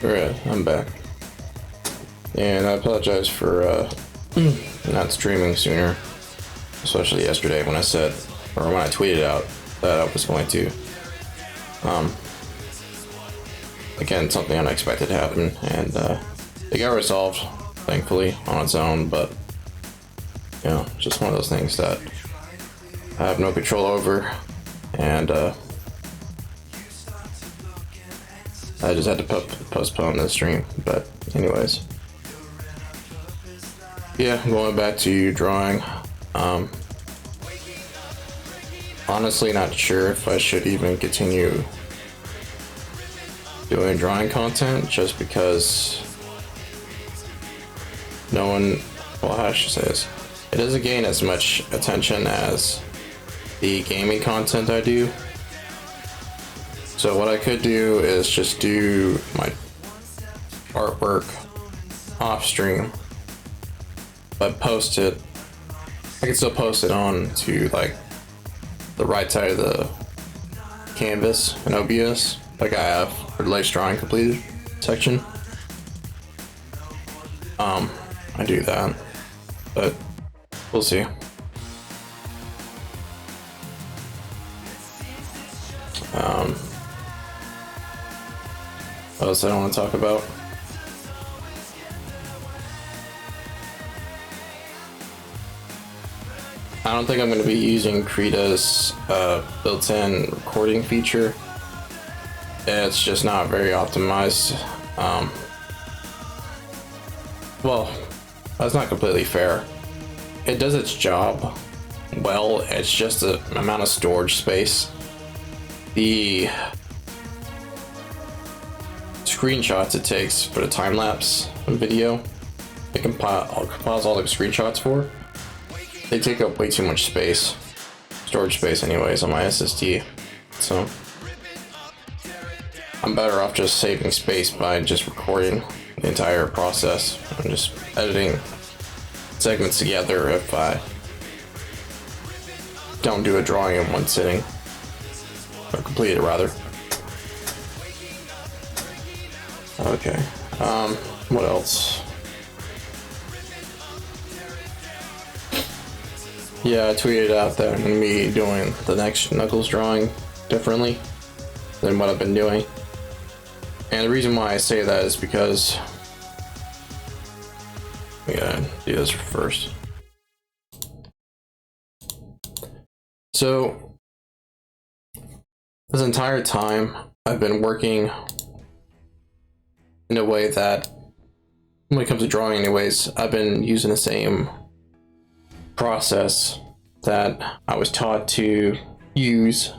Alright, I'm back. And I apologize for not streaming sooner. Especially yesterday when I said, or when I tweeted out that I was going to. Again, something unexpected happened, and it got resolved, thankfully, on its own, but, you know, just one of those things that I have no control over, and I just had to postpone the stream. But anyways, yeah, going back to drawing. Honestly, not sure if I should even continue doing drawing content, just because no one, well, how should I say this? It doesn't gain as much attention as the gaming content I do. So what I could do is just do my artwork off stream, but post it. I can still post it on to like the right side of the canvas in OBS, like I have for the latest drawing completed section. I do that, but we'll see. What else I don't want to talk about? I don't think I'm going to be using Krita's built-in recording feature. It's just not very optimized. Well, that's not completely fair. It does its job well, it's just the amount of storage space. The screenshots it takes for the time-lapse video, it compiles all the screenshots for. They take up way too much space, storage space anyways, on my SSD. So I'm better off just saving space by just recording the entire process and just editing segments together if I don't do a drawing in one sitting, or complete it rather. Okay, what else? Yeah, I tweeted out that I'm gonna be doing the next Knuckles drawing differently than what I've been doing. And the reason why I say that is because we gotta do this first. So this entire time I've been working in a way that, when it comes to drawing anyways, I've been using the same process that I was taught to use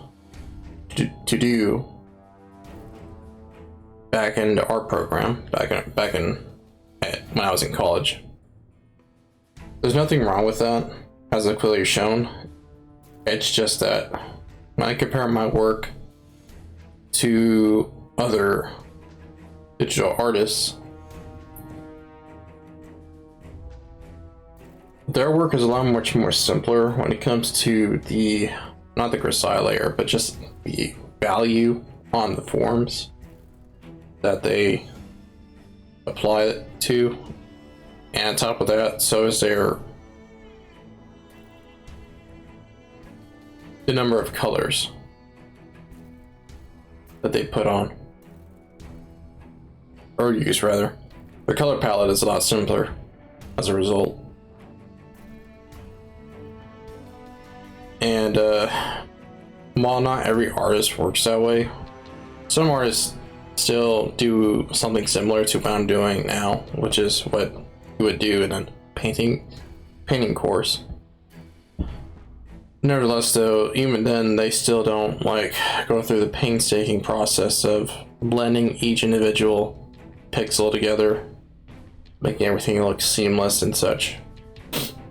to do back in the art program, back in when I was in college. There's nothing wrong with that, as I've clearly shown. It's just that when I compare my work to other digital artists, their work is a lot much more simpler when it comes to the, not the grisaille layer, but just the value on the forms that they apply it to. And on top of that, so is the number of colors that they put on, or use rather. The color palette is a lot simpler as a result. And while not every artist works that way, some artists still do something similar to what I'm doing now, which is what you would do in a painting course. Nevertheless, though, even then, they still don't like go through the painstaking process of blending each individual pixel together, making everything look seamless and such.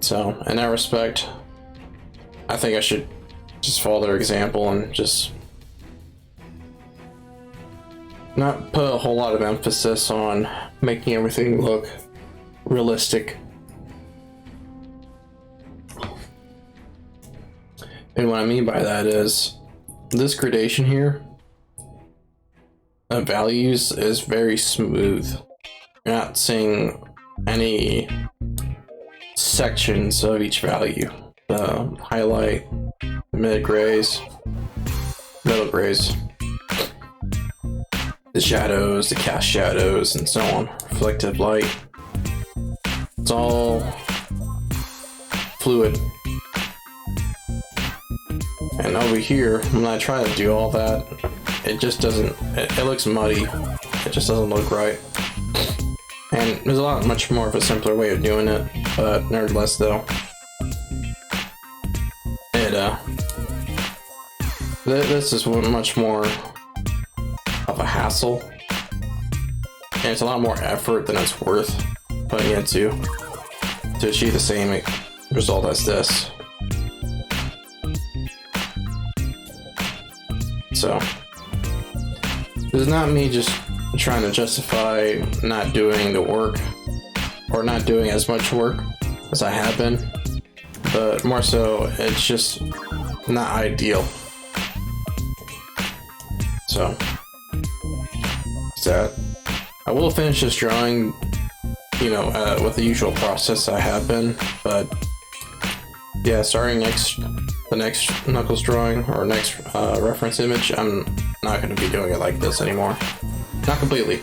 So, in that respect, I think I should just follow their example and just not put a whole lot of emphasis on making everything look realistic. And what I mean by that is this gradation here, values is very smooth. You're not seeing any sections of each value. The highlight, mid grays, middle grays, the shadows, the cast shadows, and so on. Reflective light. It's all fluid. And over here, when I try to do all that, it just doesn't, it looks muddy. It just doesn't look right. And there's a lot much more of a simpler way of doing it, but nevertheless though, this is much more of a hassle, and it's a lot more effort than it's worth putting into to achieve the same result as this. So this is not me just trying to justify not doing the work or not doing as much work as I have been, but more so it's just not ideal. So that I will finish this drawing, you know, with the usual process I have been, but yeah, starting the next Knuckles drawing or next reference image, I'm not going to be doing it like this anymore. Not completely.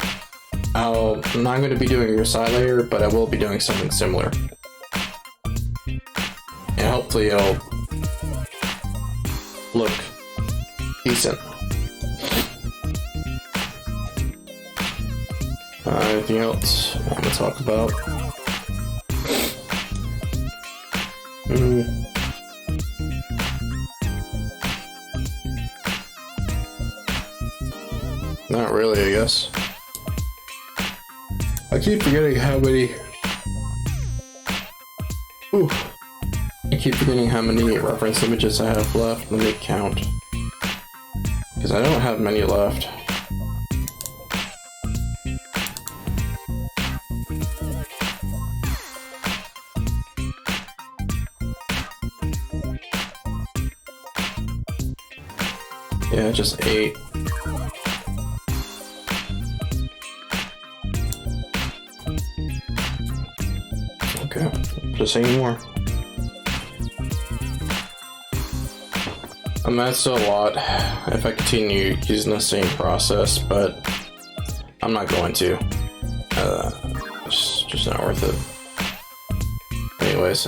I'm not going to be doing your side layer, but I will be doing something similar. And hopefully it'll look decent. Anything else I want to talk about? Not really, I guess. I keep forgetting how many... Ooh. I keep forgetting how many reference images I have left. Let me count. Because I don't have many left. Yeah, just 8. Okay, just 8 more. That's still a lot if I continue using the same process, but I'm not going to. It's just not worth it. Anyways,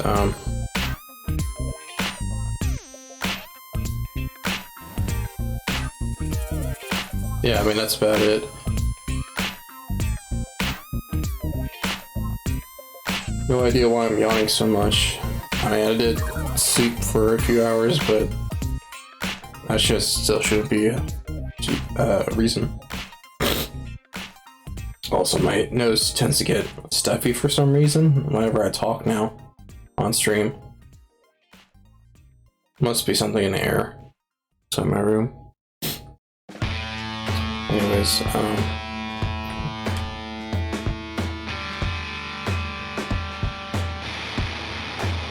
yeah, I mean, that's about it. No idea why I'm yawning so much. I mean, I did sleep for a few hours, but that just still shouldn't be a reason. Also, my nose tends to get stuffy for some reason whenever I talk now on stream. Must be something in the air. So in my room. Anyways,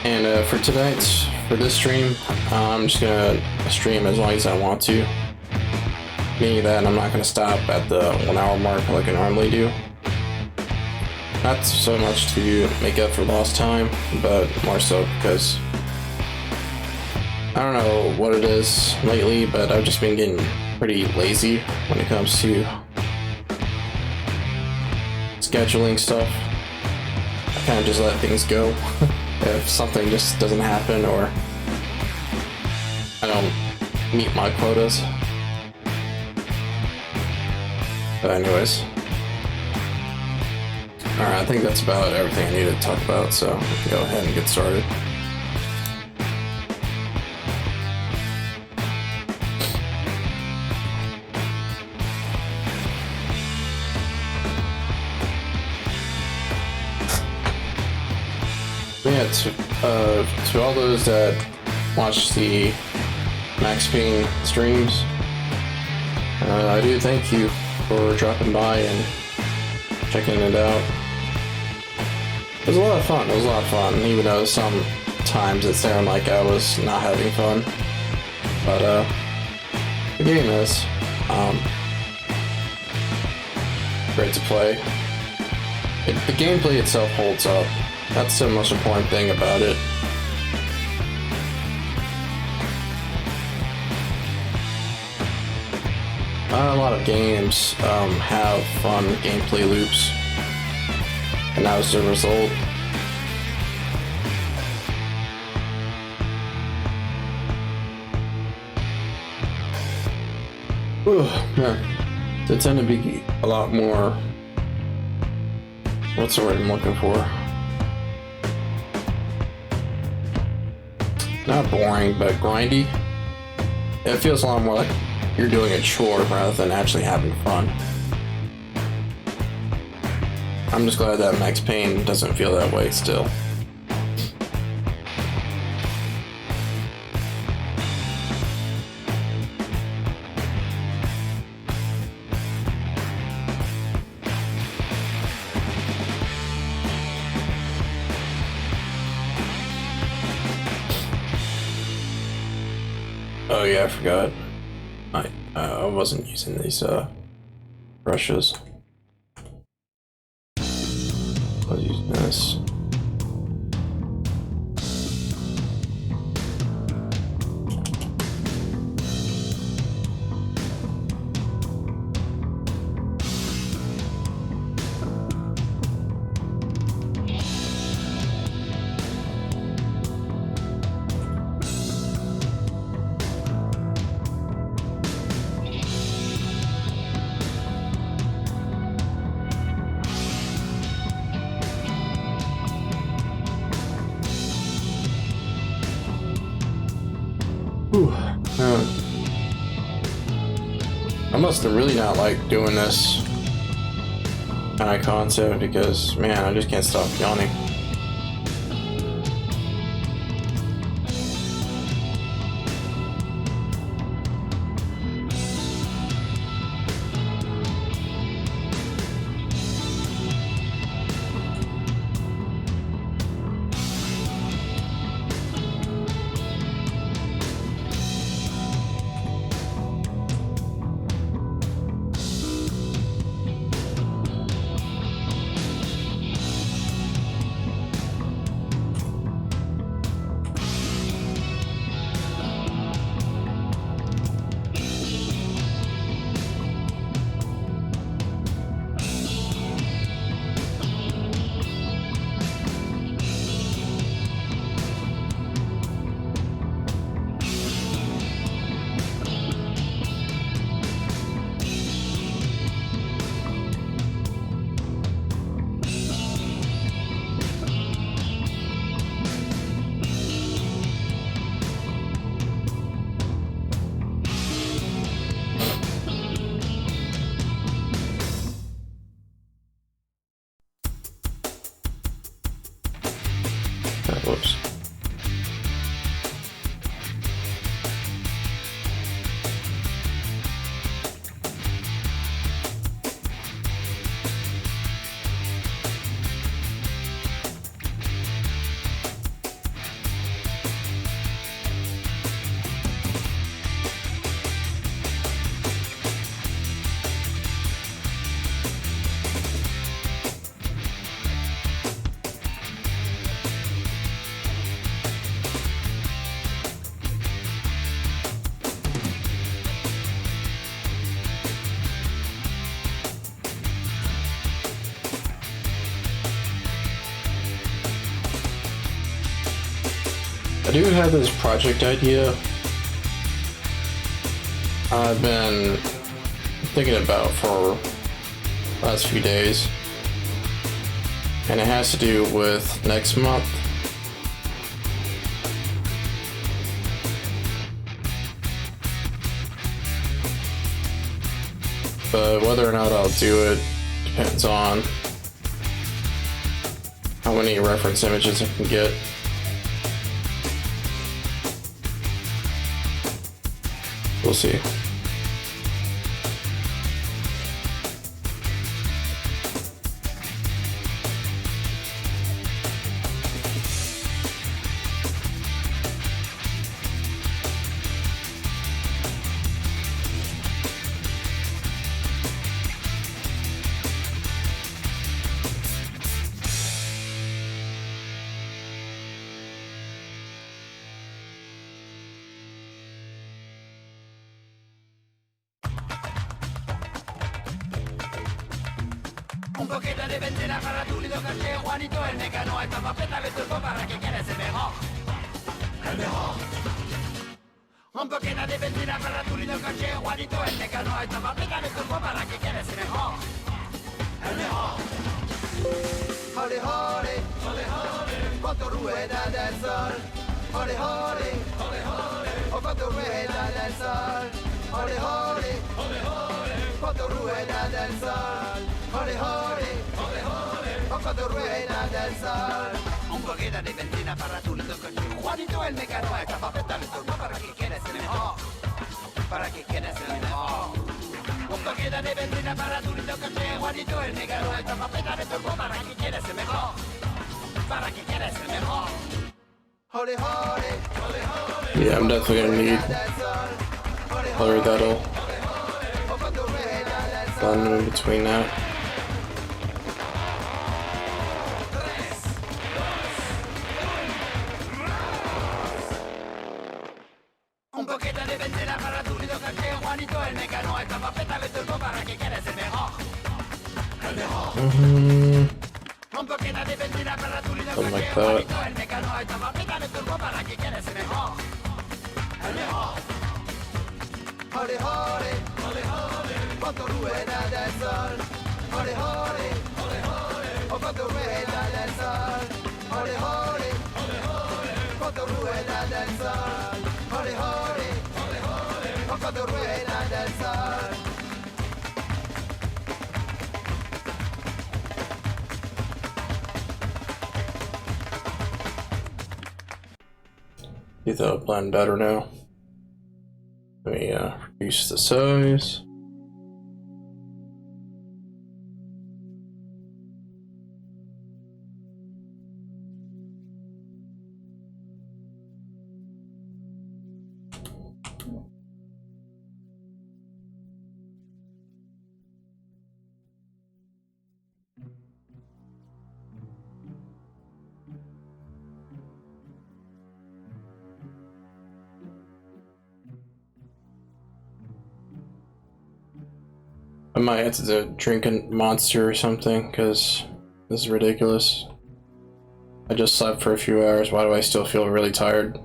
and for this stream, I'm just gonna stream as long as I want to. Meaning that I'm not gonna stop at the 1 hour mark like I normally do. Not so much to make up for lost time, but more so because I don't know what it is lately, but I've just been getting pretty lazy when it comes to scheduling stuff. I kind of just let things go. If something just doesn't happen or I don't meet my quotas. But anyways. Alright, I think that's about everything I needed to talk about, so we can go ahead and get started. Yeah, to all those that watch the Max Payne streams, I do thank you for dropping by and checking it out. It was a lot of fun. It was a lot of fun, even though sometimes it sounded like I was not having fun. But the game is. great to play. The gameplay itself holds up. That's the most important thing about it. A lot of games have fun gameplay loops, and that was the result. Whew, man. They tend to be a lot more, what's the word I'm looking for? Not boring, but grindy. It feels a lot more like you're doing a chore rather than actually having fun. I'm just glad that Max Payne doesn't feel that way still. Oh yeah, I forgot. I wasn't using these brushes. I was using this. I must have really not liked doing this kind of concept because, man, I just can't stop yawning. Whoops. I do have this project idea I've been thinking about for the last few days, and it has to do with next month. But whether or not I'll do it depends on how many reference images I can get. We'll see. Un poquito de benzina para tu lindo caché, Juanito el mecano, esta papeta de turbo para que quieres el mejor. El mejor. Un poquito de benzina para tu lindo caché, Juanito el mecano, esta papeta de turbo para que quieres el mejor. El mejor. Jole, jole, jole, jole, cuánto rueda del sol. Jole, jole, jole, jole, oh cuánto rueda del sol. Jole, jole, jole, jole, cuánto rueda del sol. Jole, jole, jole, jole, oh cuánto rueda del sol. Un poquito de benzina para tu lindo coche, Juanito el mecano, esta papeta de turbo para que quieres el mejor. Para que quieres el mejor. Un poquito de benzina para tu lindo coche, Juanito el mecano, esta papeta de turbo para que quieres el mejor. Para que quieres el mejor. Jole, jole, jole, jole. Yeah, I'm definitely gonna need color that'll blend in between that. Un poquito de benzina para tu lindo caché, Juanito el mecano, esta papeta de turbo para que quieres el mejor. El mejor. Un poquito de benzina para tu lindo caché, Juanito el mecano, esta papeta de turbo para que quieres el mejor. El mejor. Jole, jole, jole, jole, cuánto rueda del sol. Jole, jole, jole, jole, oh cuánto rueda del sol. Jole, jole, jole, jole, cuánto rueda del sol. Jole, jole, jole, jole, oh cuánto rueda del sol. See if that'll blend better now. Let me reduce the size. I might have to drink a Monster or something because this is ridiculous. I just slept for a few hours. Why do I still feel really tired?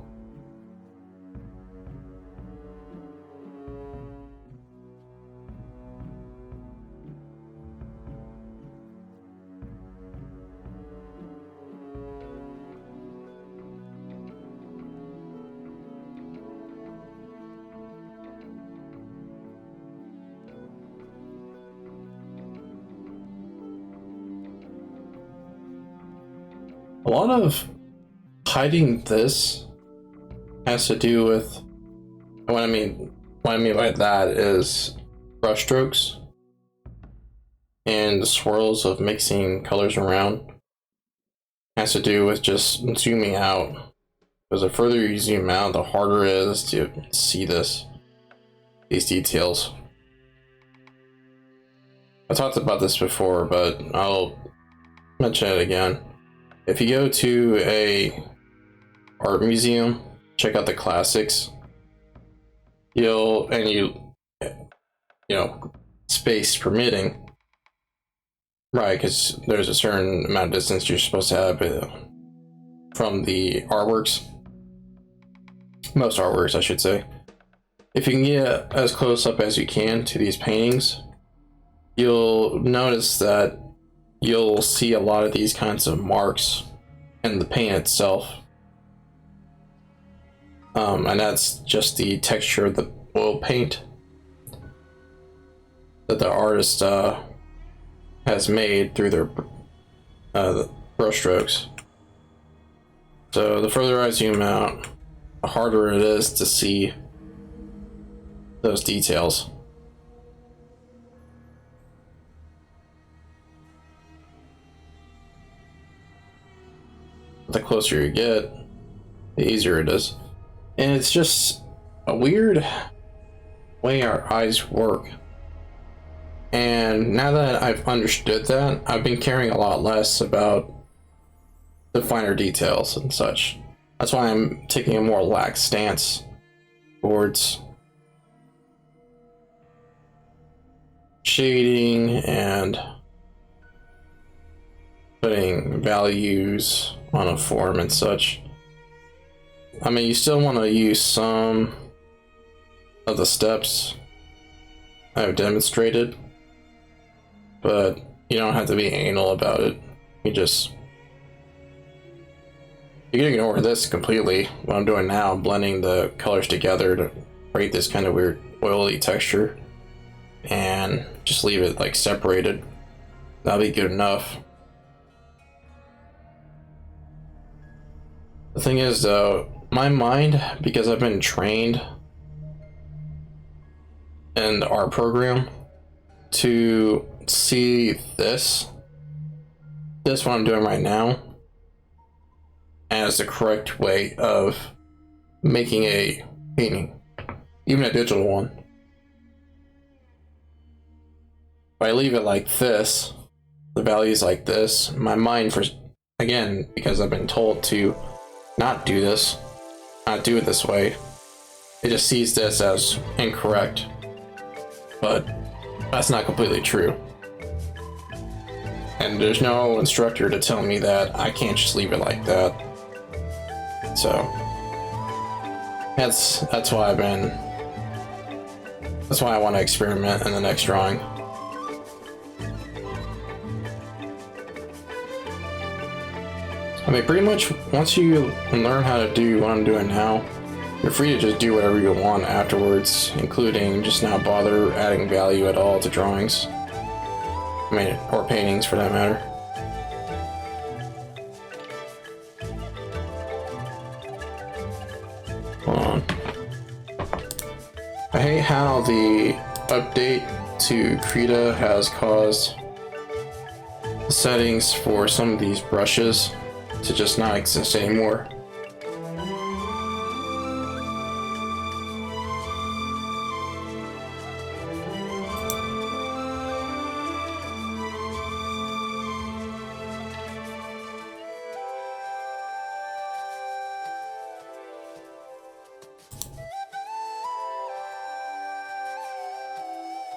A lot of hiding this has to do with what I mean by that is brush strokes and the swirls of mixing colors around has to do with just zooming out, because the further you zoom out, the harder it is to see these details. I talked about this before, but I'll mention it again. If you go to a art museum, check out the classics, you know, space permitting, right? Because there's a certain amount of distance you're supposed to have from the artworks, most artworks, I should say. If you can get as close up as you can to these paintings, you'll notice that you'll see a lot of these kinds of marks in the paint itself. And that's just the texture of the oil paint that the artist has made through their brush strokes. So the further I zoom out, the harder it is to see those details. The closer you get, the easier it is. And it's just a weird way our eyes work. And now that I've understood that, I've been caring a lot less about the finer details and such. That's why I'm taking a more lax stance towards shading and values on a form and such. I mean, you still want to use some of the steps I've demonstrated, but you don't have to be anal about it. You can ignore this completely. What I'm doing now, I'm blending the colors together to create this kind of weird oily texture, and just leave it like separated. That'll be good enough. The thing is though, my mind, because I've been trained in the art program to see this what I'm doing right now as the correct way of making a painting, even a digital one. If I leave it like this, the values like this, my mind, for again, because I've been told to not do this, not do it this way, it just sees this as incorrect. But that's not completely true. And there's no instructor to tell me that I can't just leave it like that. So that's why I want to experiment in the next drawing. I mean, pretty much once you learn how to do what I'm doing now, you're free to just do whatever you want afterwards, including just not bother adding value at all to drawings. I mean, or paintings for that matter. Hold on. I hate how the update to Krita has caused the settings for some of these brushes to just not exist anymore.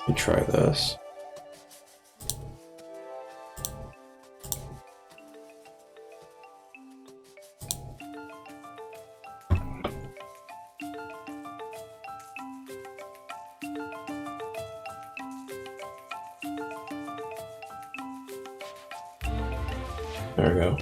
Let me try this. There we go.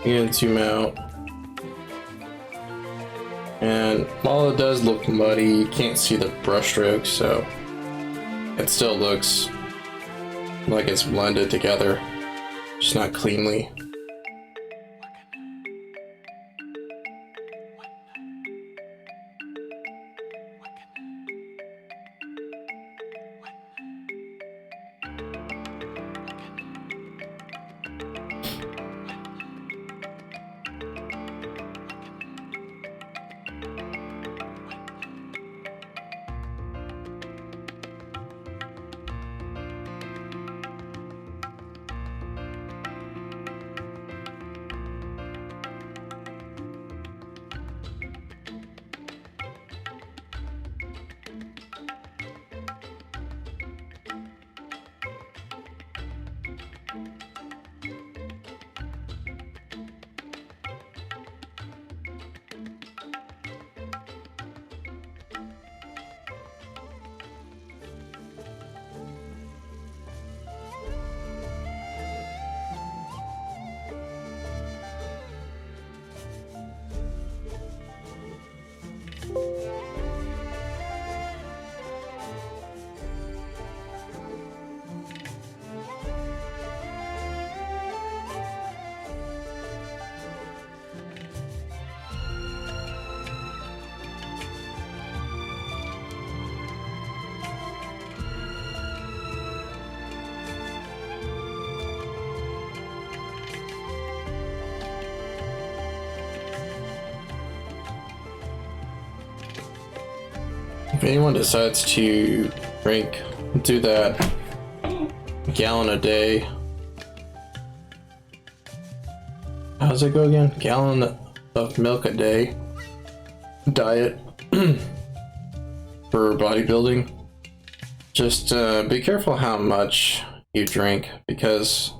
And zoom out, and while it does look muddy, you can't see the brush strokes, so it still looks like it's blended together, just not cleanly. If anyone decides to do that gallon a day. How's it go again? Gallon of milk a day diet for bodybuilding. Just be careful how much you drink, because,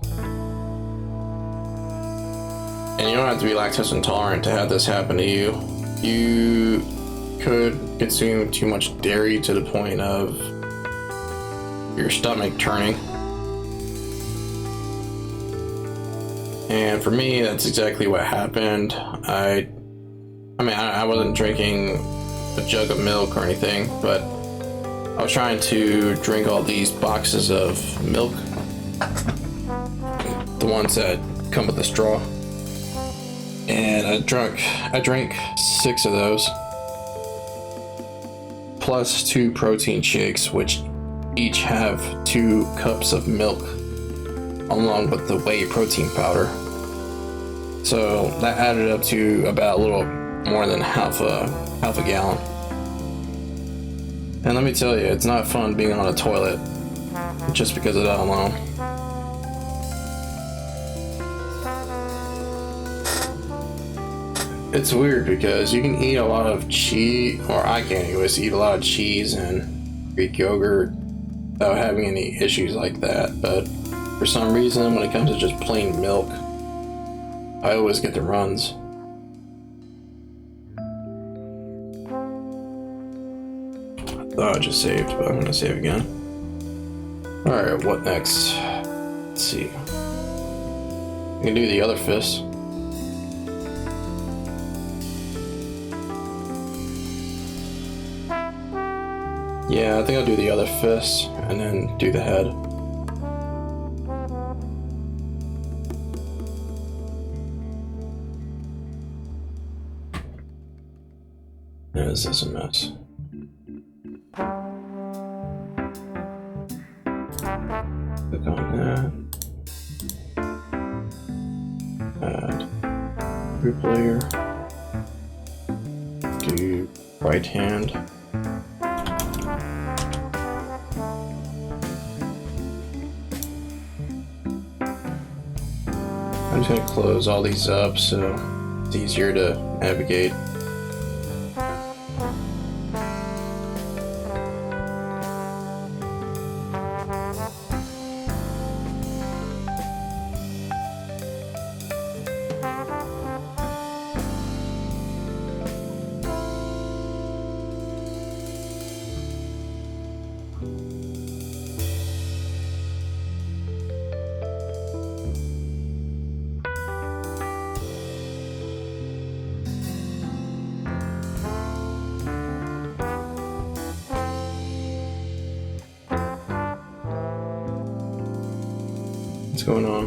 and you don't have to be lactose intolerant to have this happen to you. You could consume too much dairy to the point of your stomach turning. And for me, that's exactly what happened. I mean, I wasn't drinking a jug of milk or anything, but I was trying to drink all these boxes of milk, the ones that come with a straw, and I drank 6 of those, plus 2 protein shakes, which each have 2 cups of milk along with the whey protein powder. So that added up to about a little more than half a gallon. And let me tell you, it's not fun being on a toilet just because of that alone. It's weird because you can eat a lot of cheese, or I can anyways, eat a lot of cheese and Greek yogurt without having any issues like that, but for some reason, when it comes to just plain milk, I always get the runs. I thought I just saved, but I'm gonna save again. Alright, what next? Let's see. We can do the other fist. Yeah, I think I'll do the other fist and then do the head. Is this a mess? Click on that. Add group layer. Do right hand. I'm just gonna close all these up so it's easier to navigate. What's going on?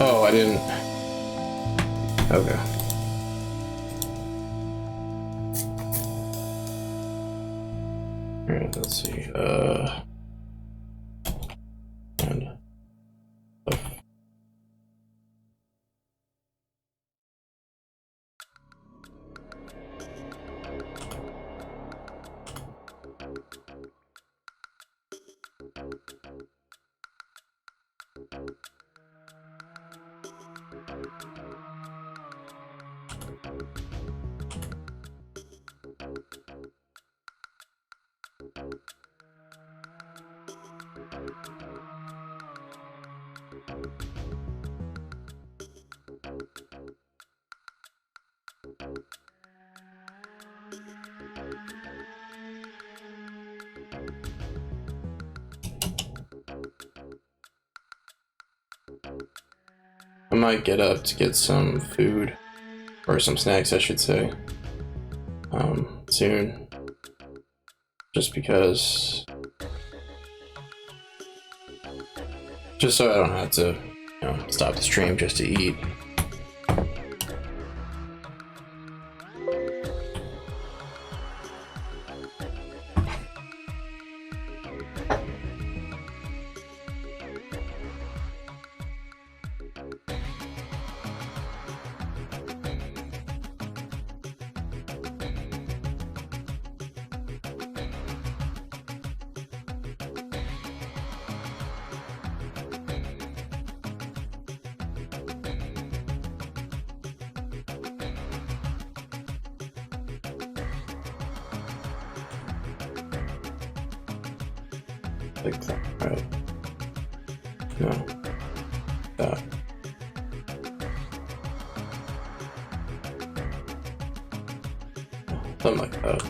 Oh, I didn't. Okay. Alright, let's see. And I might get up to get some food, or some snacks I should say, soon, just because, just so I don't have to, stop the stream just to eat. Like that, right? No. That. Something like that.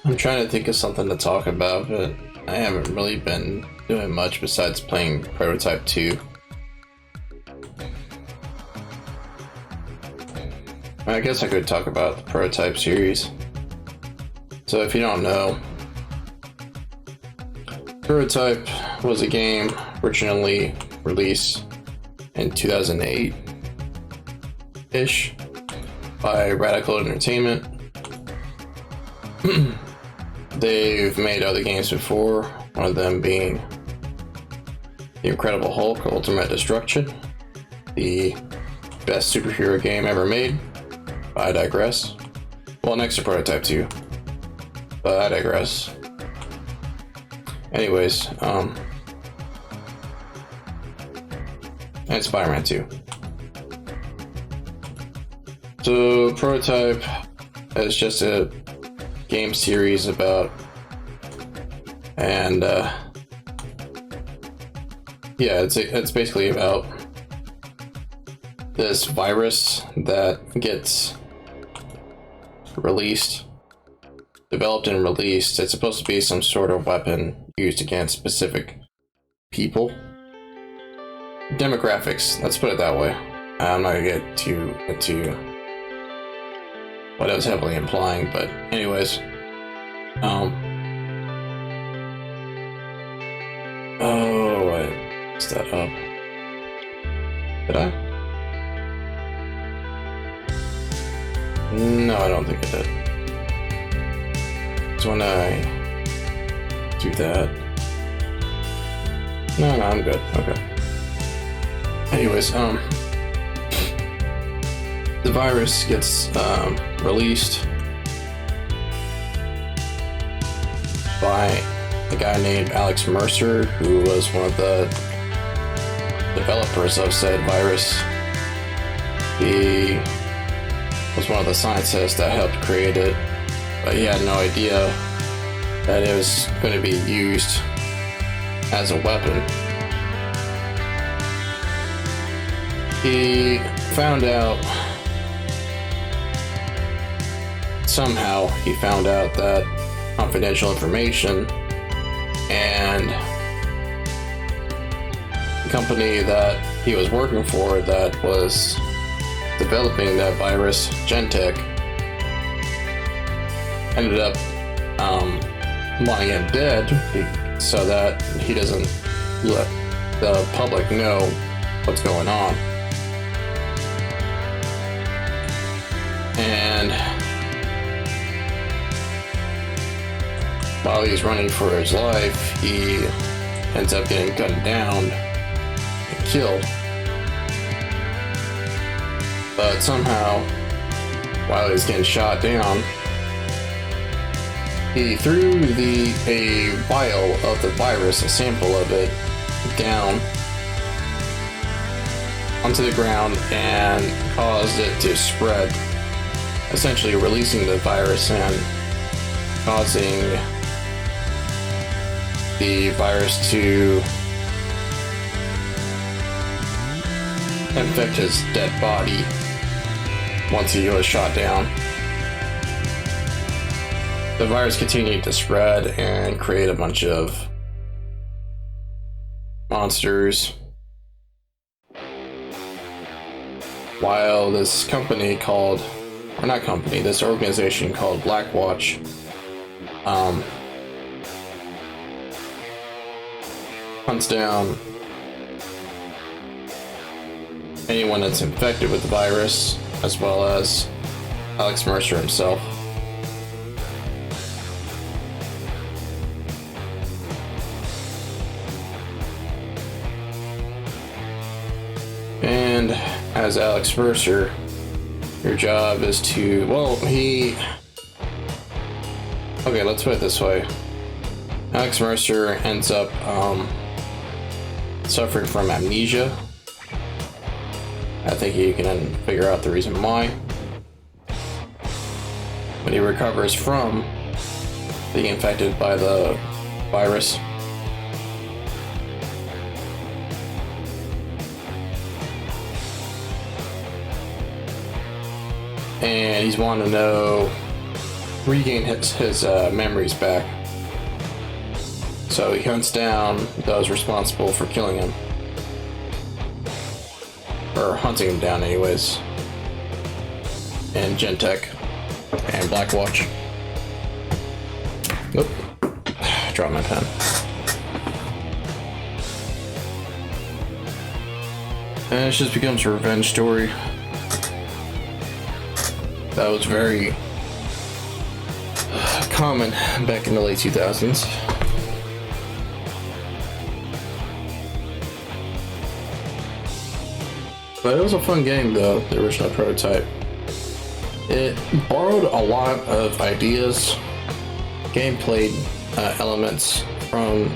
I'm trying to think of something to talk about, but I haven't really been doing much besides playing Prototype 2. I guess I could talk about the Prototype series. So if you don't know, Prototype was a game originally released in 2008-ish by Radical Entertainment. They've made other games before, one of them being The Incredible Hulk Ultimate Destruction, the best superhero game ever made. I digress. Well, next to Prototype 2, but I digress. Anyways, and Spider-Man 2. So Prototype is just a game series about, and yeah, it's basically about this virus that gets developed and released. It's supposed to be some sort of weapon used against specific people. Demographics, let's put it that way. I'm not gonna get too into what I was heavily implying, but anyways. Oh, I messed that up. Did I? No, I don't think I did. So when I do that... No, I'm good. Okay. Anyways, the virus gets released by a guy named Alex Mercer, who was one of the developers of said virus. He was one of the scientists that helped create it, but he had no idea that it was going to be used as a weapon. He found out, somehow he found out that confidential information, and the company that he was working for that was developing that virus, Gentek, ended up wanting him dead so that he doesn't let the public know what's going on. And while he's running for his life, he ends up getting gunned down and killed. But somehow, while he's getting shot down, he threw a vial of the virus, a sample of it, down onto the ground and caused it to spread, essentially releasing the virus and causing the virus to infect his dead body once he was shot down. The virus continued to spread and create a bunch of monsters, while this company called, or not company, this organization called Blackwatch hunts down anyone that's infected with the virus, as well as Alex Mercer himself. And as Alex Mercer, your job is to, okay, let's put it this way. Alex Mercer ends up suffering from amnesia. I think you can figure out the reason why. When he recovers from being infected by the virus, and he's wanting to regain his memories back. So he hunts down those responsible for killing him. Or hunting him down anyways. And Gentek. And Blackwatch. Nope. Dropped my pen. And it just becomes a revenge story. That was very common back in the late 2000s. But it was a fun game though, the original prototype. It borrowed a lot of ideas, gameplay elements from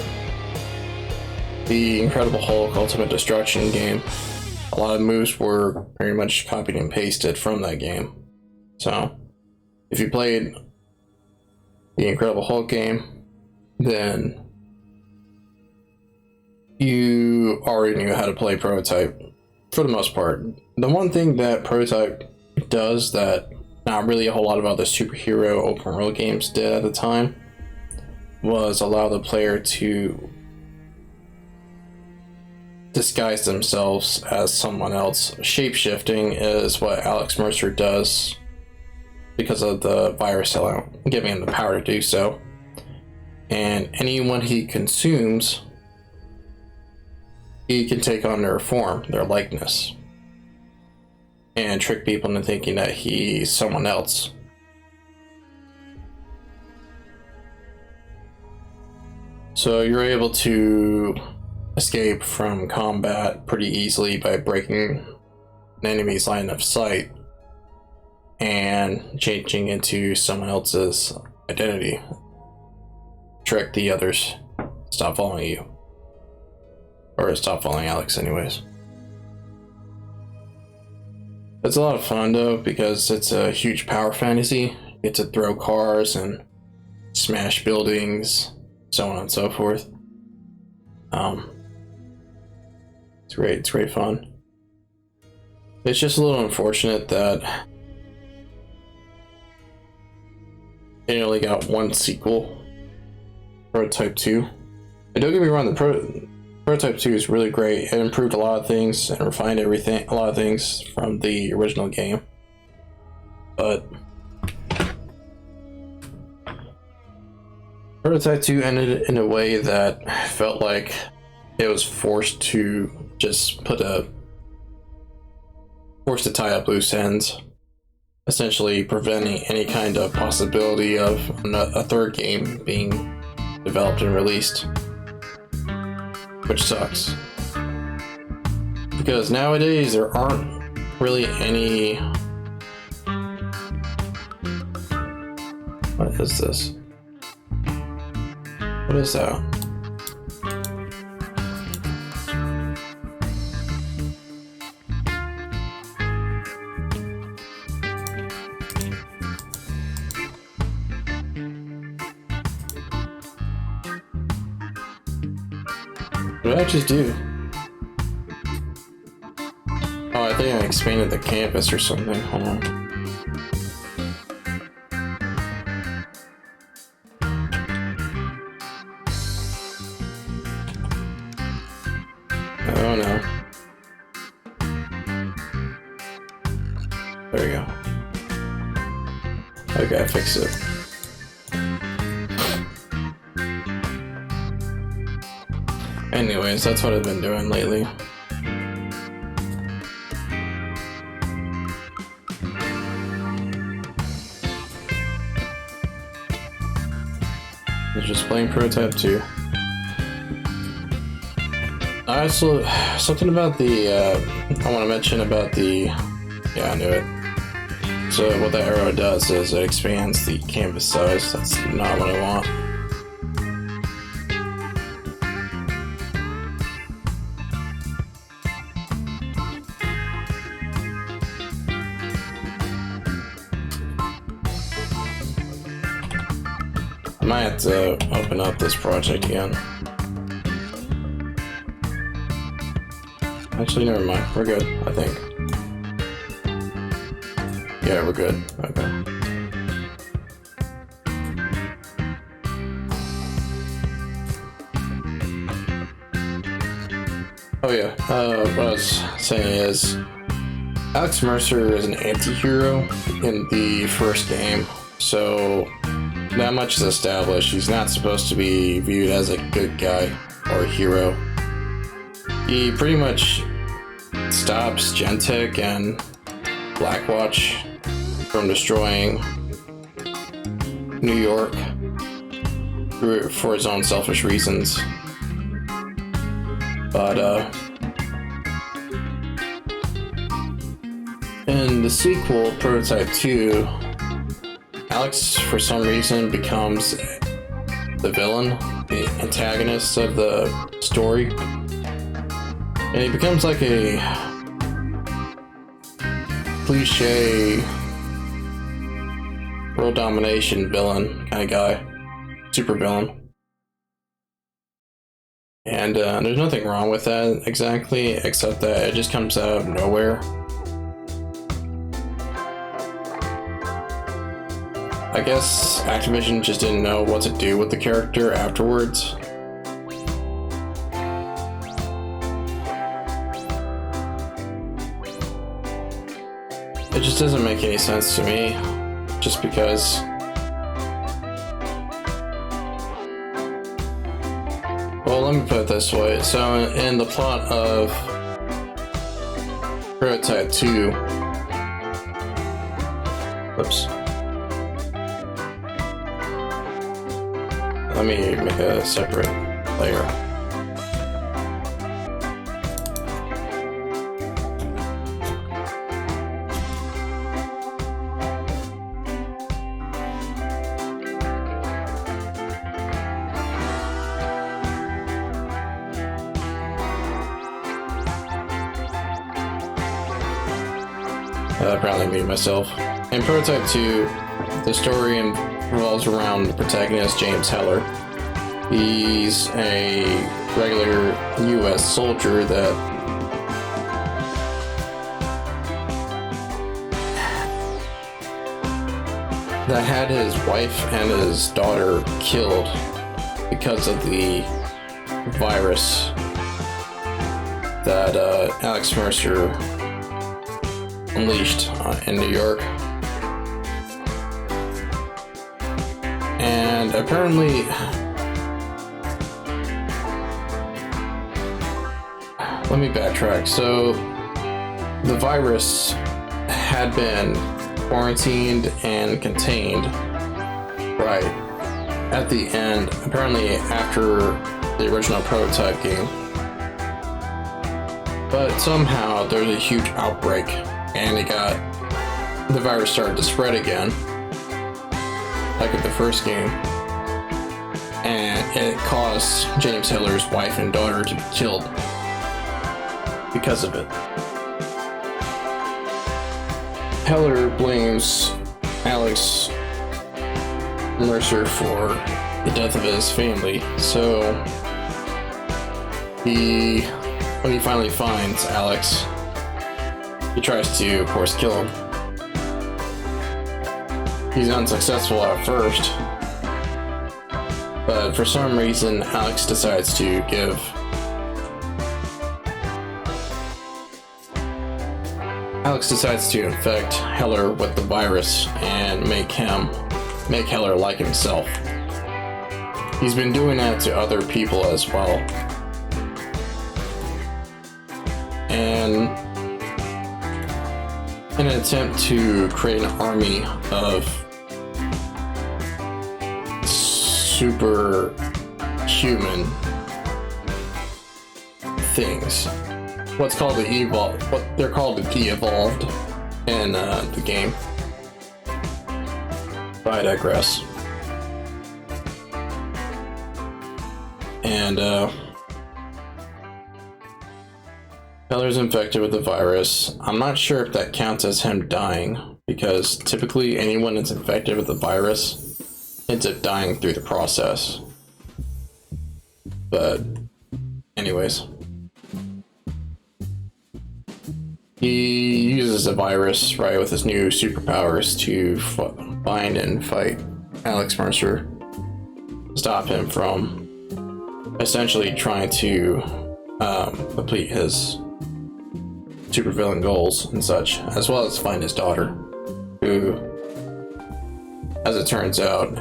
the Incredible Hulk Ultimate Destruction game. A lot of moves were very much copied and pasted from that game. So, if you played the Incredible Hulk game, then you already knew how to play Prototype for the most part. The one thing that Prototype does that not really a whole lot of other superhero open world games did at the time was allow the player to disguise themselves as someone else. Shape-shifting is what Alex Mercer does because of the virus giving him the power to do so. And anyone he consumes, he can take on their form, their likeness, and trick people into thinking that he's someone else. So you're able to escape from combat pretty easily by breaking an enemy's line of sight and changing into someone else's identity. Trick the others, stop following you. Or stop following Alex anyways. It's a lot of fun though, because it's a huge power fantasy. You get to throw cars and smash buildings, so on and so forth. It's great fun. It's just a little unfortunate that it only got one sequel, Prototype 2. And don't get me wrong, the Prototype 2 is really great. It improved a lot of things and refined a lot of things from the original game. But Prototype 2 ended in a way that felt like it was forced to tie up loose ends, essentially preventing any kind of possibility of a third game being developed and released, which sucks. Because nowadays there aren't really any... What is this? What is that? What did I just do? Oh, I think I expanded the canvas or something. Hold on. Oh no. There we go. Okay, I fixed it. Anyways, that's what I've been doing lately. Just playing Prototype 2. So something about the I want to mention about the, yeah, I knew it. So what that arrow does is it expands the canvas size. That's not what I want. I might have to open up this project again. Actually, never mind. We're good, I think. Yeah, we're good. Okay. Oh yeah, what I was saying is Alex Mercer is an anti-hero in the first game, so not much is established. He's not supposed to be viewed as a good guy or a hero. He pretty much stops Gentek and Blackwatch from destroying New York for his own selfish reasons. But in the sequel, Prototype 2, Alex for some reason becomes the villain, the antagonist of the story. And he becomes like a cliche world domination villain kind of guy, super villain. And there's nothing wrong with that exactly, except that it just comes out of nowhere. I guess Activision just didn't know what to do with the character afterwards. It just doesn't make any sense to me, just because well, let me put it this way. So in the plot of Prototype 2, whoops. Let me make a separate layer. Probably me myself. In Prototype 2, the story revolves around the protagonist, James Heller. He's a regular US soldier that had his wife and his daughter killed because of the virus that Alex Mercer unleashed in New York. And apparently let me backtrack. So the virus had been quarantined and contained right at the end, apparently after the original Prototype game. But somehow there's a huge outbreak and the virus started to spread again, like at the first game, and it caused James Heller's wife and daughter to be killed because of it. Heller blames Alex Mercer for the death of his family, so when he finally finds Alex, he tries to, of course, kill him. He's unsuccessful at first, but for some reason, Alex decides to infect Heller with the virus and make Heller like himself. He's been doing that to other people as well. And in an attempt to create an army of superhuman things. What they're called the evolved in the game. But I digress. And Heller's infected with the virus. I'm not sure if that counts as him dying, because typically anyone that's infected with the virus ends up dying through the process. But anyways, he uses the virus, right, with his new superpowers to find and fight Alex Mercer, stop him from essentially trying to complete his supervillain goals and such, as well as find his daughter, who, as it turns out,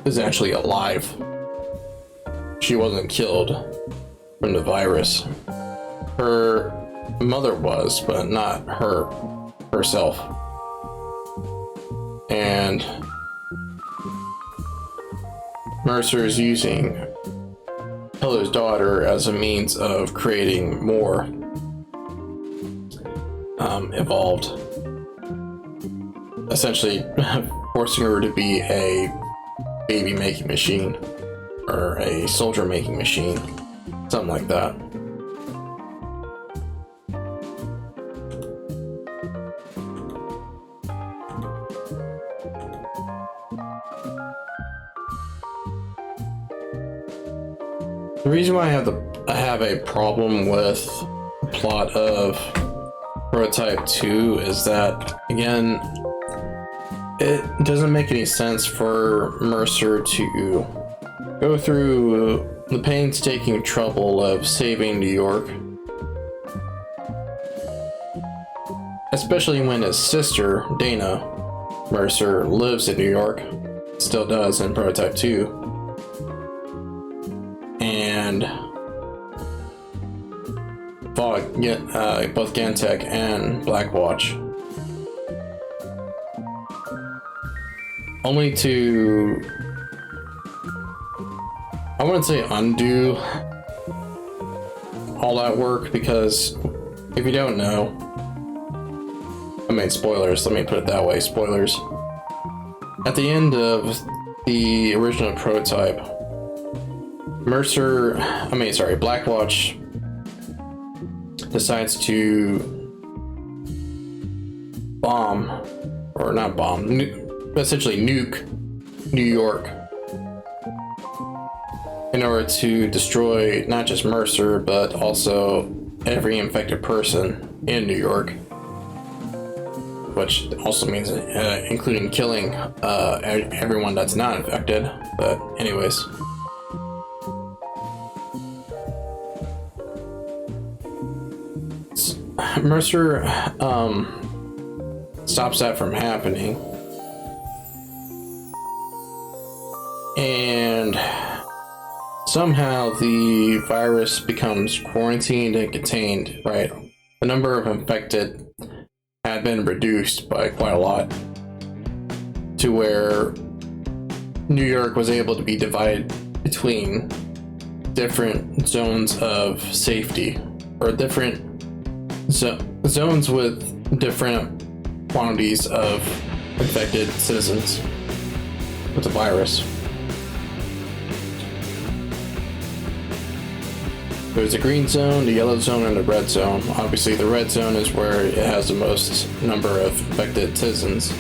is actually alive. She wasn't killed from the virus. Her mother was, but not herself. And Mercer is using Heller's daughter as a means of creating more evolved, essentially forcing her to be a baby making machine or a soldier making machine, something like that. The reason why I have a problem with the plot of Prototype 2 is that, again, it doesn't make any sense for Mercer to go through the painstaking trouble of saving New York, especially when his sister, Dana Mercer, lives in New York, still does in Prototype 2. And fought both Gentek and Blackwatch, only to, I wouldn't say undo all that work, because if you don't know, I mean, spoilers, let me put it that way, spoilers. At the end of the original Prototype, Blackwatch decides to essentially nuke New York in order to destroy not just Mercer, but also every infected person in New York, which also means including killing everyone that's not infected. But anyways, Mercer stops that from happening, and somehow the virus becomes quarantined and contained, right? The number of infected had been reduced by quite a lot, to where New York was able to be divided between different zones of safety, or different zones with different quantities of infected citizens with the virus. There's a green zone, the yellow zone, and the red zone. Obviously, the red zone is where it has the most number of infected citizens.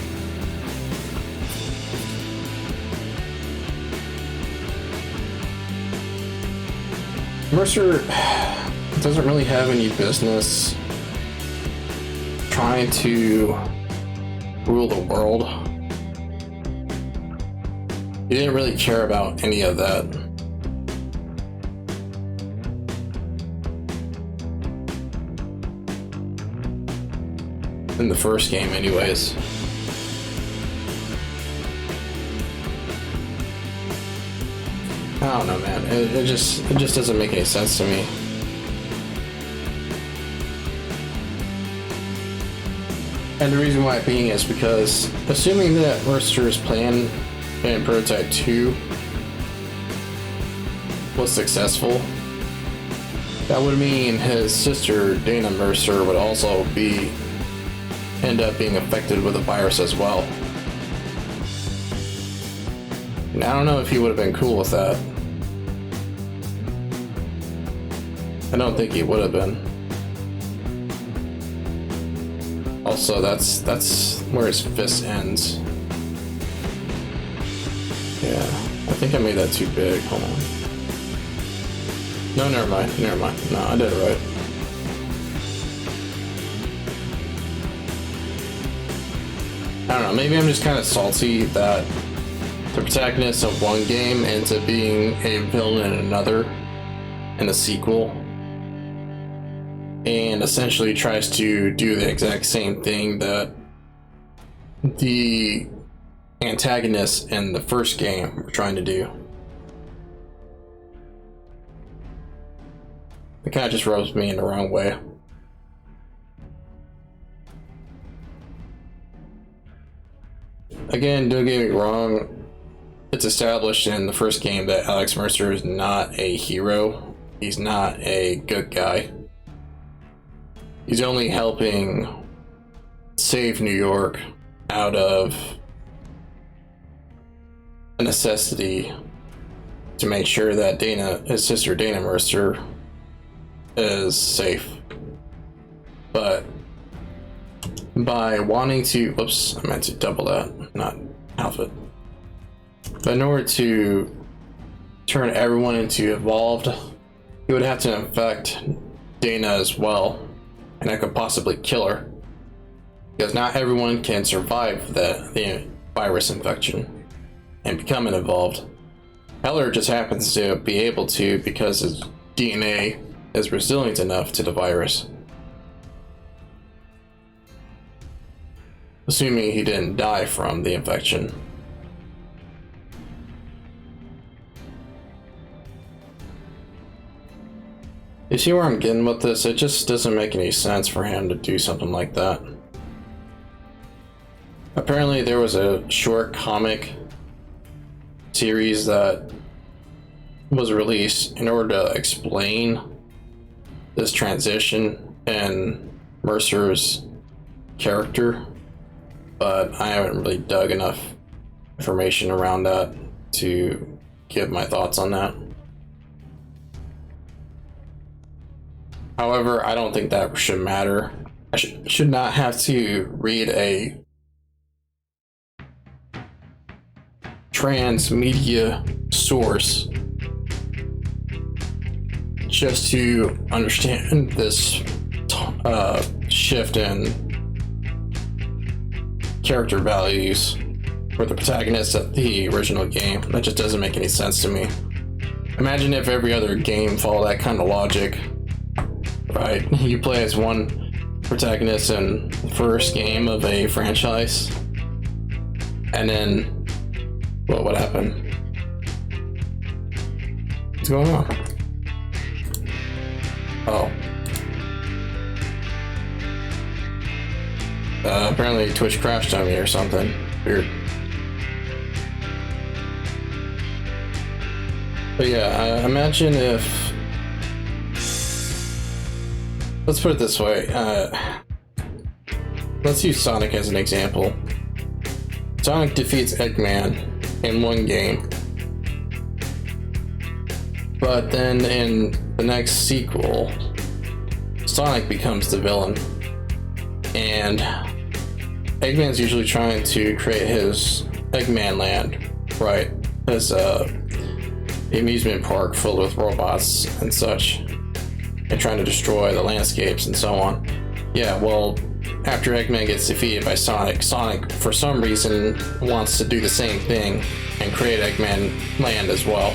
Mercer doesn't really have any business trying to rule the world. He didn't really care about any of that. In the first game, anyways. I don't know, man. It just doesn't make any sense to me. And the reason why it being is because, assuming that Mercer's plan in Prototype 2 was successful, that would mean his sister Dana Mercer would also end up being affected with the virus as well. And I don't know if he would have been cool with that. I don't think he would have been. Also, that's where his fist ends. Yeah, I think I made that too big. Hold on. No, never mind. No, I did it right. I don't know, maybe I'm just kind of salty that the protagonist of one game ends up being a villain in another, in a sequel, and essentially tries to do the exact same thing that the antagonists in the first game were trying to do. It kind of just rubs me in the wrong way. Again, don't get me wrong, it's established in the first game that Alex Mercer is not a hero. He's not a good guy. He's only helping save New York out of a necessity to make sure that his sister Dana Mercer, is safe. But by wanting to, whoops, I meant to double that, not half it. But in order to turn everyone into evolved, he would have to infect Dana as well, and that could possibly kill her, because not everyone can survive the virus infection and become an evolved. Heller just happens to be able to because his DNA is resilient enough to the virus. Assuming he didn't die from the infection. You see where I'm getting with this? It just doesn't make any sense for him to do something like that. Apparently there was a short comic series that was released in order to explain this transition in Mercer's character, but I haven't really dug enough information around that to give my thoughts on that. However, I don't think that should matter. I should not have to read a transmedia source just to understand this shift in character values for the protagonist of the original game. That just doesn't make any sense to me. Imagine if every other game followed that kind of logic. Right, you play as one protagonist in the first game of a franchise, and then what would happen? What's going on? Oh. Apparently Twitch crashed on me or something. Weird. But yeah, imagine if... Let's put it this way. Let's use Sonic as an example. Sonic defeats Eggman in one game. But then in the next sequel, Sonic becomes the villain. And Eggman's usually trying to create his Eggman Land, right? His amusement park filled with robots and such, and trying to destroy the landscapes and so on. Yeah, well, after Eggman gets defeated by Sonic, Sonic for some reason wants to do the same thing and create Eggman Land as well.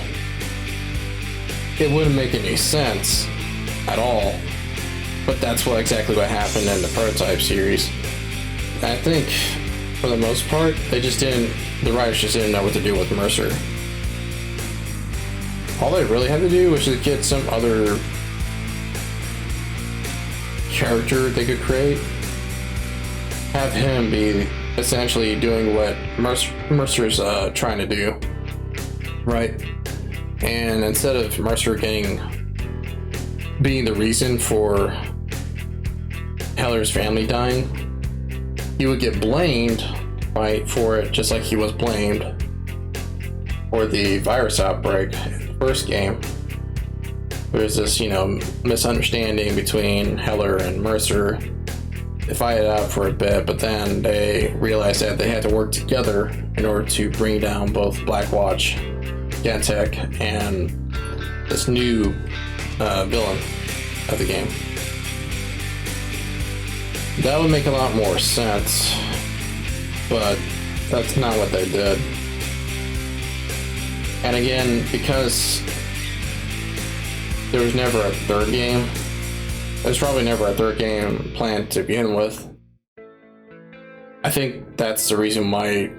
It wouldn't make any sense at all, but that's exactly what happened in the Prototype series. I think, for the most part, the writers just didn't know what to do with Mercer. All they really had to do was just get some other character they could create, have him be essentially doing what Mercer's trying to do, right? And instead of Mercer being the reason for Heller's family dying, he would get blamed, right, for it, just like he was blamed for the virus outbreak in the first game. There's this, misunderstanding between Heller and Mercer. They fight it out for a bit, but then they realized that they had to work together in order to bring down both Blackwatch, Gentek, and this new villain of the game. That would make a lot more sense, but that's not what they did. And again, because there was never a third game, there's probably never a third game planned to begin with. I think that's the reason why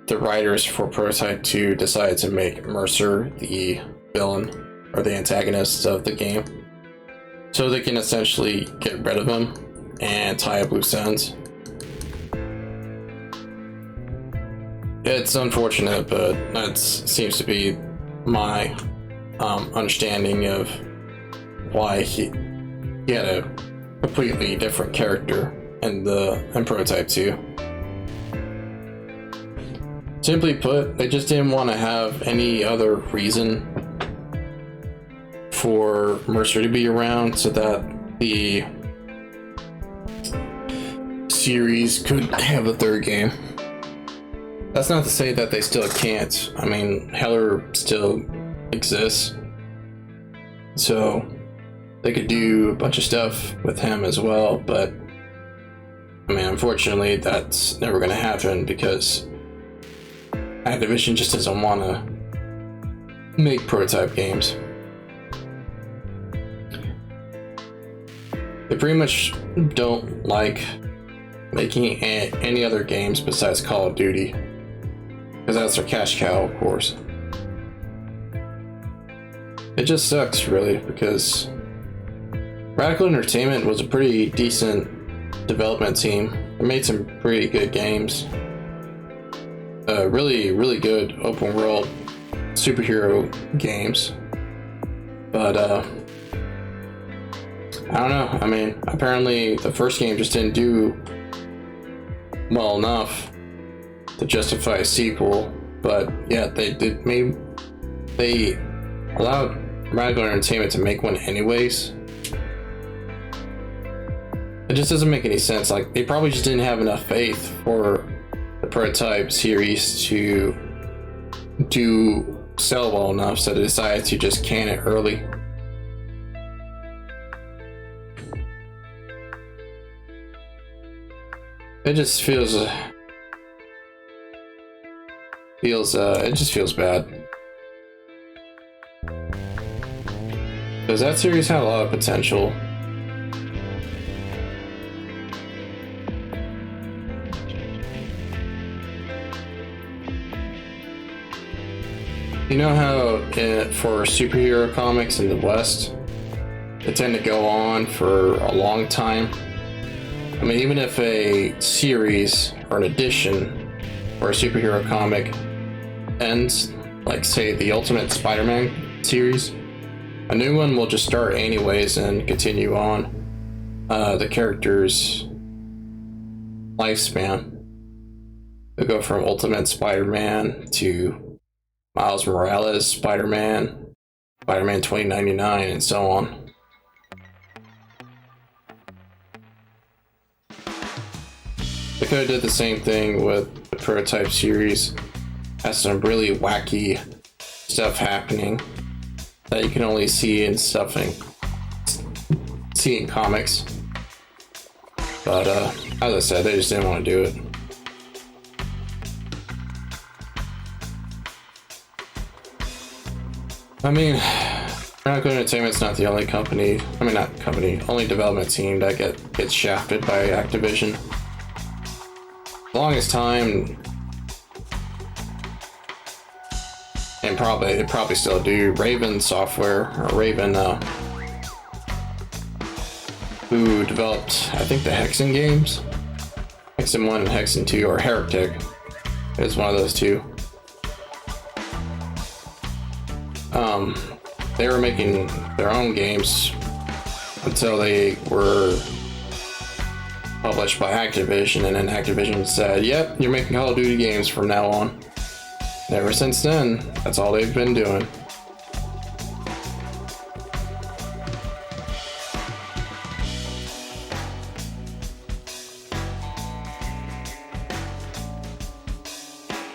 the writers for Prototype 2 decided to make Mercer the villain or the antagonist of the game, so they can essentially get rid of him and tie up loose ends. It's unfortunate, but that seems to be my understanding of why he had a completely different character in Prototype 2. Simply put, they just didn't want to have any other reason for Mercer to be around so that the series could have a third game. That's not to say that they still can't. I mean, Heller still exists, so they could do a bunch of stuff with him as well, but I mean, unfortunately, that's never going to happen because Activision just doesn't want to make Prototype games. They pretty much don't like making any other games besides Call of Duty, because that's their cash cow, of course. It just sucks, really, because Radical Entertainment was a pretty decent development team. They made some pretty good games. Really good open world superhero games. But, I don't know. I mean, apparently the first game just didn't do well enough to justify a sequel. But yeah, they allowed Radical Entertainment to make one anyways. It just doesn't make any sense. Like, they probably just didn't have enough faith for the Prototype series to sell well enough, so they decided to just can it early. It just feels bad. Because that series had a lot of potential. You know how for superhero comics in the West, they tend to go on for a long time? I mean, even if a series or an edition or a superhero comic ends, like say the Ultimate Spider-Man series, a new one will just start anyways and continue on the character's lifespan. They'll go from Ultimate Spider-Man to Miles Morales Spider-Man, Spider-Man 2099, and so on. They could have did the same thing with the Prototype series. Has some really wacky stuff happening that you can only see in stuff see in comics. But as I said, they just didn't want to do it. I mean, Pinnacle Entertainment's not the only company. I mean, not company, only development team that gets shafted by Activision. The longest time, and they probably still do. Raven Software, or Raven, who developed, I think, the Hexen games, Hexen 1 and Hexen 2, or Heretic is one of those two. They were making their own games until they were published by Activision, and then Activision said, yep, you're making Call of Duty games from now on. And ever since then, that's all they've been doing.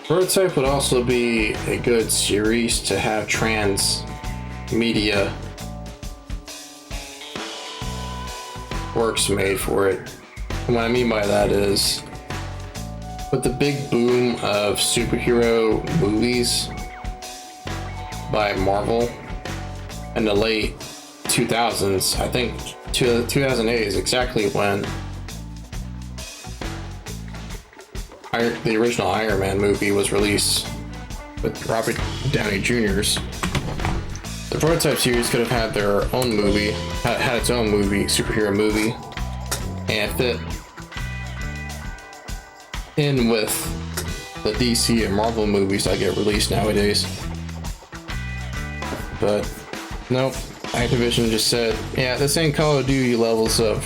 Prototype would also be a good series to have transmedia works made for it. And what I mean by that is, with the big boom of superhero movies by Marvel in the late 2000s, I think 2008 is exactly when the original Iron Man movie was released with Robert Downey Jr.'s. The Prototype series could have had their own movie, had its own movie, superhero movie, and fit in with the DC and Marvel movies that get released nowadays. But nope, Activision just said, yeah, this ain't Call of Duty levels of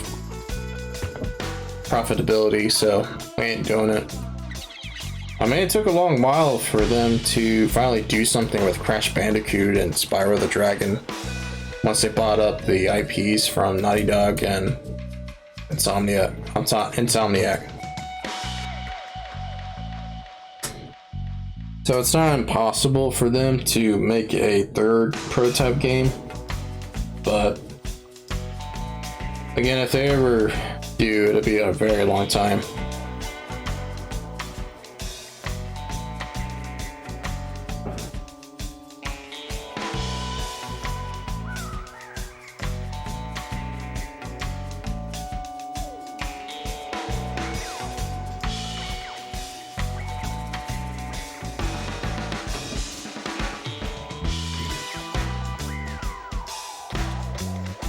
profitability, so we ain't doing it. I mean, it took a long while for them to finally do something with Crash Bandicoot and Spyro the Dragon once they bought up the IPs from Naughty Dog and Insomniac. So it's not impossible for them to make a third Prototype game, but again, if they ever do, it'll be a very long time.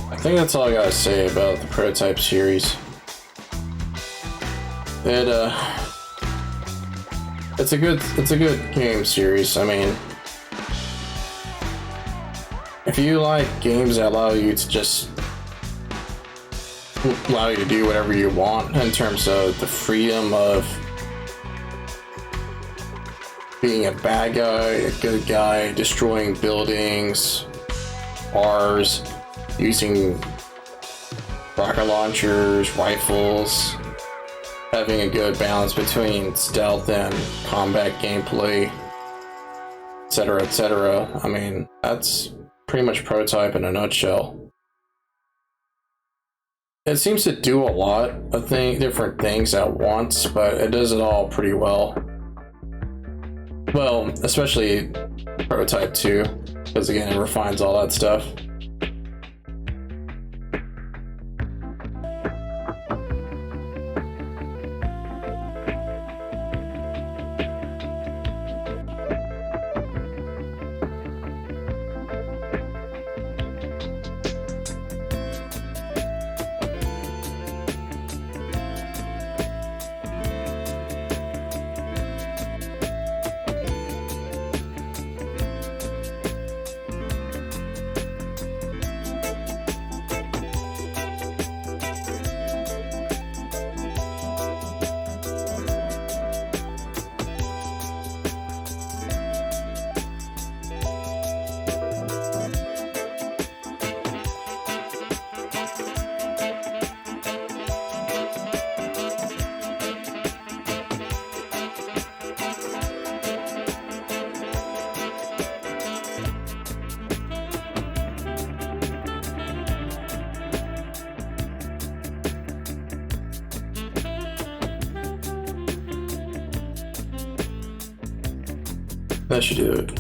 I think that's all I gotta say about the Prototype series. It's a good game series. I mean, if you like games that allow you to do whatever you want in terms of the freedom of being a bad guy, a good guy, destroying buildings, bars, using rocket launchers, rifles, having a good balance between stealth and combat gameplay, etc., etc. I mean, that's pretty much Prototype in a nutshell. It seems to do a lot of different things at once, but it does it all pretty well. Well, especially Prototype 2, because again, it refines all that stuff. That should do it.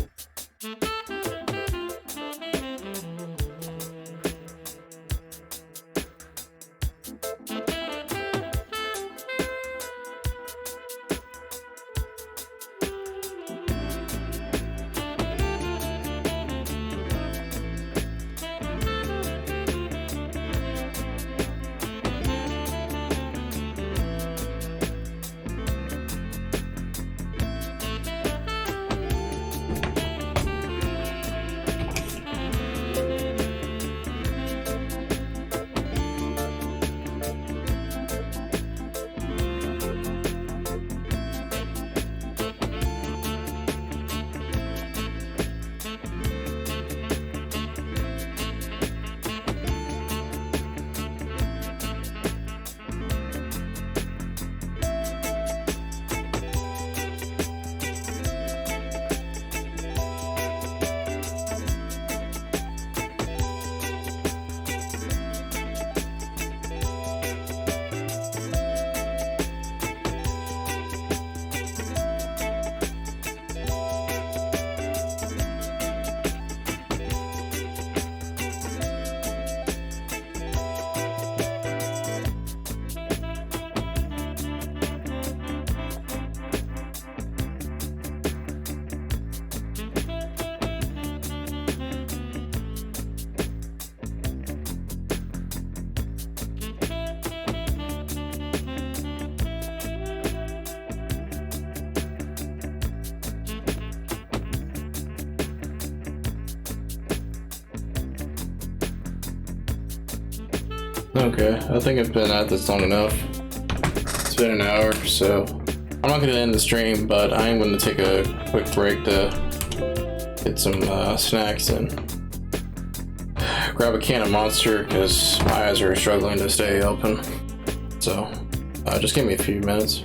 Okay, I think I've been at this long enough. It's been an hour or so. I'm not gonna end the stream, but I am gonna take a quick break to get some snacks and grab a can of Monster because my eyes are struggling to stay open. So, just give me a few minutes.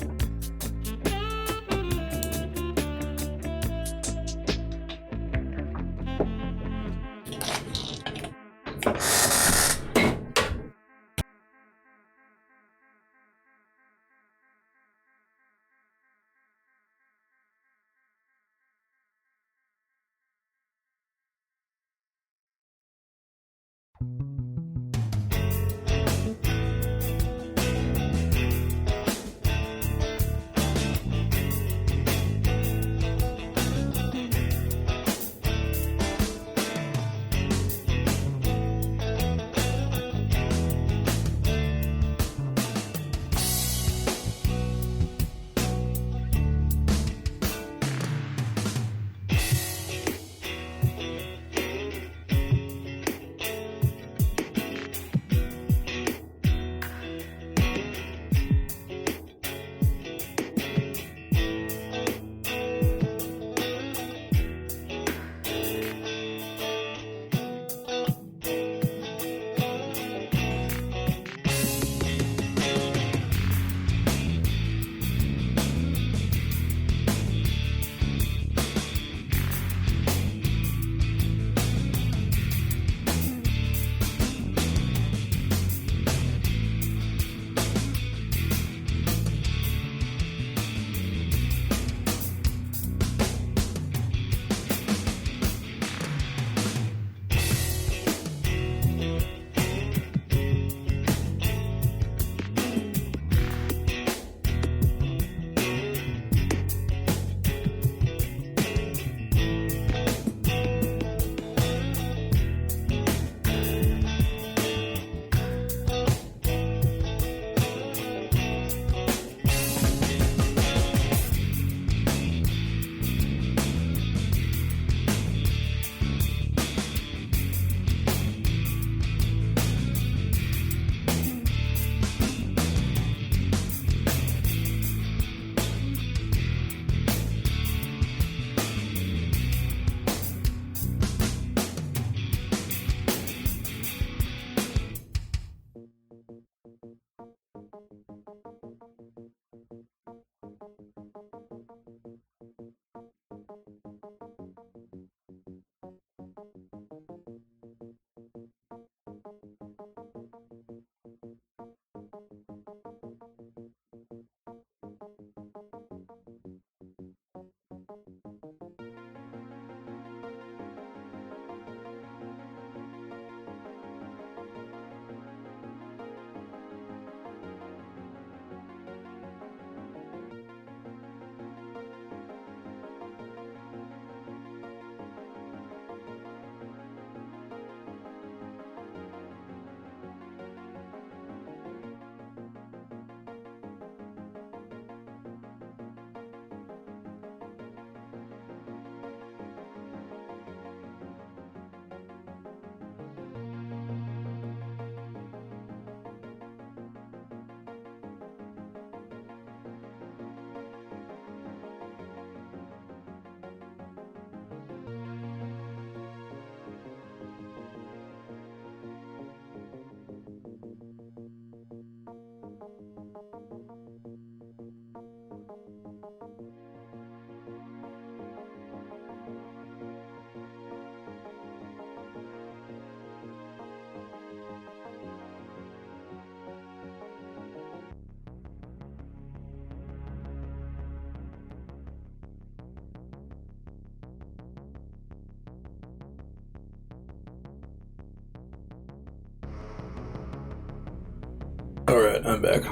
Alright, I'm back.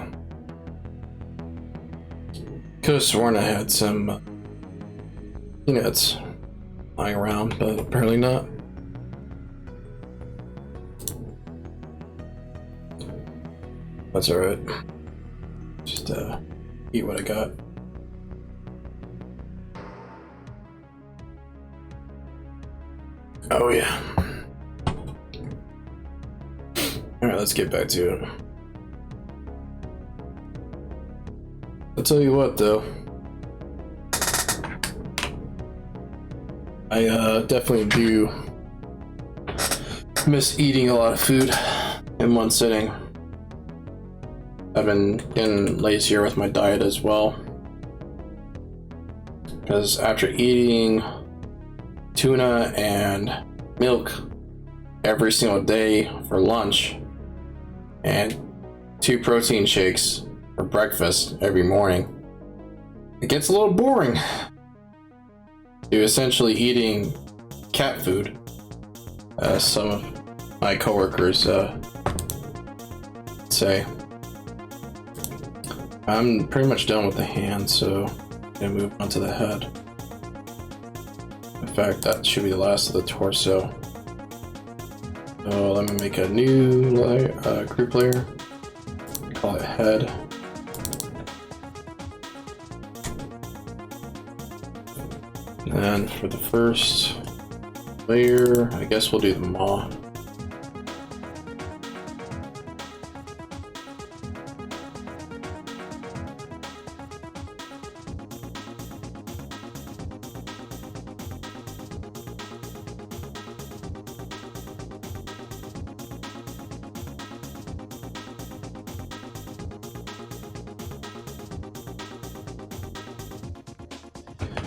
Could have sworn I had some peanuts lying around, but apparently not. That's alright. Just eat what I got. Oh yeah. Alright, let's get back to it. I'll tell you what though. I definitely do miss eating a lot of food in one sitting. I've been getting lazier with my diet as well. Because after eating tuna and milk every single day for lunch and 2 protein shakes for breakfast every morning, it gets a little boring. You're essentially eating cat food, as some of my coworkers say. I'm pretty much done with the hand, so I'm gonna move on to the head. In fact, that should be the last of the torso. So let me make a new layer, group layer. Call it head. And for the first layer, I guess we'll do the maw.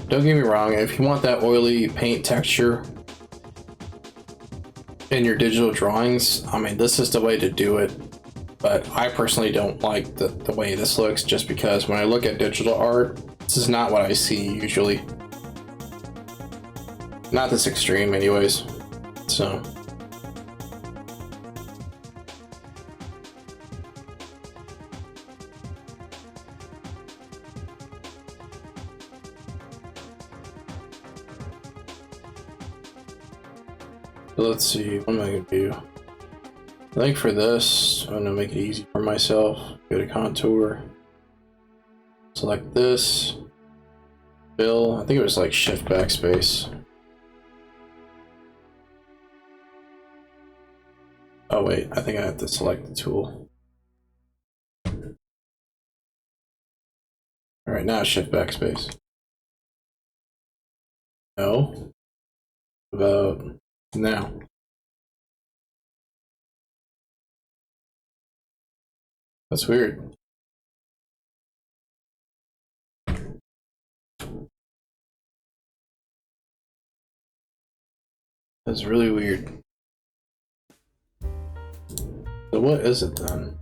Don't get me wrong, if you want that oily paint texture in your digital drawings, I mean, this is the way to do it. But I personally don't like the way this looks, just because when I look at digital art, this is not what I see usually. Not this extreme anyways, so. Let's see, what am I gonna do? I think for this, I'm gonna make it easy for myself. Go to contour, select this, fill. I think it was like shift backspace. Oh wait, I think I have to select the tool. Alright, now shift backspace. No. About now. That's weird. That's really weird. So what is it then?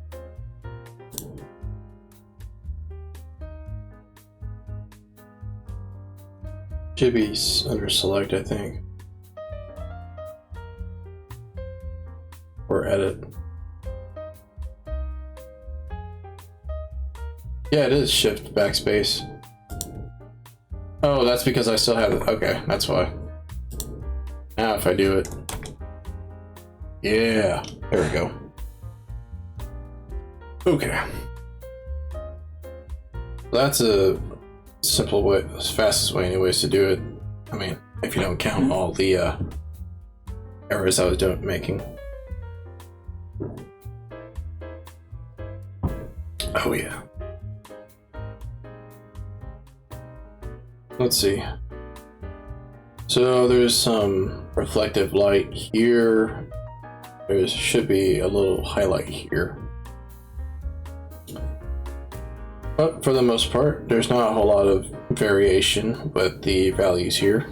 Should be under select, I think. Or edit. Yeah, it is shift backspace. Oh, that's because I still have it. Okay, that's why. Now if I do it. Yeah, there we go. Okay. That's a simple way, the fastest way anyways to do it. I mean, if you don't count all the errors I was making. Oh yeah. Let's see. So there's some reflective light here. There should be a little highlight here. But for the most part, there's not a whole lot of variation with the values here.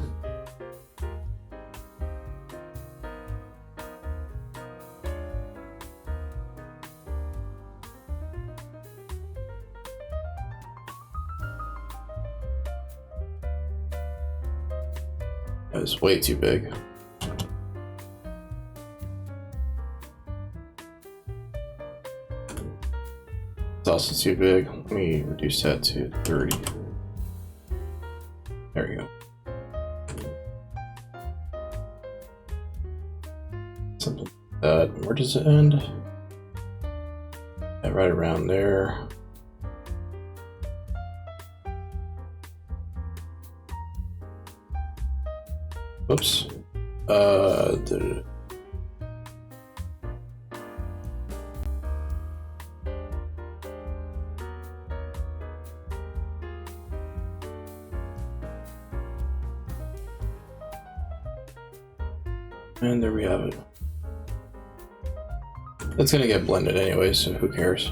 It's way too big. It's also too big. Let me reduce that to 30. There we go. Something like that. Where does it end? Yeah, right around there. Whoops. And there we have it. It's gonna get blended anyway, so who cares?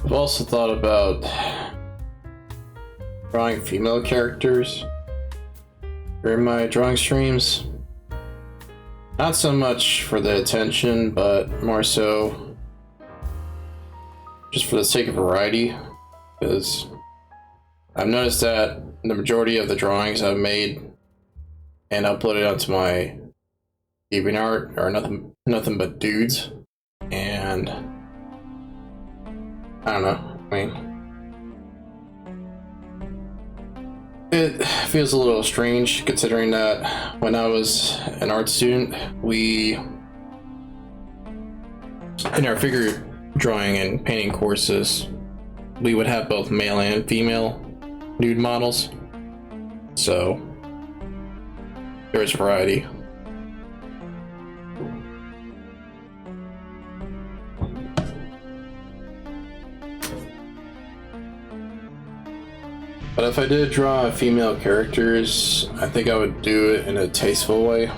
I've also thought about drawing female characters during my drawing streams. Not so much for the attention, but more so just for the sake of variety, because I've noticed that the majority of the drawings I've made and uploaded onto my DeviantArt are nothing but dudes, and I don't know, I mean, it feels a little strange considering that when I was an art student, in our figure drawing and painting courses, we would have both male and female nude models, so there's variety. But if I did draw female characters, I think I would do it in a tasteful way.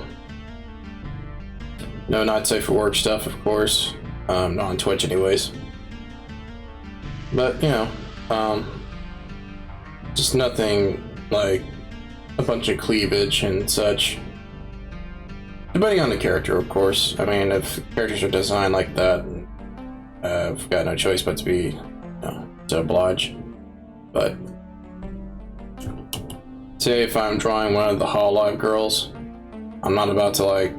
No, not safe for work stuff, of course. Not on Twitch anyways. But, you know, just nothing like a bunch of cleavage and such. Depending on the character, of course. I mean, if characters are designed like that, I've got no choice but to be, you know, to oblige. But say if I'm drawing one of the Hololive girls, I'm not about to like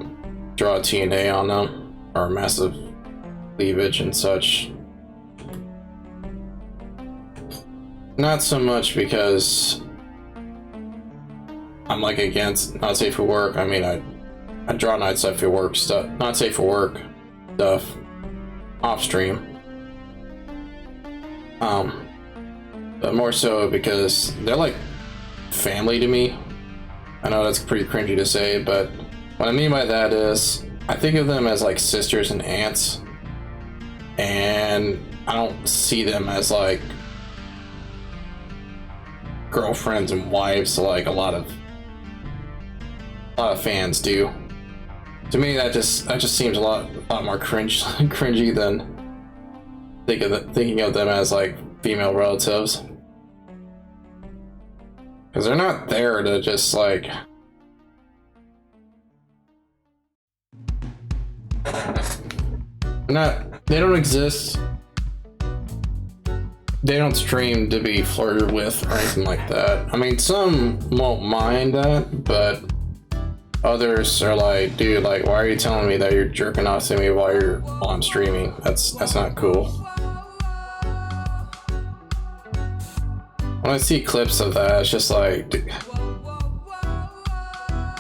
draw a TNA on them or massive cleavage and such. Not so much because I'm like against not safe for work. I mean, I draw not safe for work stuff off stream. But more so because they're like family to me. I know that's pretty cringy to say, but what I mean by that is I think of them as like sisters and aunts, and I don't see them as like girlfriends and wives like a lot of fans do. To me, that just seems a lot more cringy than thinking of them as like female relatives. Because they're not there to just like they don't exist. They don't stream to be flirted with or anything like that. I mean, some won't mind that, but others are like, dude, like, why are you telling me that you're jerking off to me while I'm streaming? That's not cool. When I see clips of that, it's just like, dude, come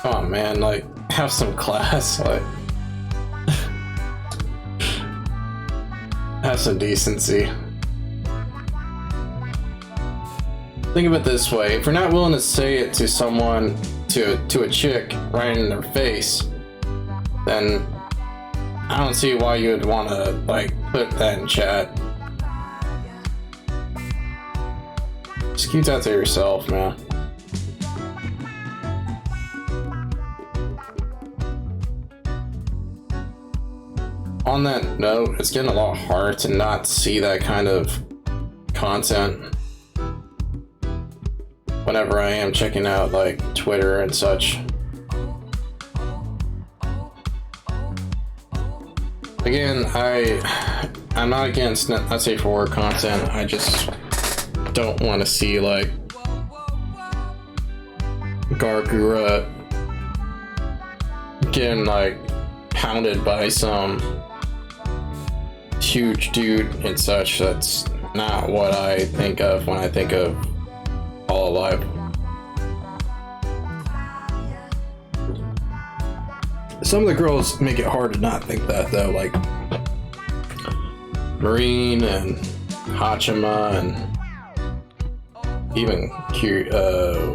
on, man, like, have some class, like, have some decency. Think of it this way: if you're not willing to say it to someone to a chick right in their face, then I don't see why you would want to like put that in chat. Just keep that to yourself, man. On that note, it's getting a lot harder to not see that kind of content whenever I am checking out like Twitter and such. Again, I'm not against not safe for work content. I just don't want to see like Gargura getting like pounded by some huge dude and such. That's not what I think of when I think of Hololive. Some of the girls make it hard to not think that though, like Marine and Hachima and even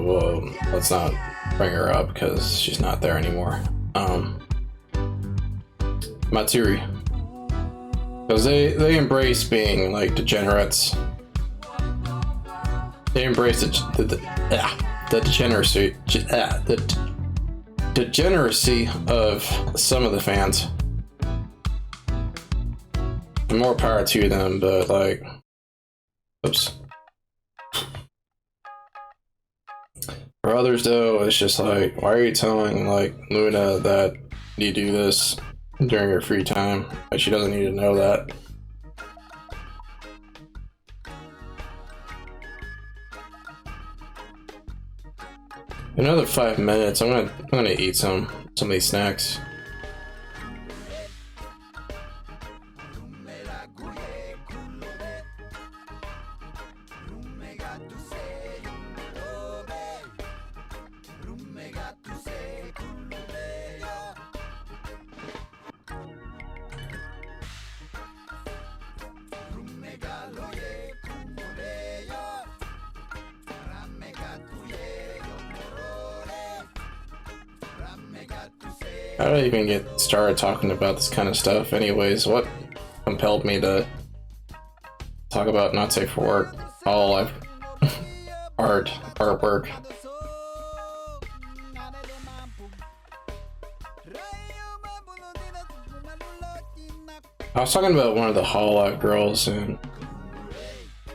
well, let's not bring her up because she's not there anymore. Matsuri. Because they embrace being like degenerates. They embrace the degeneracy, the degeneracy of some of the fans. And more power to them, but like, oops. For others though, it's just like, why are you telling like Luna that you do this during your free time? Like, she doesn't need to know that. Another 5 minutes. I'm gonna eat some of these snacks. How did I even get started talking about this kind of stuff anyways? What compelled me to talk about not safe for work, Hololive, artwork? I was talking about one of the Hololive girls and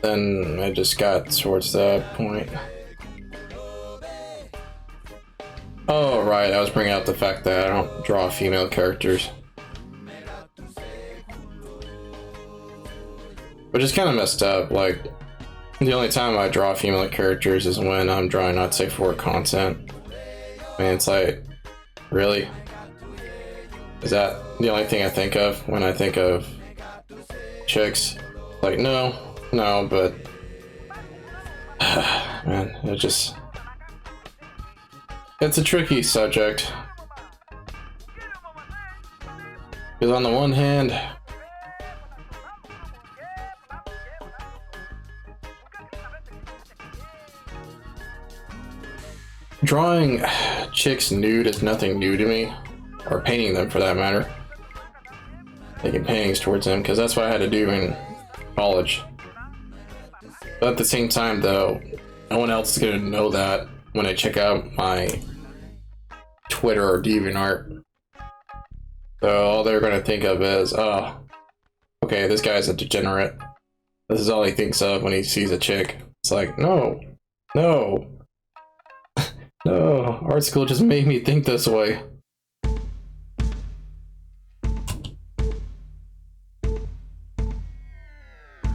then I just got towards that point. Oh, right, I was bringing up the fact that I don't draw female characters. Which is kind of messed up. Like, the only time I draw female characters is when I'm drawing not safe for work content. I mean, it's like, really? Is that the only thing I think of when I think of chicks? Like, no, but... man, it just... It's a tricky subject. Because on the one hand, drawing chicks nude is nothing new to me, or painting them for that matter. Making paintings towards them, because that's what I had to do in college. But at the same time though, no one else is going to know that when I check out my Twitter or DeviantArt. So all they're going to think of is, oh, okay, this guy's a degenerate. This is all he thinks of when he sees a chick. It's like, no, no, art school just made me think this way.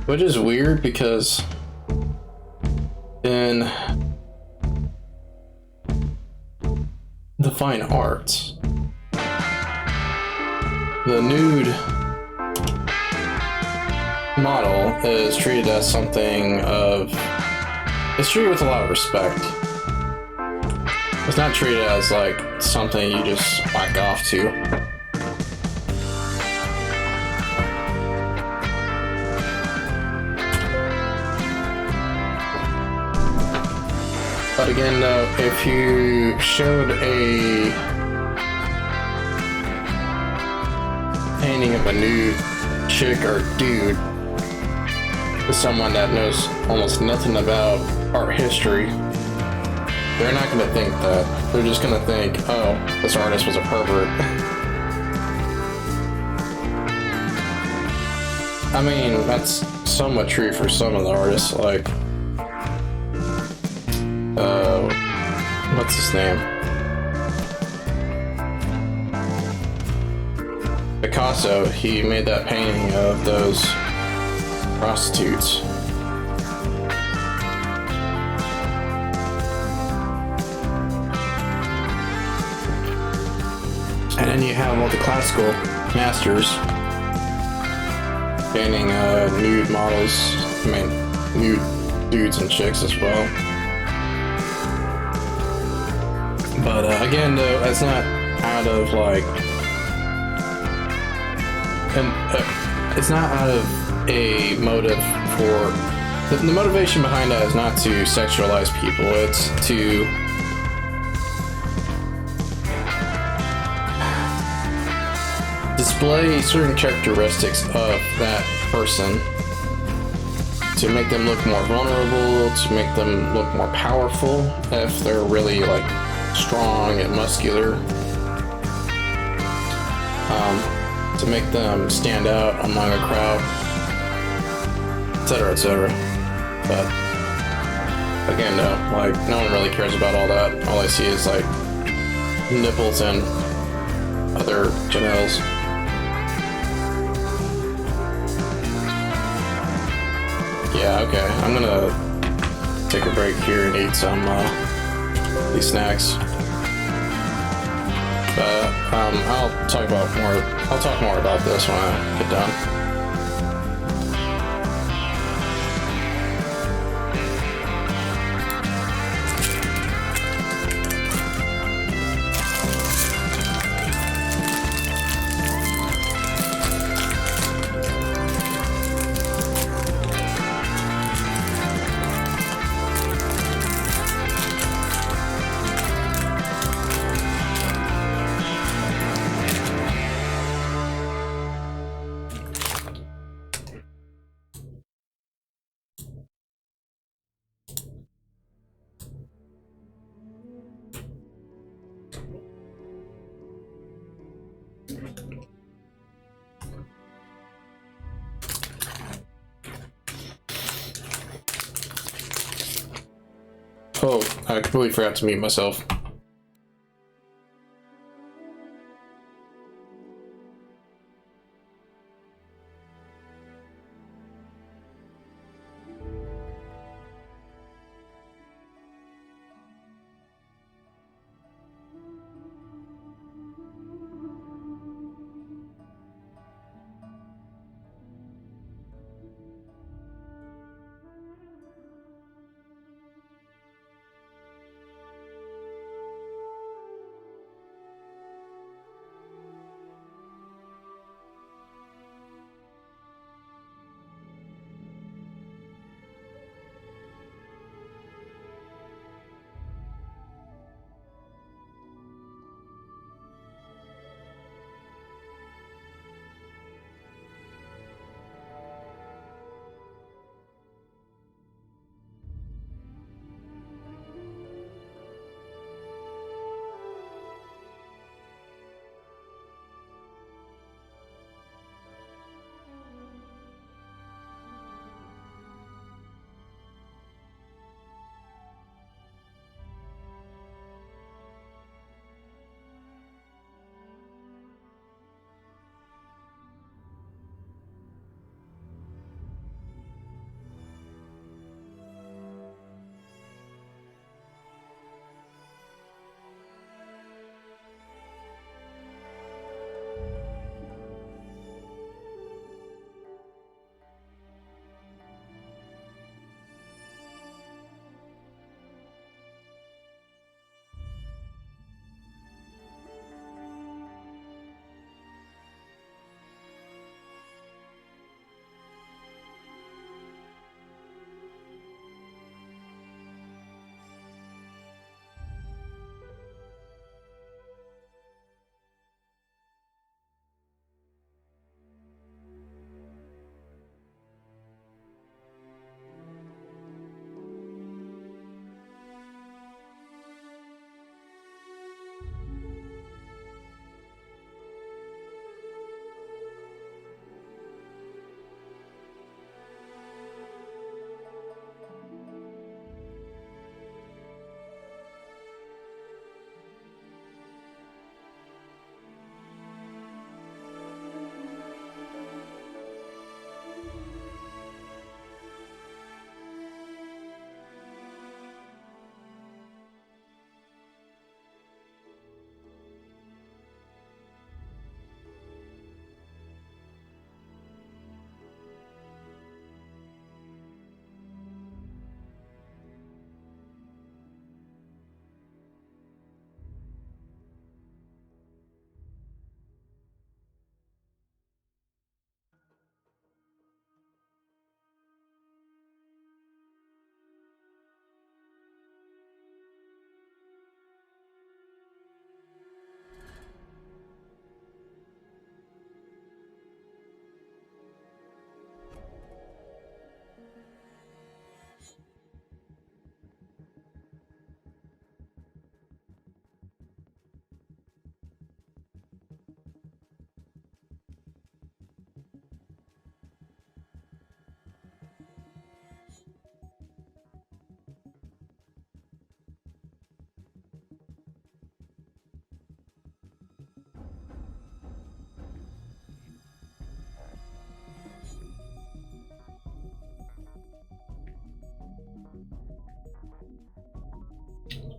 Which is weird because in the fine arts, the nude model is treated as something of... It's treated with a lot of respect. It's not treated as like something you just whack off to. But again, though, if you showed a painting of a nude chick or dude to someone that knows almost nothing about art history, they're not going to think that. They're just going to think, oh, this artist was a pervert. I mean, that's somewhat true for some of the artists, like, what's his name? Picasso, he made that painting of those prostitutes. And then you have all the classical masters painting nude models, I mean, nude dudes and chicks as well. But again, though, it's not out of like, and it's not out of a motive for the motivation behind that is not to sexualize people. It's to display certain characteristics of that person, to make them look more vulnerable, to make them look more powerful if they're really like strong and muscular, to make them stand out among a crowd, etc., etc. But again, no, like no one really cares about all that. All I see is like nipples and other genitals. Yeah, okay. I'm gonna take a break here and eat some these snacks. But I'll talk more about this when I get done. Oh, I completely forgot to mute myself.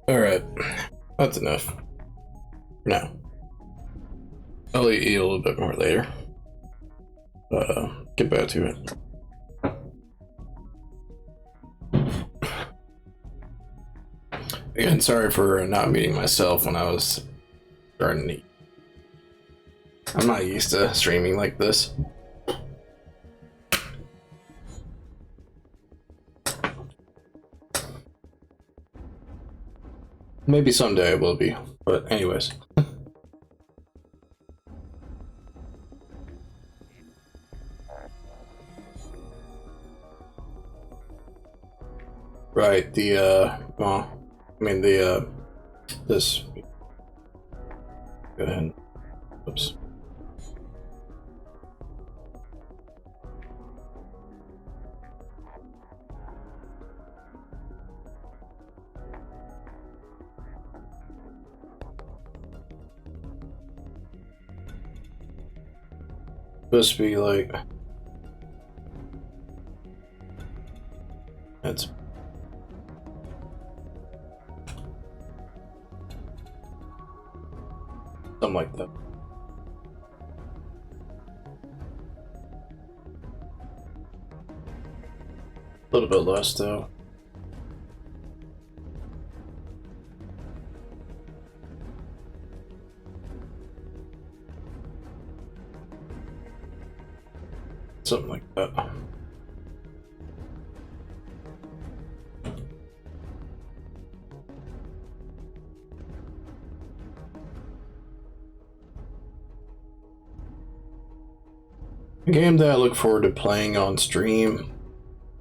Alright, that's enough for now. I'll eat a little bit more later, but get back to it. Again, sorry for not meeting myself when I was starting to eat. I'm not used to streaming like this. Maybe someday I will be, but anyways. Right, well, I mean this. Go ahead. Oops. Supposed to be like that's something like that. A little bit less though. Something like that. A game that I look forward to playing on stream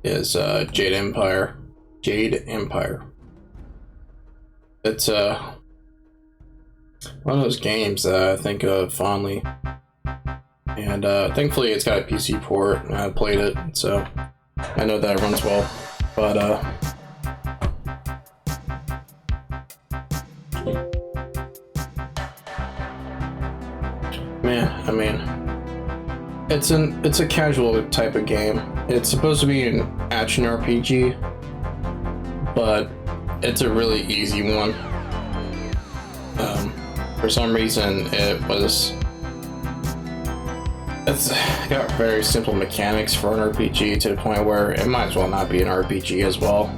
is Jade Empire. Jade Empire. It's one of those games that I think of fondly. And thankfully it's got a PC port and I played it, so I know that it runs well. But man, I mean, it's a casual type of game. It's supposed to be an action RPG, but it's a really easy one. For some reason it's got very simple mechanics for an RPG to the point where it might as well not be an RPG as well.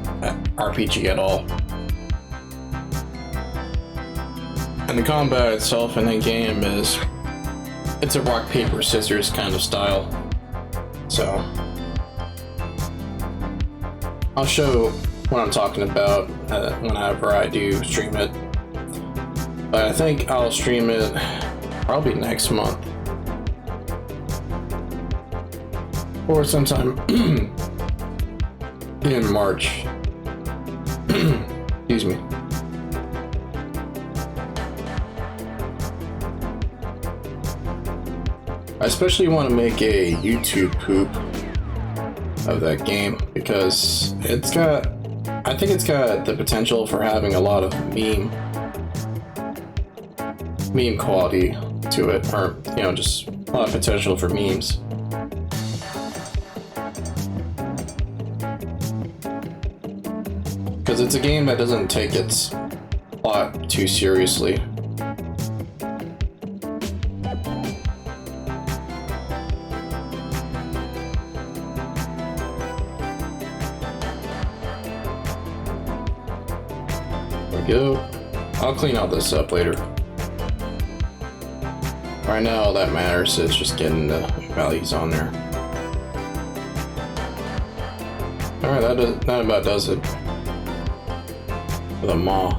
RPG at all. And the combat itself in the game it's a rock, paper, scissors kind of style. So I'll show what I'm talking about whenever I do stream it. But I think I'll stream it probably next month. Or sometime in March. Excuse me. I especially want to make a YouTube poop of that game because I think it's got the potential for having a lot of meme quality to it, or just a lot of potential for memes. Because it's a game that doesn't take its plot too seriously. There we go. I'll clean all this up later. Right now, all that matters is just getting the values on there. Alright, that about does it. For the maw.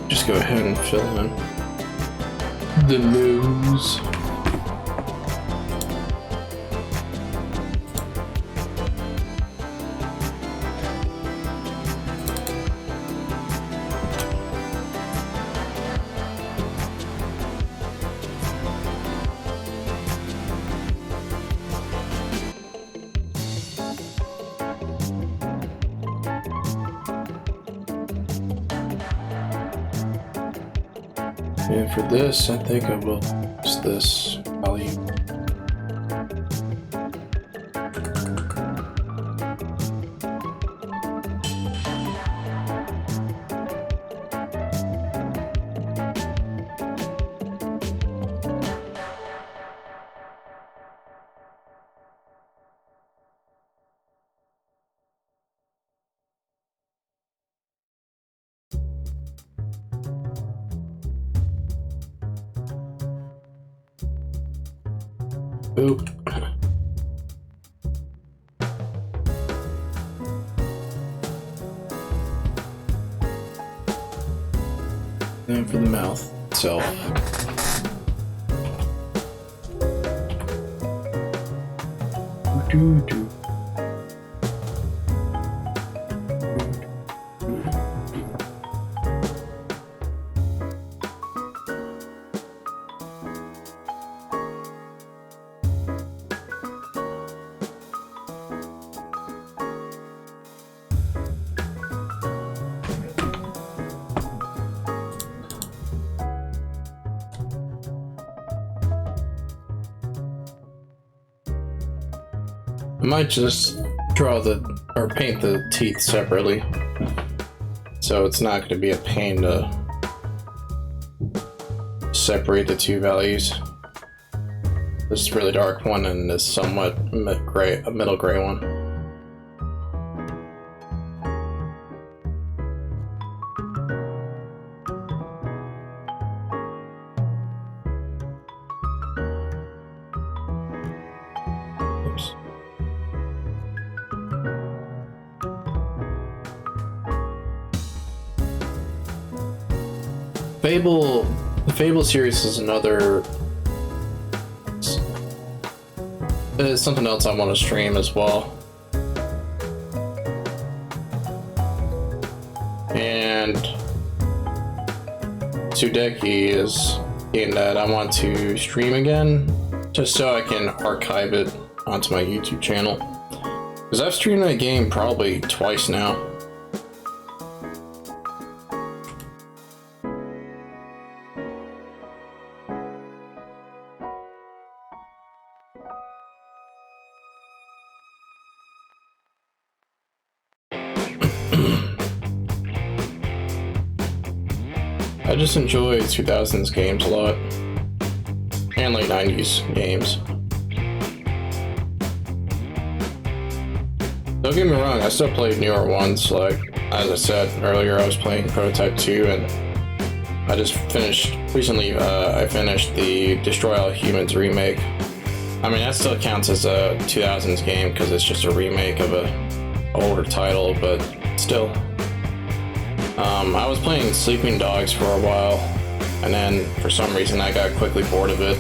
Just go ahead and fill in the nose. And for this, I think I will use this value. Oop. And for the mouth itself. Do. I might just draw or paint the teeth separately, so it's not going to be a pain to separate the two values. This really dark one and this somewhat gray, a middle gray one. Oops. The Fable series is another. It's something else I want to stream as well. And Sudeki is a game that I want to stream again, just so I can archive it onto my YouTube channel. Because I've streamed that game probably twice now. I just enjoy 2000s games a lot, and late 90s games. Don't get me wrong, I still play newer ones, like, as I said earlier, I was playing Prototype 2, and I just finished, recently, I finished the Destroy All Humans remake. I mean, that still counts as a 2000s game, because it's just a remake of a older title, but still. I was playing Sleeping Dogs for a while, and then for some reason I got quickly bored of it.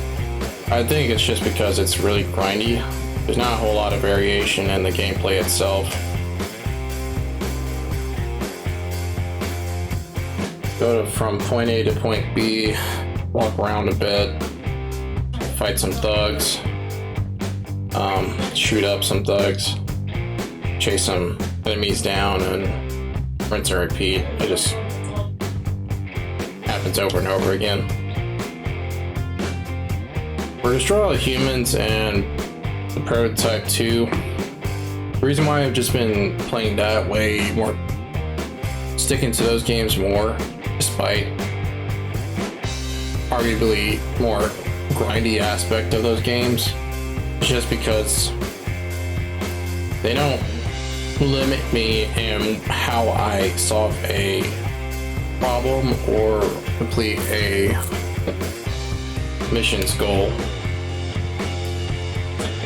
I think it's just because it's really grindy. There's not a whole lot of variation in the gameplay itself. Go from point A to point B, walk around a bit, fight some thugs, shoot up some thugs, chase some enemies down, and rinse and repeat. It just happens over and over again. For Destroy All Humans and the Prototype 2, the reason why I've just been playing that way more, sticking to those games more, despite arguably more grindy aspect of those games, is just because they don't limit me in how I solve a problem or complete a mission's goal.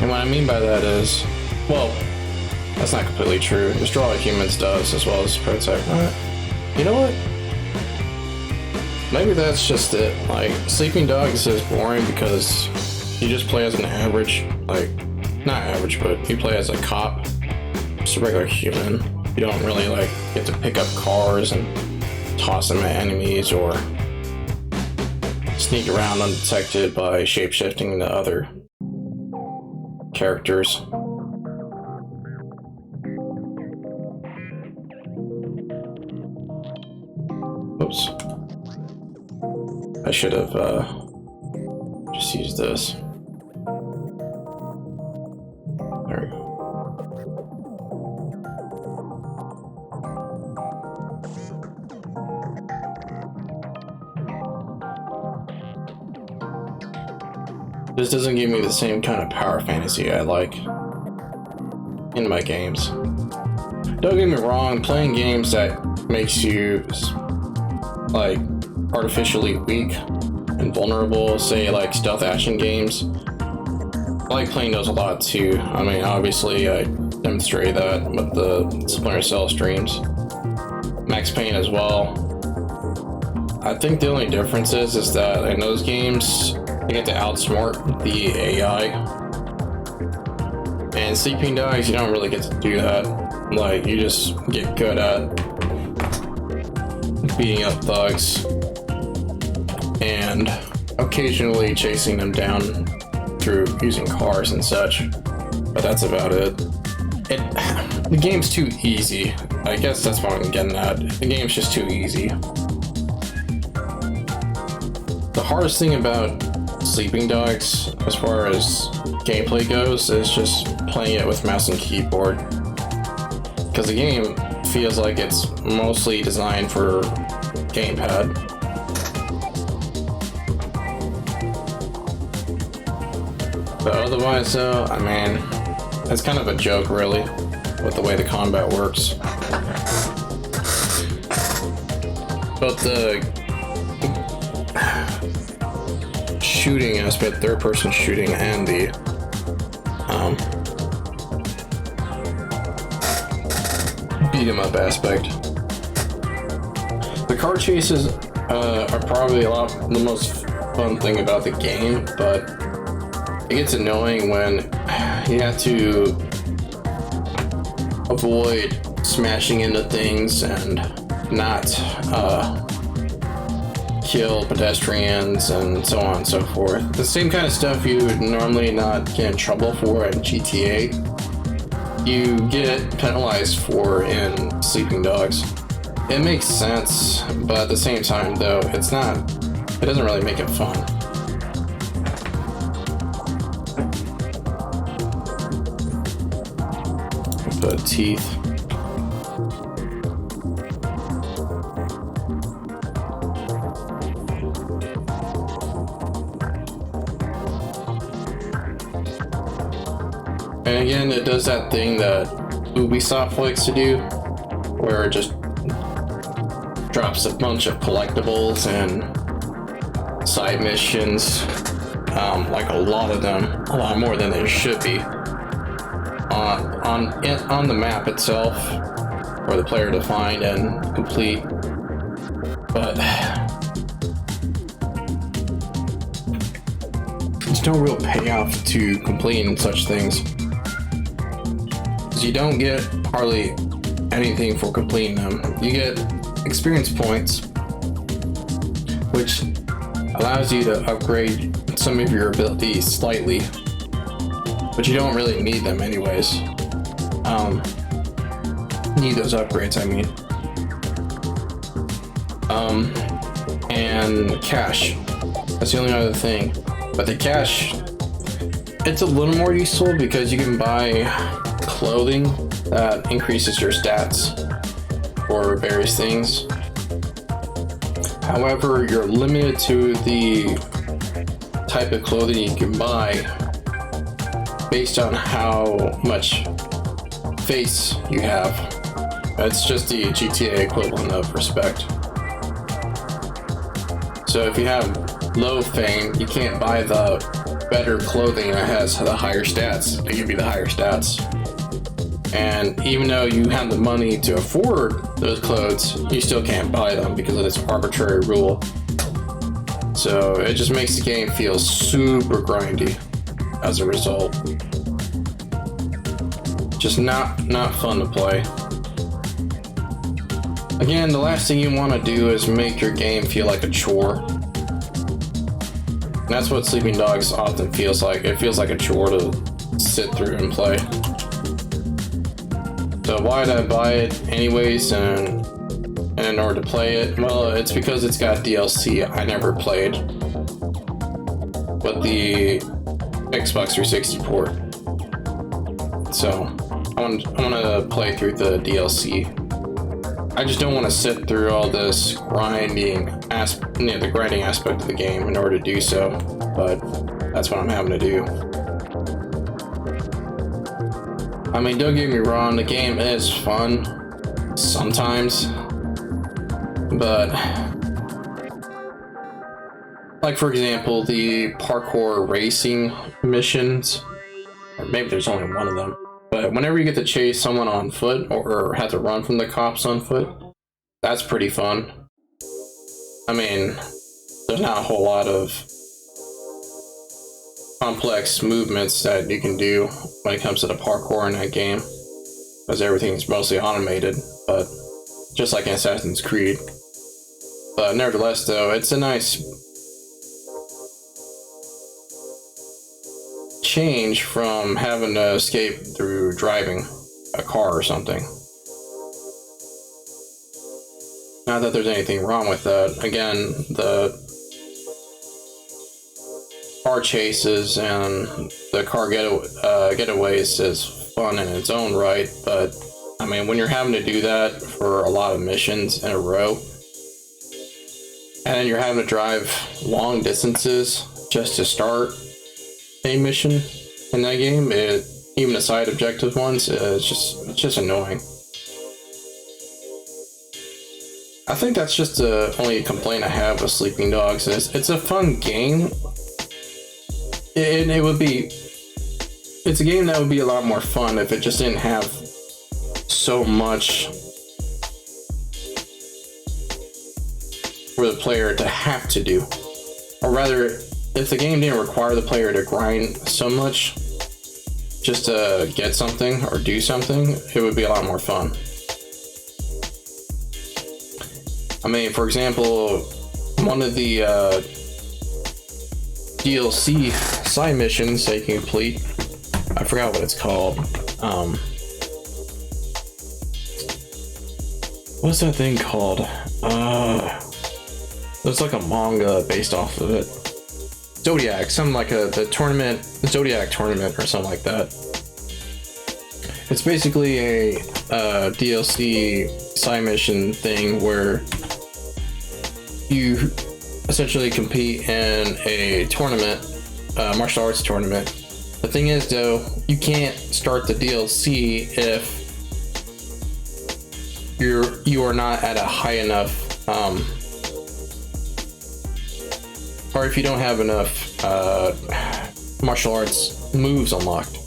And what I mean by that is, well, that's not completely true. Destroy All Humans does, as well as Prototype. You know what? Maybe that's just it. Like, Sleeping Dogs is boring because you just play as an average, like, not average, but you play as a cop. Just a regular human. You don't really like get to pick up cars and toss them at enemies or sneak around undetected by shapeshifting into other characters. Oops. I should have just used this. There we go. This doesn't give me the same kind of power fantasy I like in my games. Don't get me wrong, playing games that makes you like artificially weak and vulnerable, say like stealth action games, I like playing those a lot too. I mean, obviously, I demonstrated that with the Splinter Cell streams. Max Payne as well. I think the only difference is that in those games, you get to outsmart the AI. And Sleeping Dogs, you don't really get to do that. Like, you just get good at beating up thugs and occasionally chasing them down through using cars and such, but that's about it. The game's too easy. I guess that's what I'm getting at. The game's just too easy. The hardest thing about Sleeping Dogs, as far as gameplay goes, is just playing it with mouse and keyboard. Because the game feels like it's mostly designed for gamepad. But otherwise, though, I mean, it's kind of a joke, really, with the way the combat works. But the shooting aspect, third-person shooting, and the beat 'em up aspect. The car chases are probably the most fun thing about the game, but it gets annoying when you have to avoid smashing into things and not kill pedestrians and so on and so forth. The same kind of stuff you would normally not get in trouble for in GTA, you get penalized for in Sleeping Dogs. It makes sense, but at the same time though, it doesn't really make it fun. Put teeth. And again, it does that thing that Ubisoft likes to do, where it just drops a bunch of collectibles and side missions, like a lot of them, a lot more than there should be, on the map itself for the player to find and complete. But there's no real payoff to completing such things. You don't get hardly anything for completing them. You get experience points, which allows you to upgrade some of your abilities slightly, but you don't really need them anyways. Need those upgrades, I mean. And cash. That's the only other thing. But the cash, it's a little more useful because you can buy clothing that increases your stats for various things. However, you're limited to the type of clothing you can buy based on how much face you have. It's just the GTA equivalent of respect. So if you have low fame, you can't buy the better clothing that has the higher stats. They give you the higher stats. And even though you have the money to afford those clothes, you still can't buy them because of this arbitrary rule. So it just makes the game feel super grindy as a result. Just not fun to play. Again, the last thing you want to do is make your game feel like a chore. And that's what Sleeping Dogs often feels like. It feels like a chore to sit through and play. So why did I buy it anyways and in order to play it? Well, it's because it's got DLC I never played with the Xbox 360 port. So I want to play through the DLC. I just don't want to sit through all this grinding the grinding aspect of the game in order to do so, but that's what I'm having to do. I mean, don't get me wrong, the game is fun sometimes, but like for example, the parkour racing missions maybe there's only one of them. But whenever you get to chase someone on foot or have to run from the cops on foot, that's pretty fun. I mean, there's not a whole lot of complex movements that you can do when it comes to the parkour in that game, because everything's mostly automated, but just like in Assassin's Creed. But nevertheless, though, it's a nice change from having to escape through driving a car or something. Not that there's anything wrong with that. Again, the car chases and the car getaways is fun in its own right, but I mean, when you're having to do that for a lot of missions in a row, and then you're having to drive long distances just to start a mission in that game, even the side objective ones, it's just annoying. I think that's just the only complaint I have with Sleeping Dogs. It's a fun game. It's a game that would be a lot more fun if it just didn't have so much for the player to have to do. Or rather, if the game didn't require the player to grind so much just to get something or do something, it would be a lot more fun. I mean, for example, one of the DLC side missions that you can complete, I forgot what it's called. What's that thing called? There's like a manga based off of it. Zodiac, something like the Zodiac tournament or something like that. It's basically a DLC side mission thing where you essentially compete in a tournament, martial arts tournament. The thing is, though, you can't start the DLC if you are not at a high enough, or if you don't have enough martial arts moves unlocked.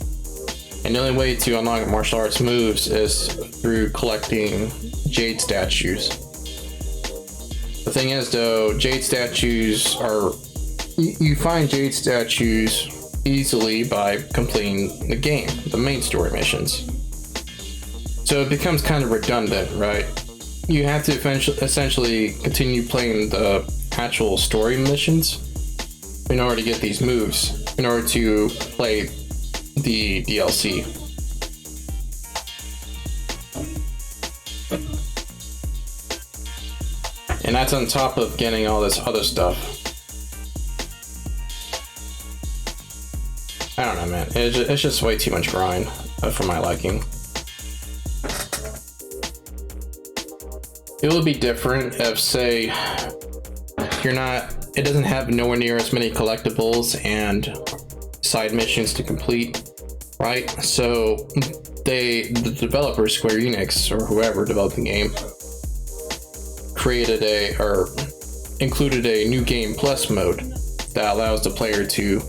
And the only way to unlock martial arts moves is through collecting jade statues. The thing is, though, jade statues are... You find jade statues easily by completing the game, the main story missions. So it becomes kind of redundant, right? You have to essentially continue playing the actual story missions in order to get these moves, in order to play the DLC. And that's on top of getting all this other stuff. I don't know, man. It's just way too much grind for my liking. It would be different if, say, it doesn't have nowhere near as many collectibles and side missions to complete, right? So the developer, Square Enix, or whoever developed the game, included a new game plus mode that allows the player to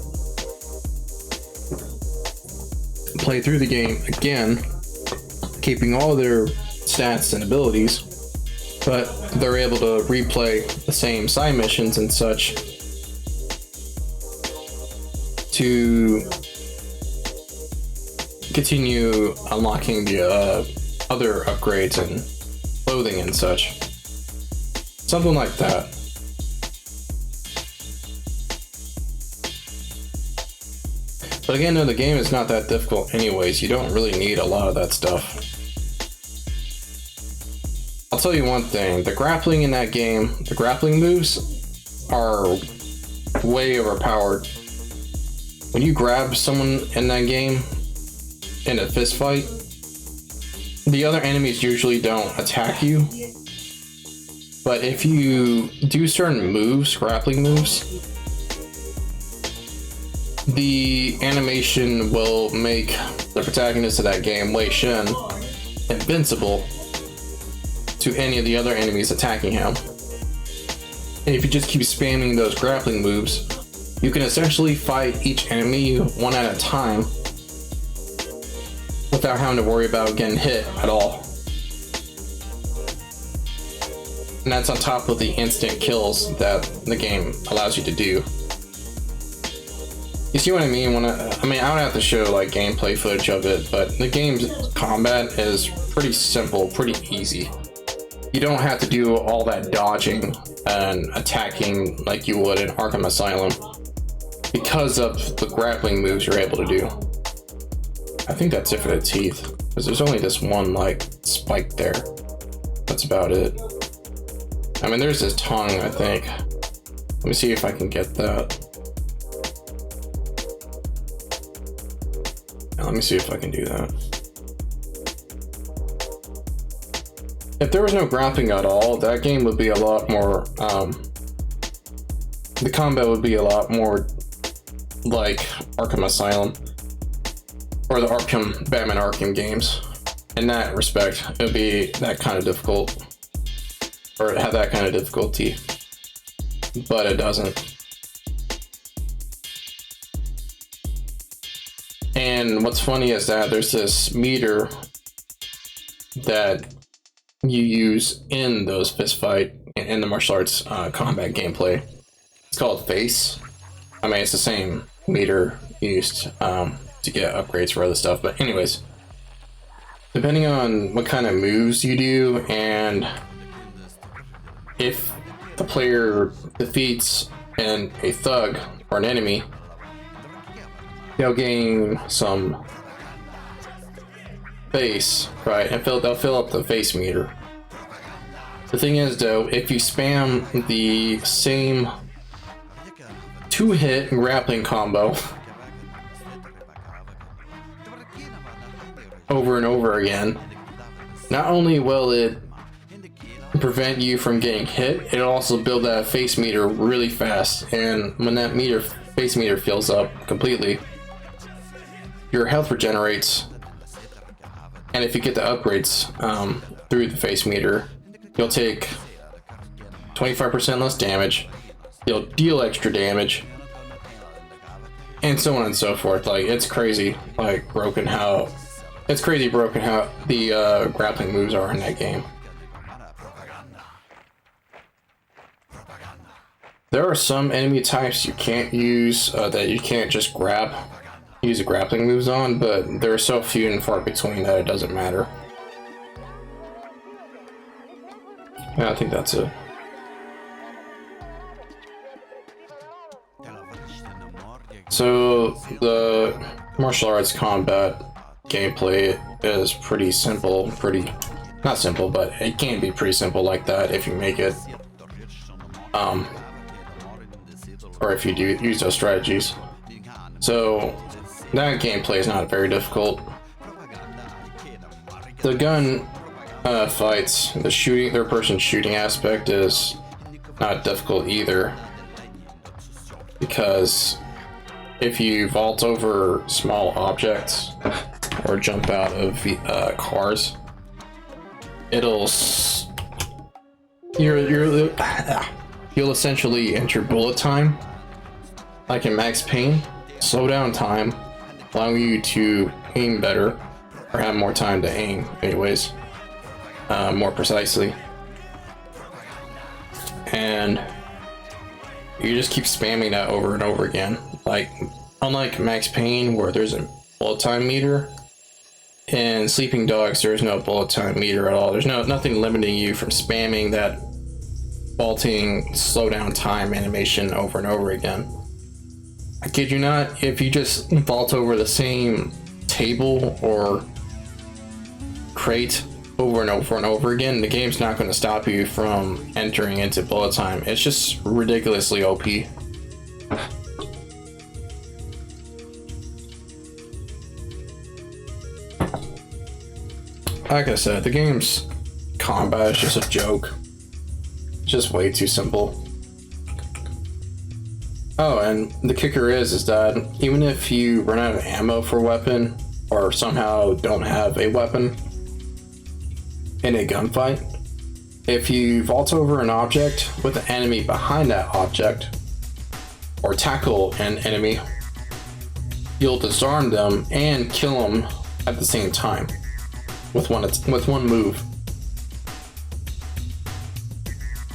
play through the game again, keeping all their stats and abilities, but they're able to replay the same side missions and such to continue unlocking the other upgrades and clothing and such. Something like that. But again, though, the game is not that difficult anyways. You don't really need a lot of that stuff. I'll tell you one thing. The grappling in that game, the grappling moves are way overpowered. When you grab someone in that game in a fist fight, the other enemies usually don't attack you. But if you do certain moves, grappling moves, the animation will make the protagonist of that game, Wei Shen, invincible to any of the other enemies attacking him. And if you just keep spamming those grappling moves, you can essentially fight each enemy one at a time without having to worry about getting hit at all. And that's on top of the instant kills that the game allows you to do. You see what I mean? I don't have to show like gameplay footage of it, but the game's combat is pretty simple, pretty easy. You don't have to do all that dodging and attacking like you would in Arkham Asylum because of the grappling moves you're able to do. I think that's it for the teeth, because there's only this one like spike there. That's about it. I mean, there's his tongue, I think. Let me see if I can get that. Let me see if I can do that. If there was no grappling at all, that game would be a lot more, the combat would be a lot more like Arkham Asylum or the Batman Arkham games. In that respect, it would be that kind of difficult, or have that kind of difficulty, but it doesn't. And what's funny is that there's this meter that you use in those fist fight, in the martial arts combat gameplay. It's called face. I mean, it's the same meter used to get upgrades for other stuff, but anyways, depending on what kind of moves you do and if the player defeats a thug or an enemy, they'll gain some face, right? And they'll fill up the face meter. The thing is though, if you spam the same 2-hit grappling combo over and over again, not only will it prevent you from getting hit, it'll also build that face meter really fast, and when that face meter fills up completely, your health regenerates, and if you get the upgrades through the face meter, you'll take 25% less damage, you'll deal extra damage, and so on and so forth. Like, it's crazy, like broken how the grappling moves are in that game. There are some enemy types you can't use, that you can't just use the grappling moves on, but there are so few and far between that it doesn't matter. Yeah, I think that's it. So the martial arts combat gameplay is pretty simple, not simple, but it can be pretty simple like that if you make it, or if you do use those strategies. So that gameplay is not very difficult. The gun fights, the third person shooting aspect is not difficult either, because if you vault over small objects or jump out of cars, you'll essentially enter bullet time, like in Max Payne, slow down time, allowing you to aim better, or have more time to aim anyways, more precisely. And you just keep spamming that over and over again. Like, unlike Max Payne, where there's a bullet time meter, in Sleeping Dogs there's no bullet time meter at all. There's nothing limiting you from spamming that vaulting slow down time animation over and over again. I kid you not, if you just vault over the same table or crate over and over and over again, the game's not going to stop you from entering into bullet time. It's just ridiculously OP. Like I said, the game's combat is just a joke. It's just way too simple. Oh, and the kicker is that even if you run out of ammo for a weapon, or somehow don't have a weapon in a gunfight, if you vault over an object with an enemy behind that object, or tackle an enemy, you'll disarm them and kill them at the same time with one move.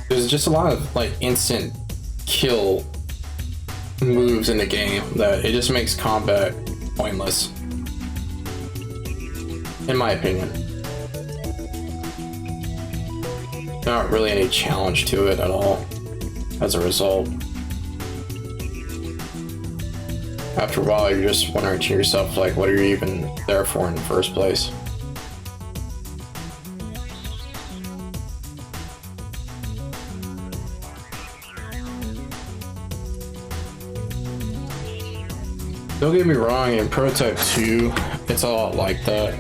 There's just a lot of like instant kill moves in the game that it just makes combat pointless, in my opinion. Not really any challenge to it at all as a result. After a while, you're just wondering to yourself, like, what are you even there for in the first place? Don't get me wrong, in Prototype 2, it's a lot like that,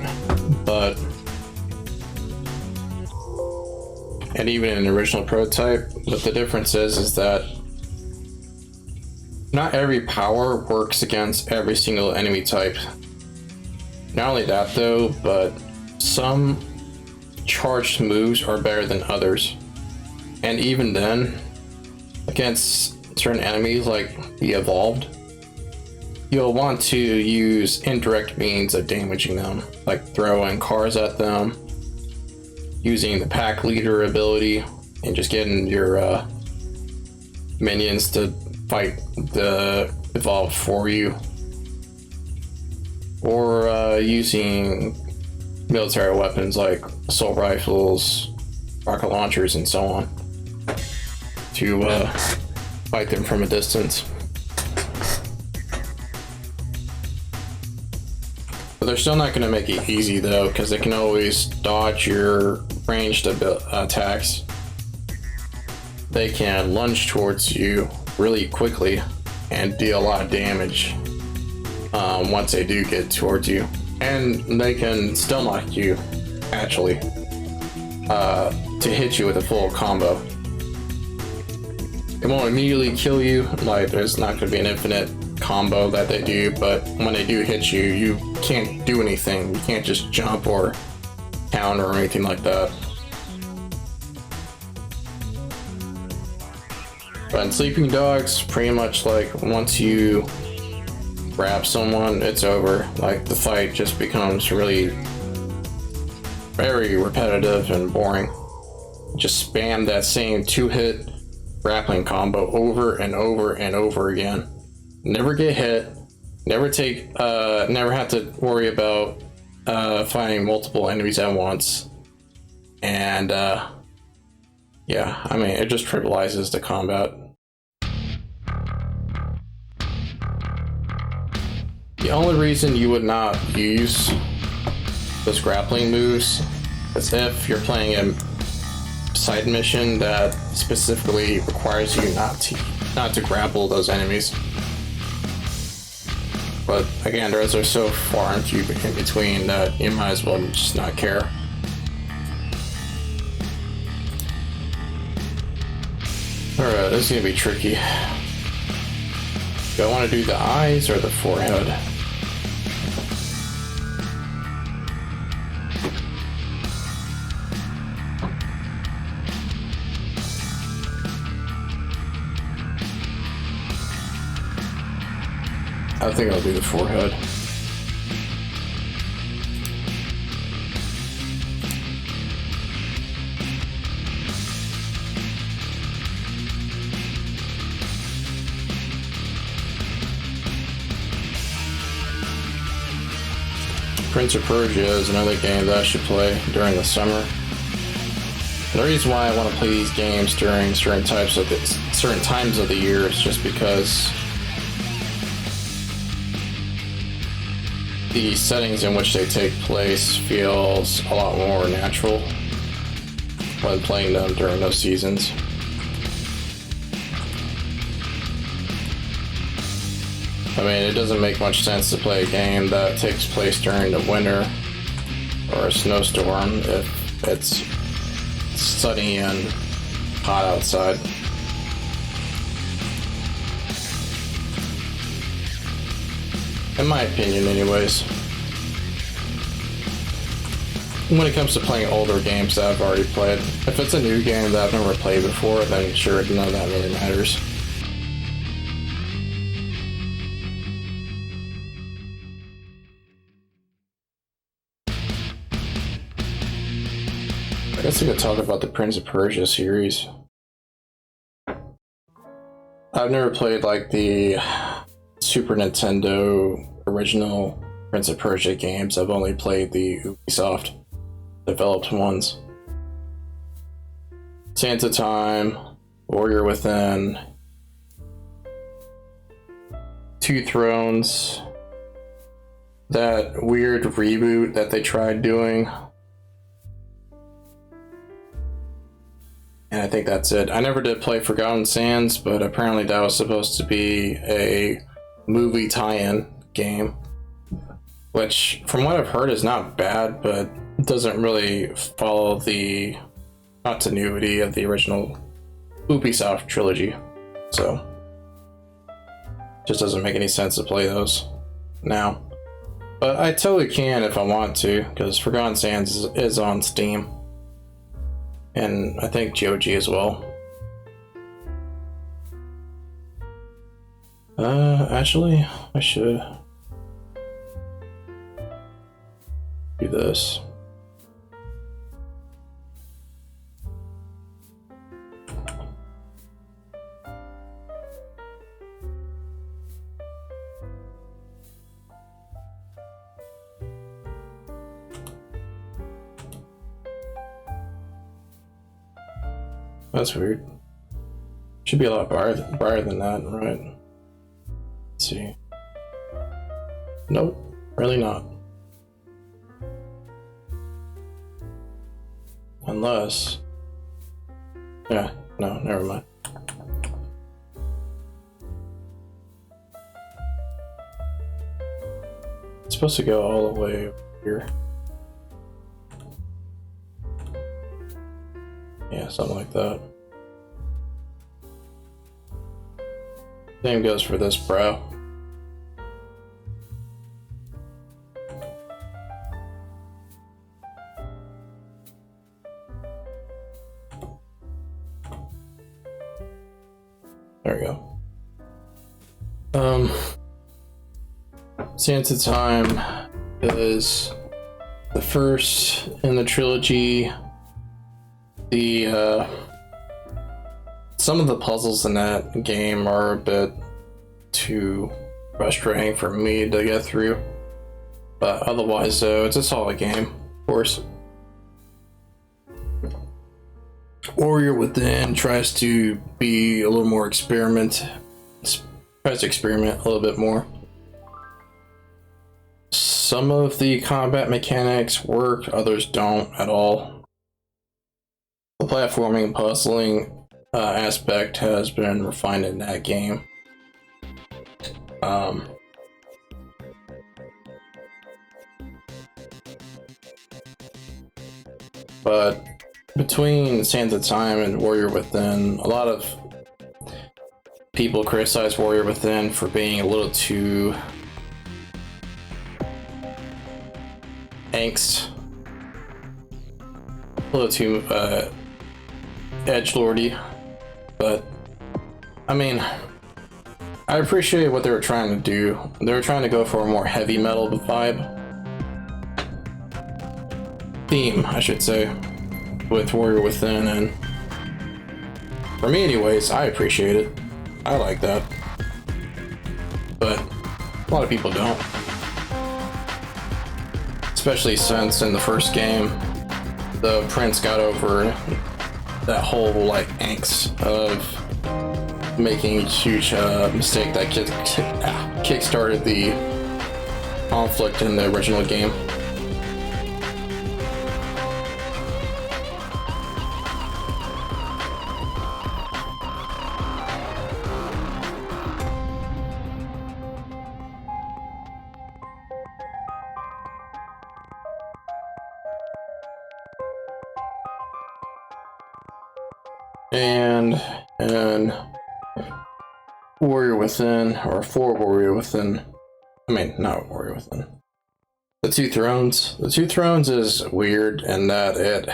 but... and even in the original Prototype, but the difference is that not every power works against every single enemy type. Not only that though, but some charged moves are better than others. And even then, against certain enemies like the Evolved, you'll want to use indirect means of damaging them, like throwing cars at them, using the pack leader ability, and just getting your minions to fight the Evolved for you, or using military weapons like assault rifles, rocket launchers, and so on to fight them from a distance. But they're still not going to make it easy though, because they can always dodge your ranged attacks. They can lunge towards you really quickly and deal a lot of damage once they do get towards you, and they can stun lock you actually to hit you with a full combo. It won't immediately kill you, like there's not going to be an infinite combo that they do, but when they do hit you, you can't do anything. You can't just jump or counter or anything like that. But in Sleeping Dogs, pretty much like once you grab someone, it's over. Like the fight just becomes really very repetitive and boring. Just spam that same 2-hit grappling combo over and over and over again. Never get hit, never have to worry about fighting multiple enemies at once. And yeah, I mean, it just trivializes the combat. The only reason you would not use those grappling moves is if you're playing a side mission that specifically requires you not to grapple those enemies. But again, those are so far and few in between that you might as well just not care. Alright, this is gonna be tricky. Do I want to do the eyes or the forehead? I think I'll do the forehead. Prince of Persia is another game that I should play during the summer. And the reason why I want to play these games during certain times of the year is just because the settings in which they take place feels a lot more natural when playing them during those seasons. I mean, it doesn't make much sense to play a game that takes place during the winter or a snowstorm if it's sunny and hot outside. In my opinion, anyways. When it comes to playing older games that I've already played, if it's a new game that I've never played before, then sure, none of that really matters. guess we could talk about the Prince of Persia series. I've never played like the Super Nintendo original Prince of Persia games. I've only played the Ubisoft developed ones. Sands of Time, Warrior Within, Two Thrones, that weird reboot that they tried doing. And I think that's it. I never did play Forgotten Sands, but apparently that was supposed to be a movie tie-in game, which from what I've heard is not bad, but doesn't really follow the continuity of the original Ubisoft trilogy. So just doesn't make any sense to play those now. But I totally can if I want to, because Forgotten Sands is on Steam. And I think GOG as well. Actually, I should do this. That's weird. Should be a lot brighter than that, right? Let's see. Nope, really not. Unless... yeah, no, never mind. It's supposed to go all the way over here. Yeah, something like that. Same goes for this brow. There we go. Sands of Time is the first in the trilogy. The some of the puzzles in that game are a bit too frustrating for me to get through, but otherwise though it's a solid game, of course. Warrior Within tries to be a little more tries to experiment a little bit more. Some of the combat mechanics work, others don't at all. The platforming and puzzling aspect has been refined in that game. But between Sands of Time and Warrior Within, a lot of people criticize Warrior Within for being a little too angst, a little too edgelordy, but I mean, I appreciate what they were trying to do. They were trying to go for a more heavy metal vibe. Theme, I should say, with Warrior Within, and for me anyways, I appreciate it. I like that. But a lot of people don't. Especially since in the first game, the prince got over that whole like angst of making a huge mistake that kick-started the conflict in the original game. And Warrior Within, or for Warrior Within, I mean, not Warrior Within, the Two Thrones. The Two Thrones is weird in that it,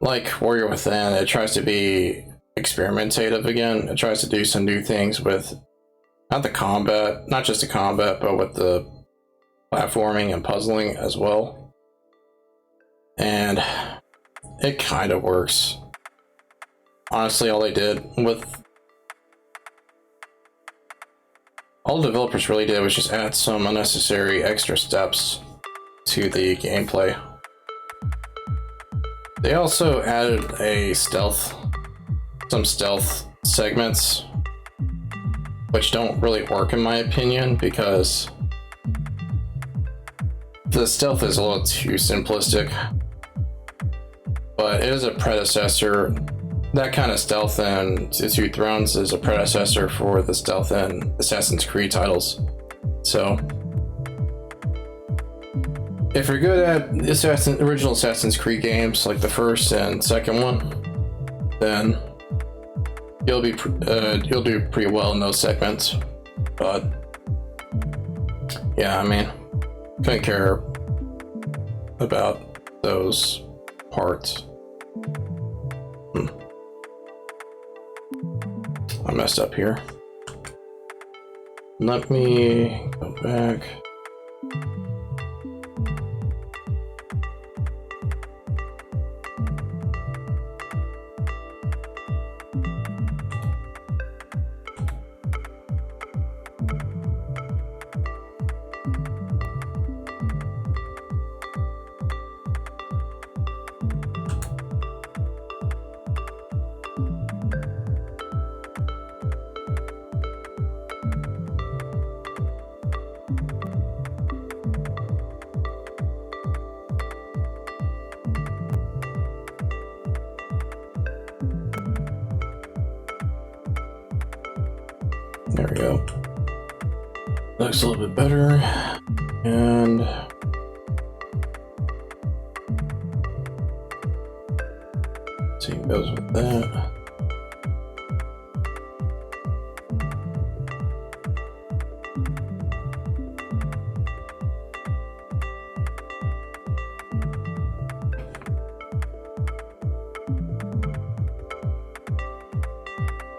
like Warrior Within, it tries to be experimentative again. It tries to do some new things with not just the combat, but with the platforming and puzzling as well. And it kind of works. Honestly, all the developers really did was just add some unnecessary extra steps to the gameplay. They also added some stealth segments, which don't really work in my opinion, because the stealth is a little too simplistic. But it is a predecessor. That kind of stealth in Two Thrones is a predecessor for the stealth in Assassin's Creed titles. So if you're good at original Assassin's Creed games, like the first and second one, then you'll do pretty well in those segments. But yeah, I mean, couldn't care about those parts. I messed up here. Let me go back. There we go. Looks a little bit better. And see what goes with that.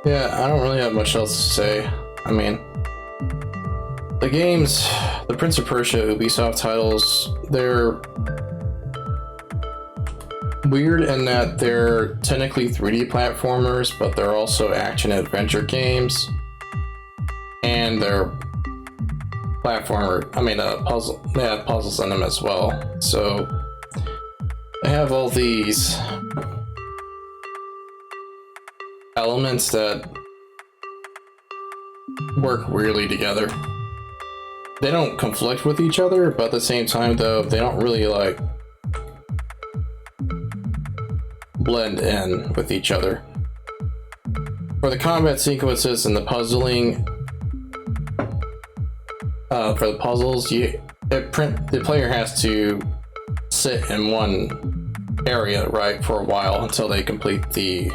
Yeah, I don't really have much else to say. I mean, the Prince of Persia Ubisoft titles, they're weird in that they're technically 3D platformers, but they're also action adventure games, and they're they have puzzles in them as well. So they have all these elements that work weirdly together. They don't conflict with each other, but at the same time though, they don't really like blend in with each other. For the combat sequences and the puzzling, for the puzzles, the player has to sit in one area, right, for a while until they complete the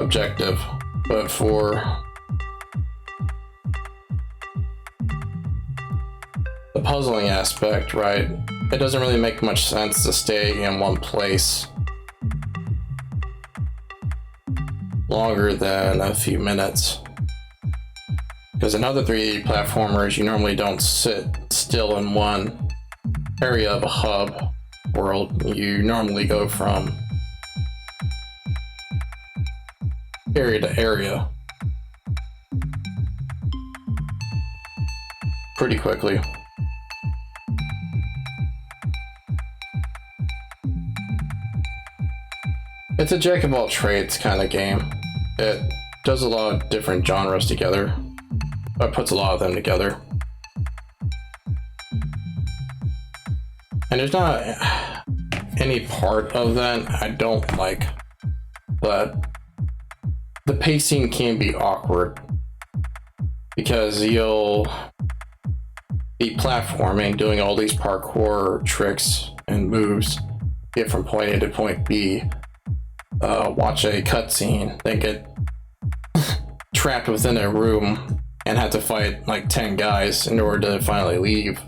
objective. But for the puzzling aspect, right, it doesn't really make much sense to stay in one place longer than a few minutes. Because in other 3D platformers, you normally don't sit still in one area of a hub world. You normally go from area to area pretty quickly. It's a jack of all trades kind of game. It does a lot of different genres together, but puts a lot of them together. And there's not any part of that I don't like, but the pacing can be awkward because you'll be platforming, doing all these parkour tricks and moves, get from point A to point B, watch a cutscene, then get trapped within a room and have to fight like 10 guys in order to finally leave.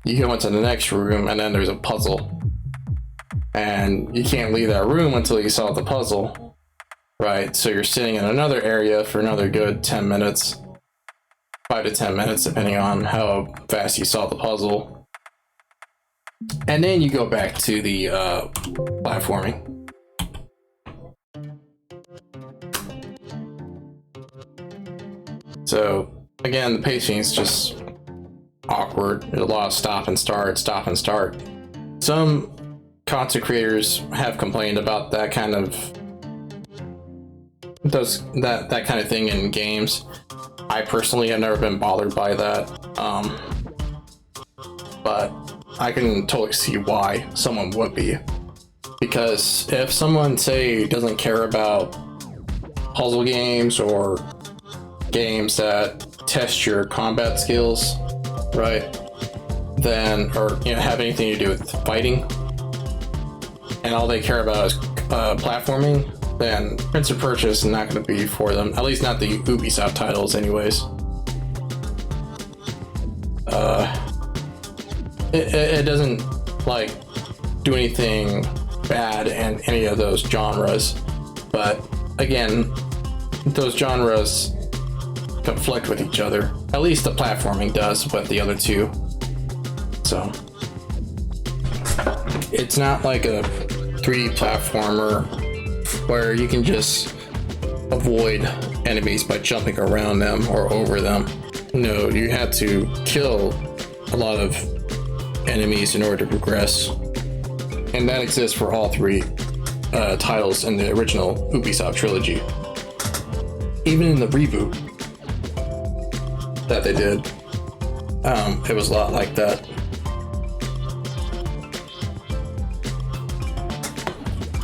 You go into the next room and then there's a puzzle. And you can't leave that room until you solve the puzzle. Right, so you're sitting in another area for another good 10 minutes, 5 to 10 minutes, depending on how fast you solve the puzzle. And then you go back to the platforming. So again, the pacing is just awkward. There's a lot of stop and start, stop and start. Some content creators have complained about that kind of that kind of thing in games. I personally have never been bothered by that, but I can totally see why someone would be. Because if someone, say, doesn't care about puzzle games or games that test your combat skills, right? Then, or have anything to do with fighting, and all they care about is platforming, then Prince of Persia is not going to be for them. At least not the Ubisoft titles, anyways. It doesn't like do anything bad in any of those genres, but again, those genres conflict with each other. At least the platforming does with the other two. So it's not like a 3D platformer where you can just avoid enemies by jumping around them or over them. No, you have to kill a lot of enemies in order to progress. And that exists for all three titles in the original Ubisoft trilogy. Even in the reboot that they did, it was a lot like that.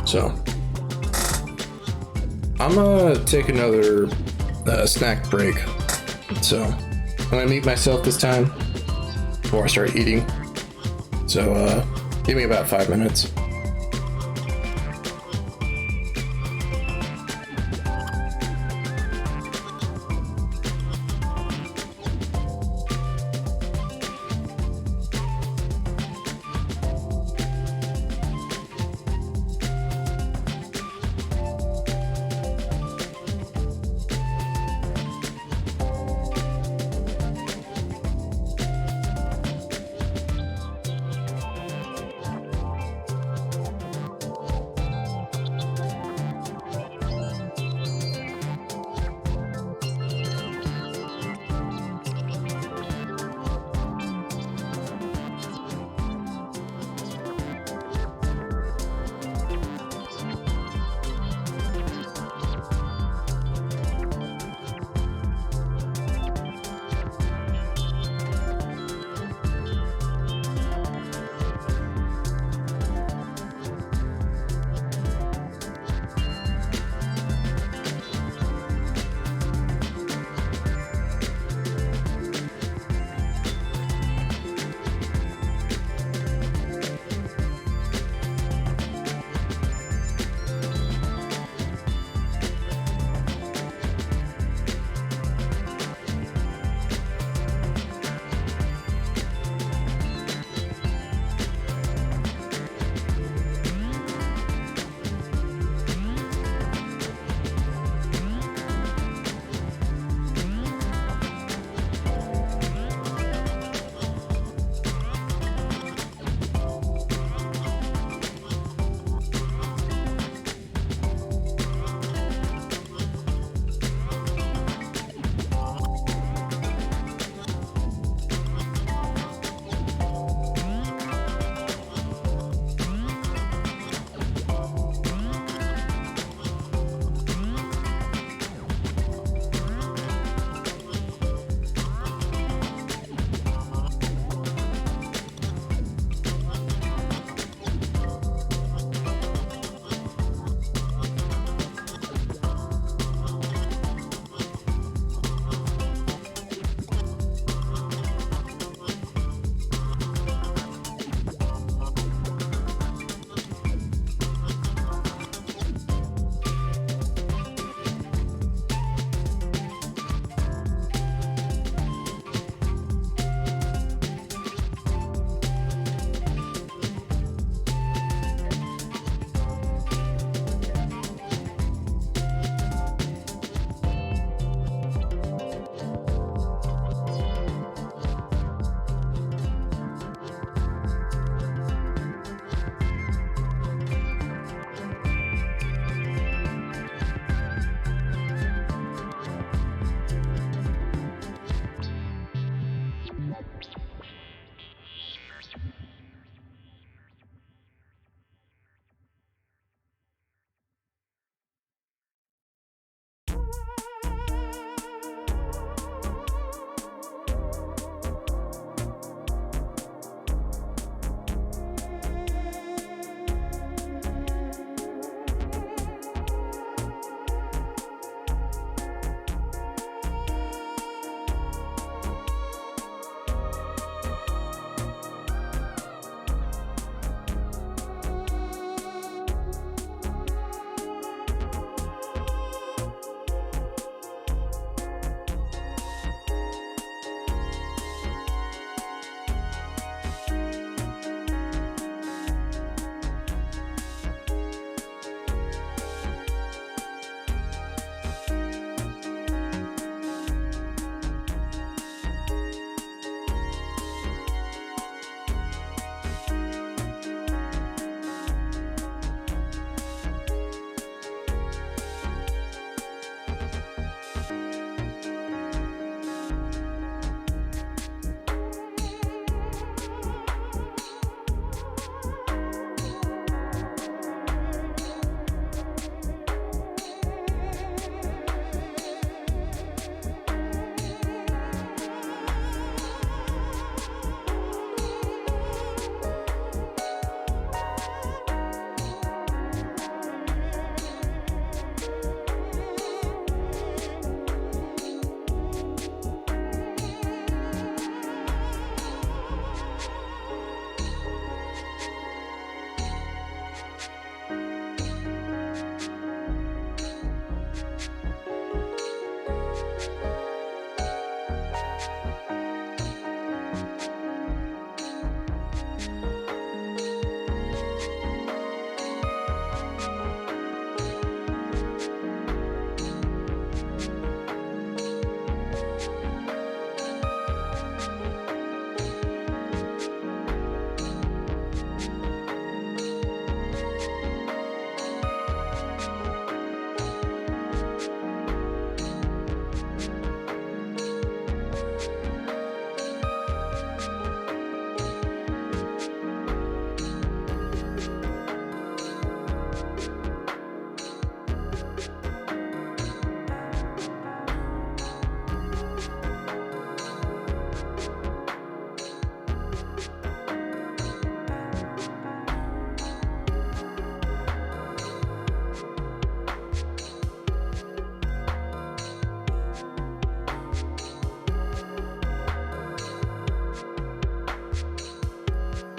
So I'm gonna take another snack break. So I'm gonna mute myself this time before I start eating. So give me about 5 minutes.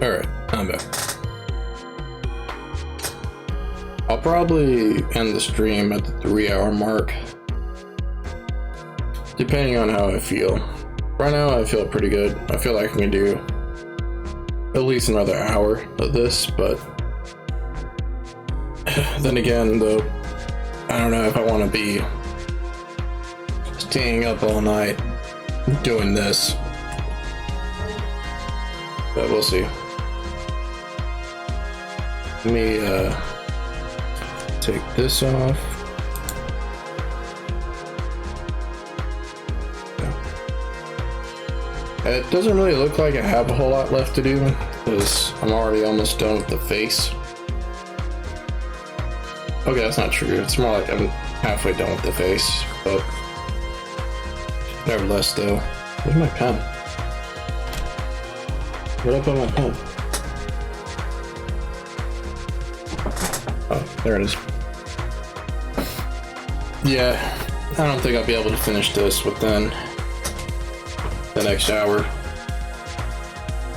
Alright, I'm back. I'll probably end the stream at the 3-hour mark, depending on how I feel. Right now, I feel pretty good. I feel like I can do at least another hour of this, but then again, though, I don't know if I want to be staying up all night doing this, but we'll see. Let me take this off. It doesn't really look like I have a whole lot left to do because I'm already almost done with the face. Okay, that's not true. It's more like I'm halfway done with the face, but nevertheless, though. Where's my pen? Where'd I put my pen? Oh, there it is. Yeah, I don't think I'll be able to finish this within the next hour.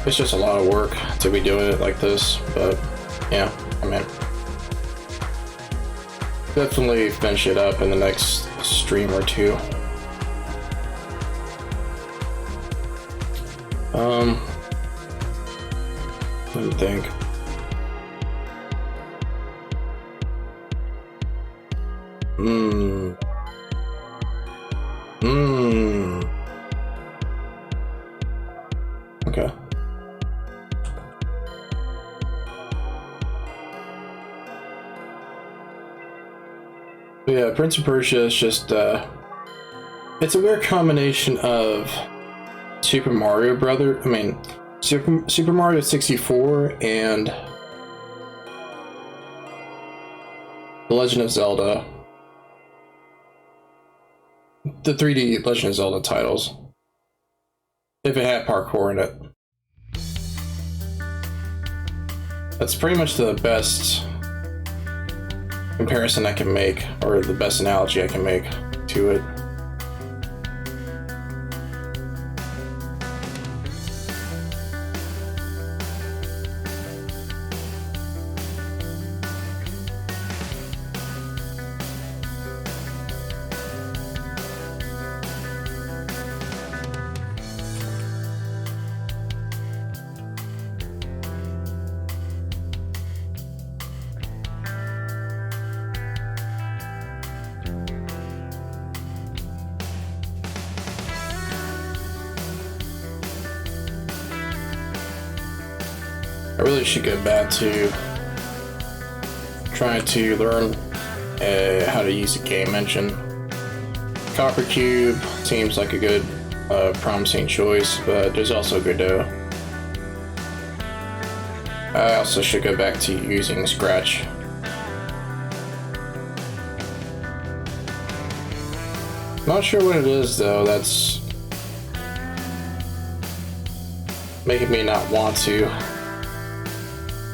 It's just a lot of work to be doing it like this, but yeah, I mean, definitely finish it up in the next stream or two. Let me think. Okay. But yeah, Prince of Persia is just, it's a weird combination of Super Mario Super Mario 64 and The Legend of Zelda. The 3D Legend of Zelda titles. If it had parkour in it. That's pretty much the best comparison I can make, or the best analogy I can make to it. I really should get back to trying to learn how to use a game engine. Copper Cube seems like a good, promising choice, but there's also Godot. I also should go back to using Scratch. Not sure what it is though that's making me not want to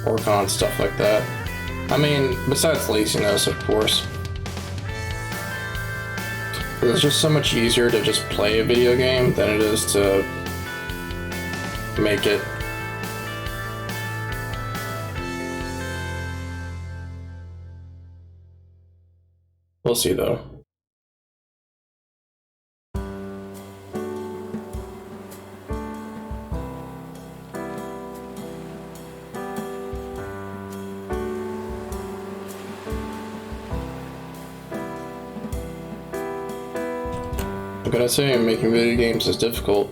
work on stuff like that. I mean, besides laziness, of course. It's just so much easier to just play a video game than it is to make it. We'll see though. What can I say? Making video games is difficult.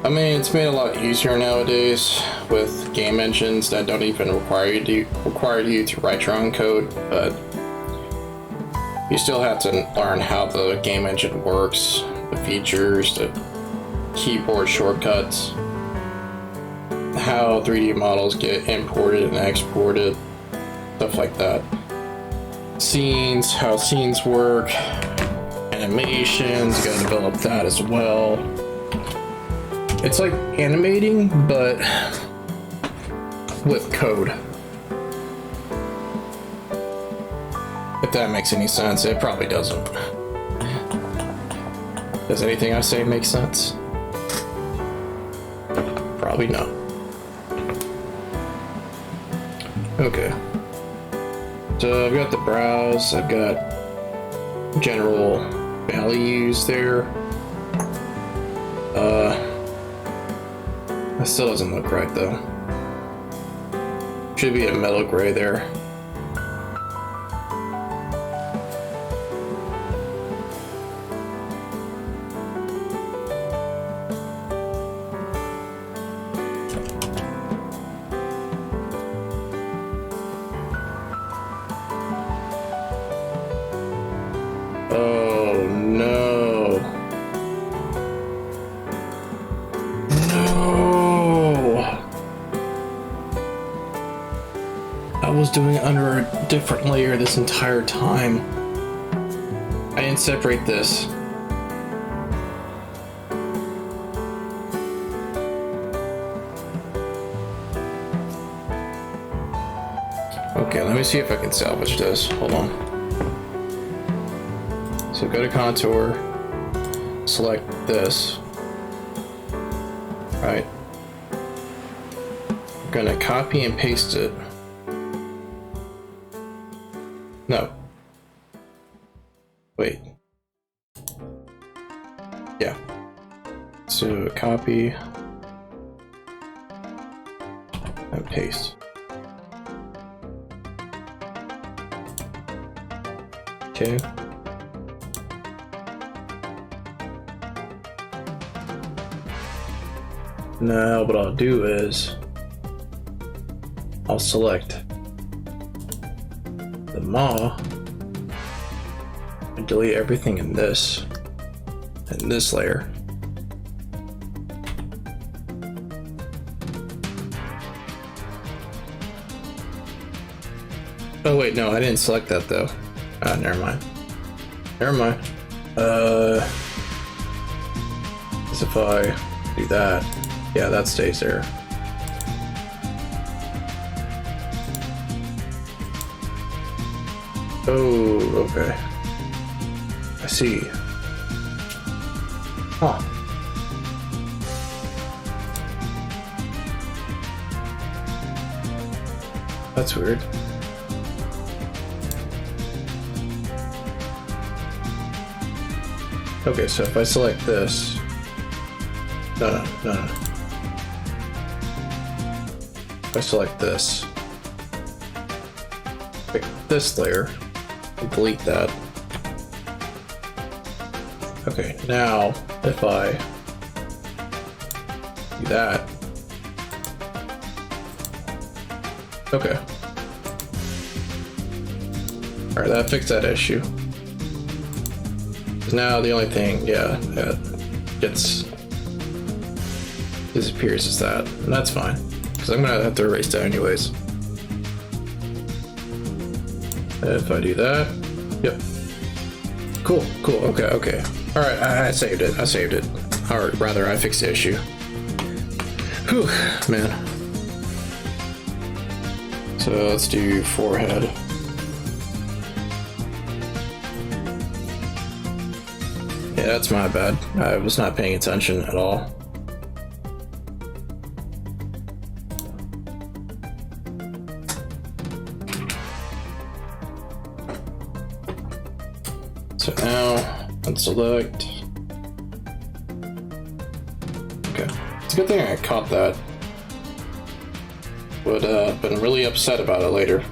I mean, it's made a lot easier nowadays with game engines that don't even require you to write your own code, but you still have to learn how the game engine works, the features, the keyboard shortcuts, how 3D models get imported and exported, stuff like that. Scenes, how scenes work, animations, you gotta develop that as well. It's like animating, but with code. If that makes any sense, it probably doesn't. Does anything I say make sense? Probably not. Okay. So I've got the browse, I've got general values there. That still doesn't look right though. Should be a metal gray there. Oh no. No. I was doing it under a different layer this entire time. I didn't separate this. Okay, let me see if I can salvage this. Hold on. So go to contour, select this, right? I'm gonna copy and paste it. No. Wait. Yeah. So copy and paste. Okay. Now what I'll do is I'll select the maw and delete everything in this layer. Oh wait, no, I didn't select that though. Ah, never mind. Never mind. As if I do that. Yeah, that stays there. Oh, okay. I see. Huh. That's weird. Okay, so if I select this... No. If I select this, pick this layer, and delete that. Okay, now if I do that, okay. Alright, that fixed that issue. Now the only thing, yeah, that disappears is that, and that's fine. Because I'm gonna have to erase that anyways. And if I do that, yep. Cool, okay. Alright, I saved it. Or rather, I fixed the issue. Whew, man. So let's do forehead. Yeah, that's my bad. I was not paying attention at all. So now, unselect. Okay, it's a good thing I caught that. Would have been really upset about it later.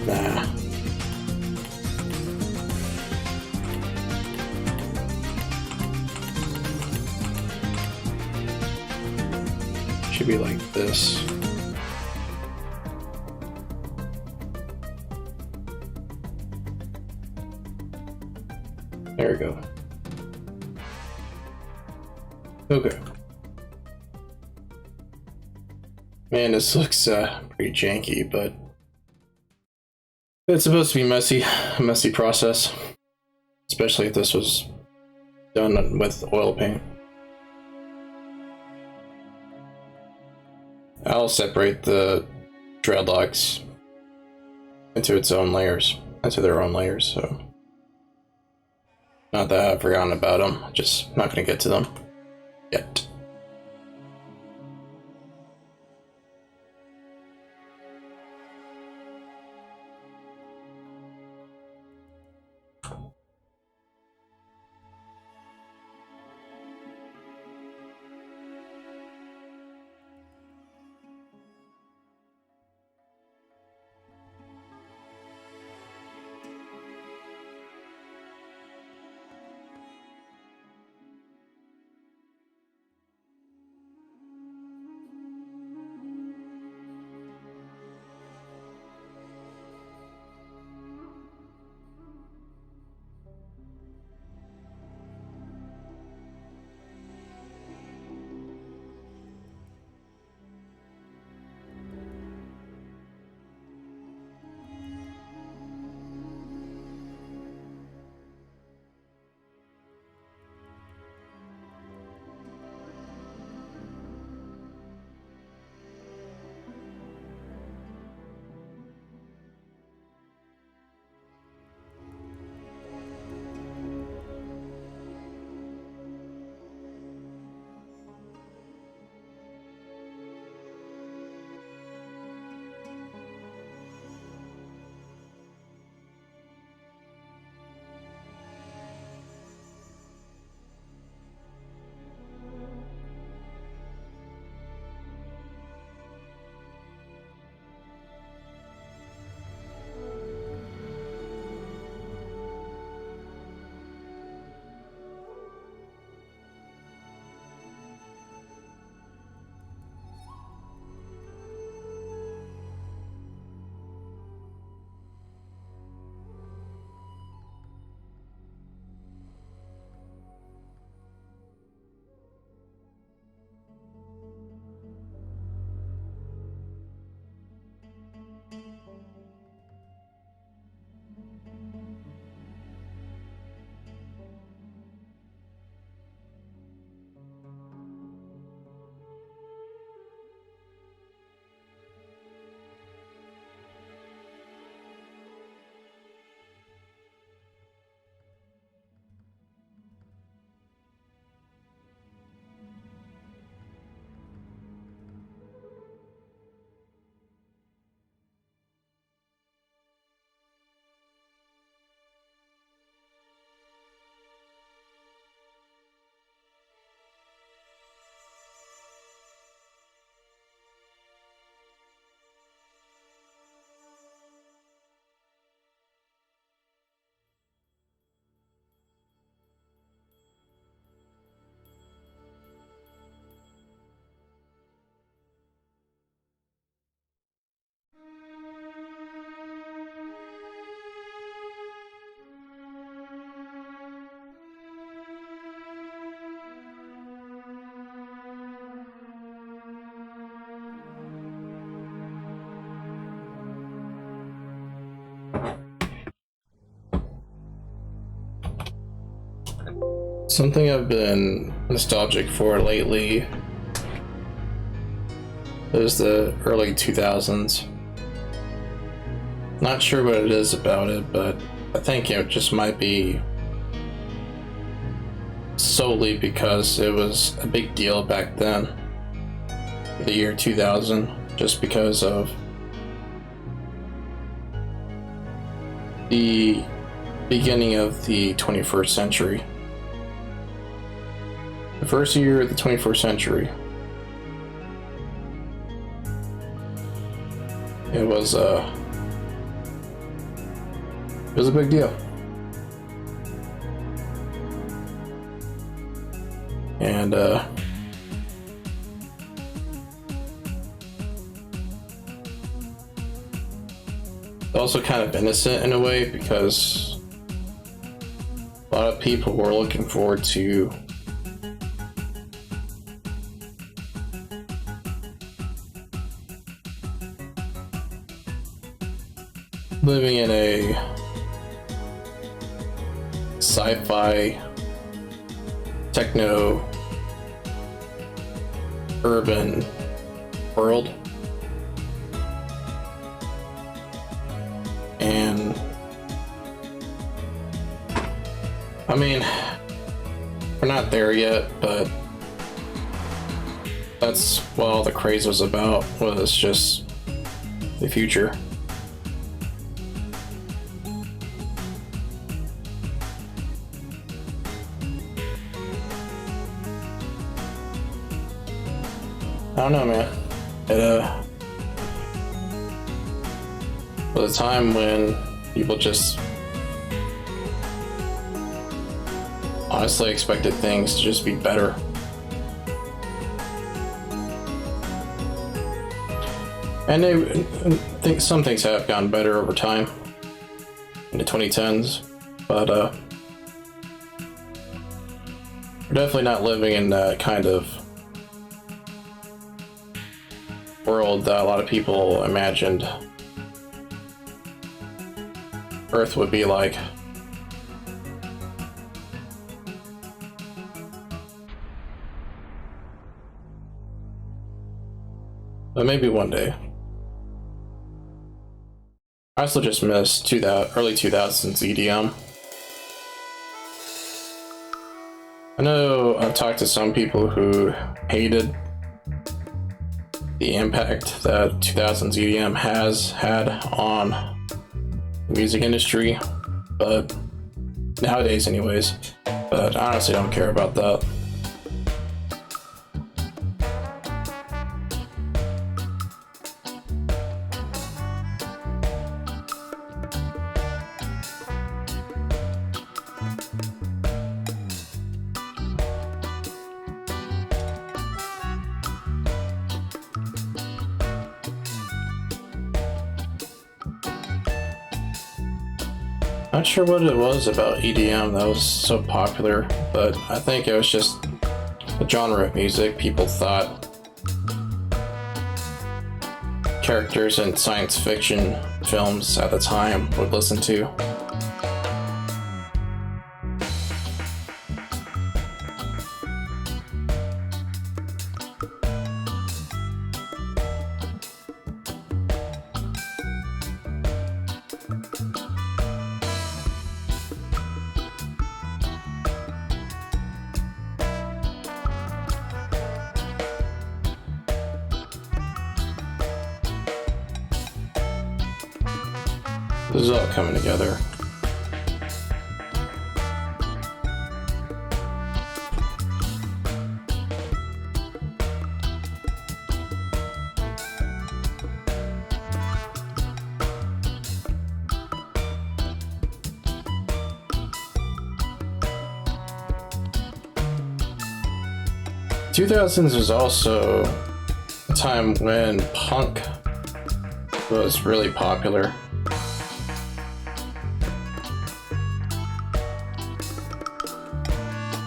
Nah. Should be like this. There we go. Okay. Man, this looks pretty janky, but it's supposed to be messy, a messy process, especially if this was done with oil paint. I'll separate the dreadlocks into their own layers, so not that I've forgotten about them, just not gonna get to them yet. Something I've been nostalgic for lately is the early 2000s. Not sure what it is about it, but I think it just might be solely because it was a big deal back then, the year 2000, just because of the beginning of the 21st century. The first year of the 21st century. it was a big deal. And also kind of innocent in a way, because a lot of people were looking forward to living in a sci-fi, techno, urban world. And I mean, we're not there yet, but that's what all the craze was about, was just the future. I don't know, man. It was a time when people just honestly expected things to just be better. And I think some things have gotten better over time in the 2010s, but we're definitely not living in that kind of world that a lot of people imagined Earth would be like. But maybe one day. I also just miss early 2000s EDM. I know I've talked to some people who hated the impact that 2000s EDM has had on the music industry, but nowadays anyways, but I honestly don't care about that. Not sure what it was about EDM that was so popular, but I think it was just a genre of music people thought characters in science fiction films at the time would listen to. This is all coming together. The 2000s was also a time when punk was really popular.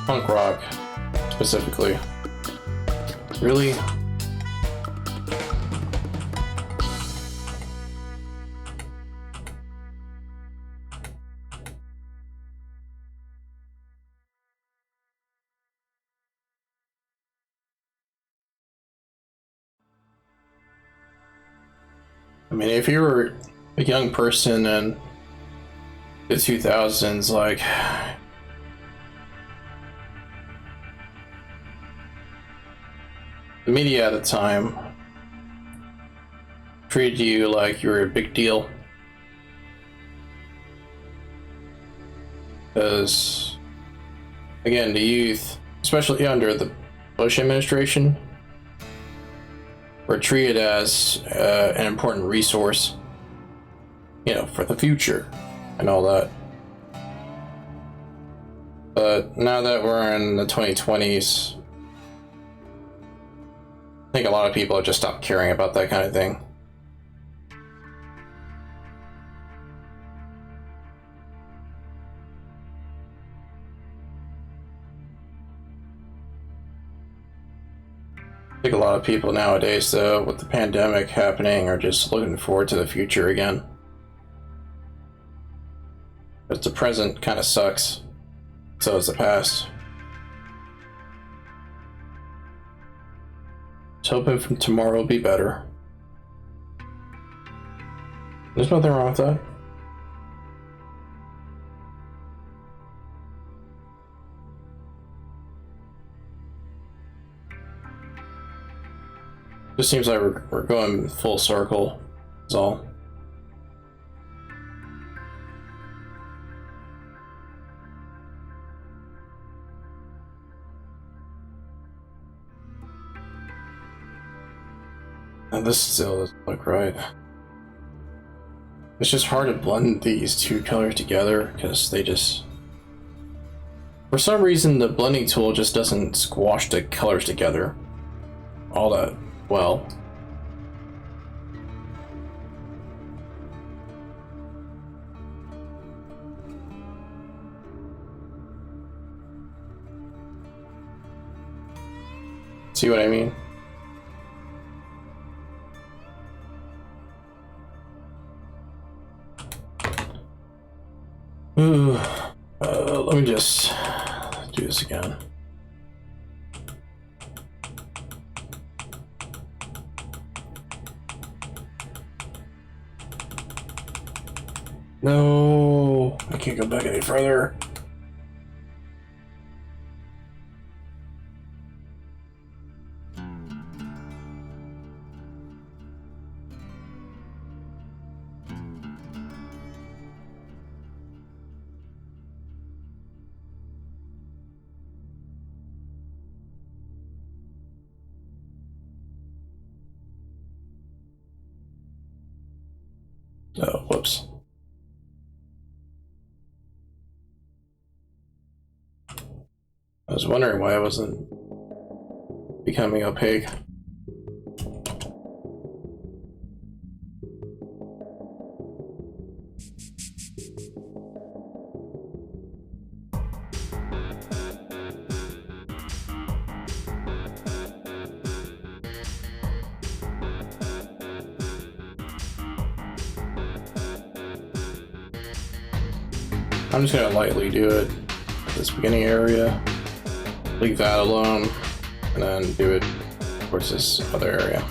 Punk rock, specifically. Really? I mean, if you were a young person in the 2000s, like, the media at the time treated you like you were a big deal. Because, again, the youth, especially under the Bush administration, we're treated as an important resource, you know, for the future and all that. But now that we're in the 2020s, I think a lot of people have just stopped caring about that kind of thing. I think a lot of people nowadays, though, with the pandemic happening, are just looking forward to the future again. But the present kind of sucks. So is the past. Just hoping from tomorrow will be better. There's nothing wrong with that. Just seems like we're going full circle, is all. And this still doesn't look right. It's just hard to blend these two colors together because they just... For some reason, the blending tool just doesn't squash the colors together all that well. See what I mean? Let me just do this again. No, I can't go back any further. Oh, whoops. I was wondering why I wasn't becoming opaque. I'm just gonna lightly do it at this beginning area, leave that alone, and then do it towards this other area.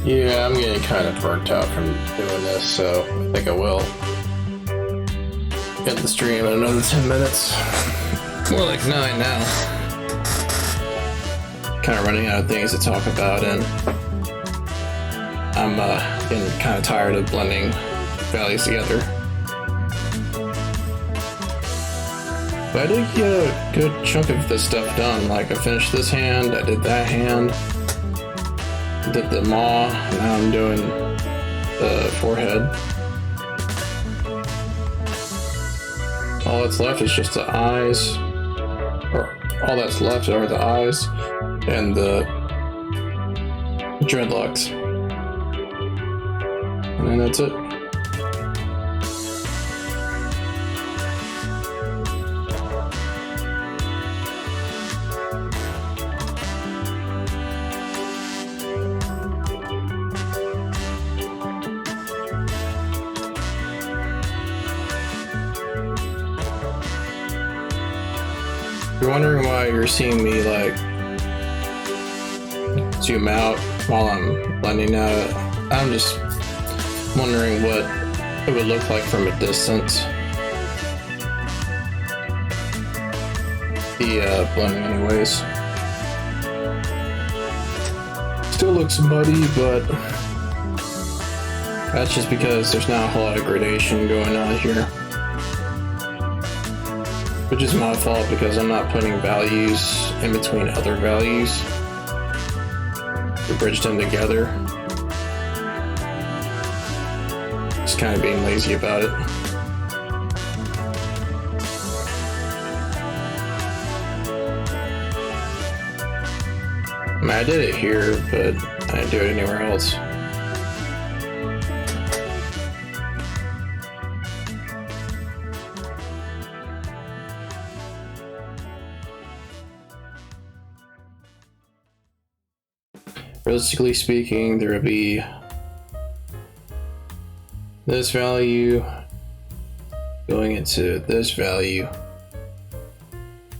Yeah, I'm getting kind of burnt out from doing this, so I think I will end the stream in another 10 minutes. More like 9 now. Kind of running out of things to talk about, and I'm getting kind of tired of blending values together. But I did get a good chunk of this stuff done. Like, I finished this hand, I did that hand, did the maw, now I'm doing the forehead. All that's left is just the eyes, or all that's left are the eyes and the dreadlocks. And then that's it. If you're wondering why you're seeing me like zoom out while I'm blending out, I'm just wondering what it would look like from a distance. The blending anyways. Still looks muddy, but that's just because there's not a whole lot of gradation going on here. Which is my fault because I'm not putting values in between other values to bridge them together. Just kind of being lazy about it. I mean, I did it here, but I didn't do it anywhere else. Realistically speaking, there will be this value going into this value.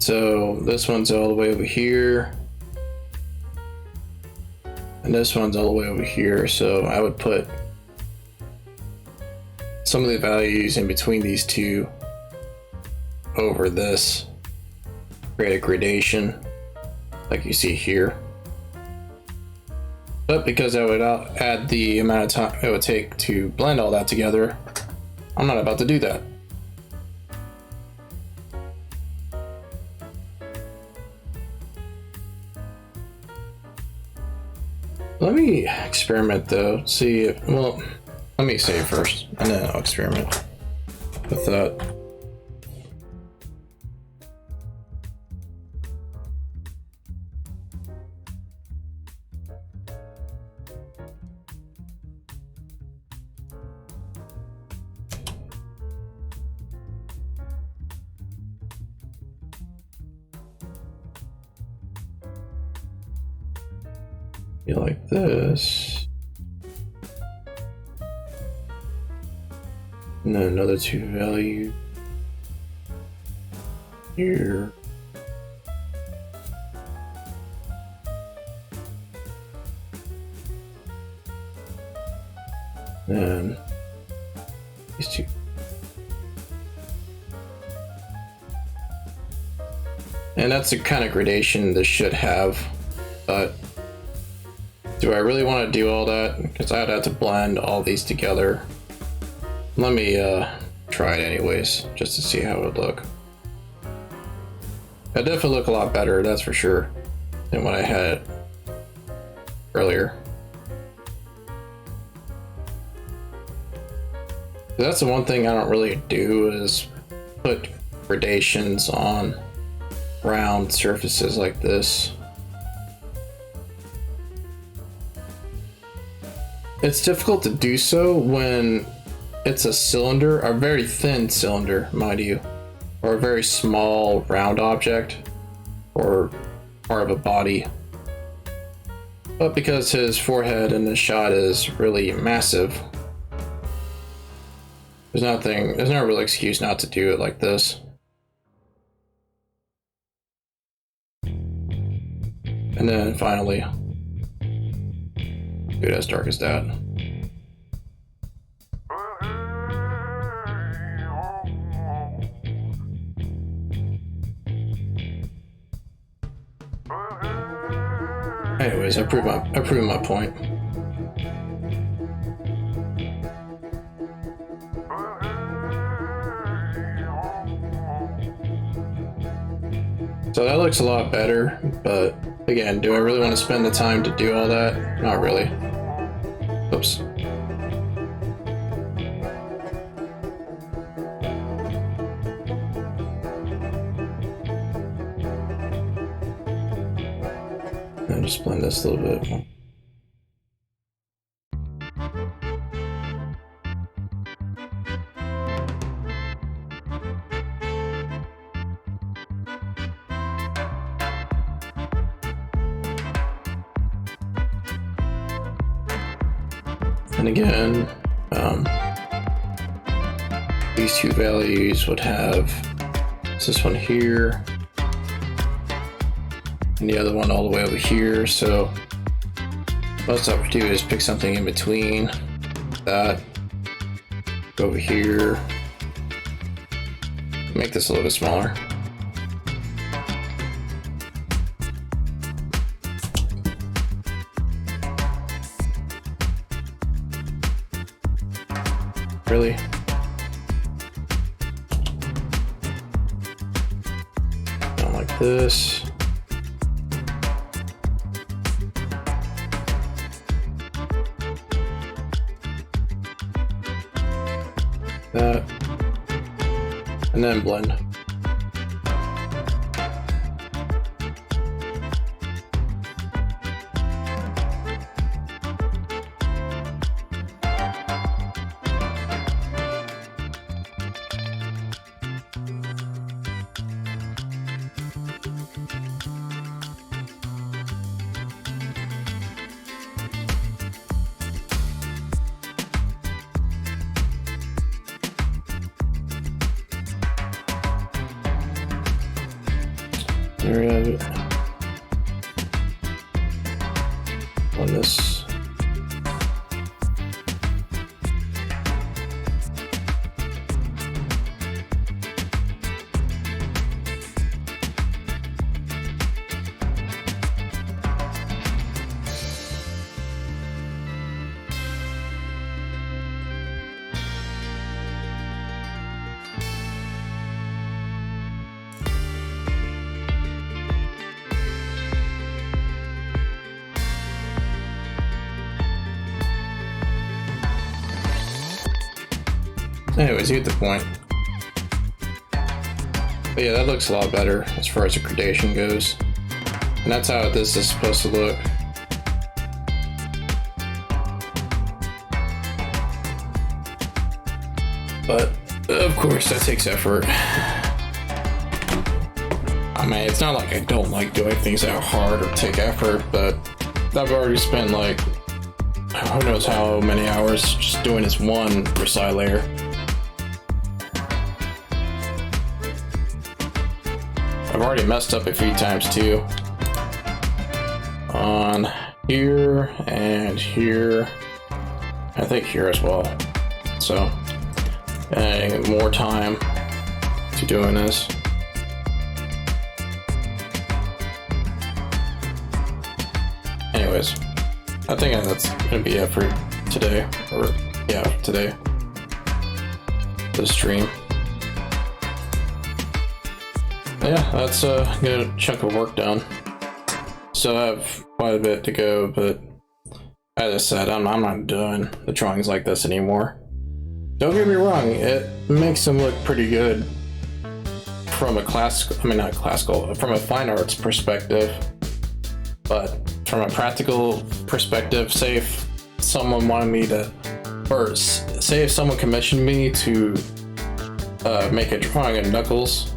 So this one's all the way over here, and this one's all the way over here. So I would put some of the values in between these two over this, create a gradation like you see here. But because I would add the amount of time it would take to blend all that together, I'm not about to do that. Let me experiment though, see if, well, let me save first, and then I'll experiment with that. Be like this, and then another two value here. And these two. And that's the kind of gradation this should have, but do I really want to do all that? Because I'd have to blend all these together. Let me try it anyways, just to see how it would look. It'd definitely look a lot better, that's for sure, than what I had earlier. That's the one thing I don't really do, is put gradations on round surfaces like this. It's difficult to do so when it's a cylinder, a very thin cylinder, mind you, or a very small round object, or part of a body. But because his forehead in this shot is really massive, there's no real excuse not to do it like this. And then finally, do do it as dark as that. Anyways, I proved my point. So that looks a lot better, but again, do I really want to spend the time to do all that? Not really. Oops. And just blend this a little bit. And again, these two values would have this one here and the other one all the way over here. So most I would do is pick something in between that, go over here, make this a little bit smaller. Really? Don't like this. That. And then blend. There we have it. On this. Anyways, you get the point. But yeah, that looks a lot better as far as the gradation goes. And that's how this is supposed to look. But, of course, that takes effort. I mean, it's not like I don't like doing things that are hard or take effort, but I've already spent like, who knows how many hours just doing this one Versailles layer. I've already messed up a few times too. On here and here. I think here as well. So, adding more time to doing this. Anyways, I think that's gonna be it for today. Or, yeah, today. The stream. Yeah, that's a good chunk of work done. Still have quite a bit to go, but as I said, I'm not doing the drawings like this anymore. Don't get me wrong, it makes them look pretty good from a from a fine arts perspective. But from a practical perspective, say if someone wanted me to, or say if someone commissioned me to make a drawing of Knuckles,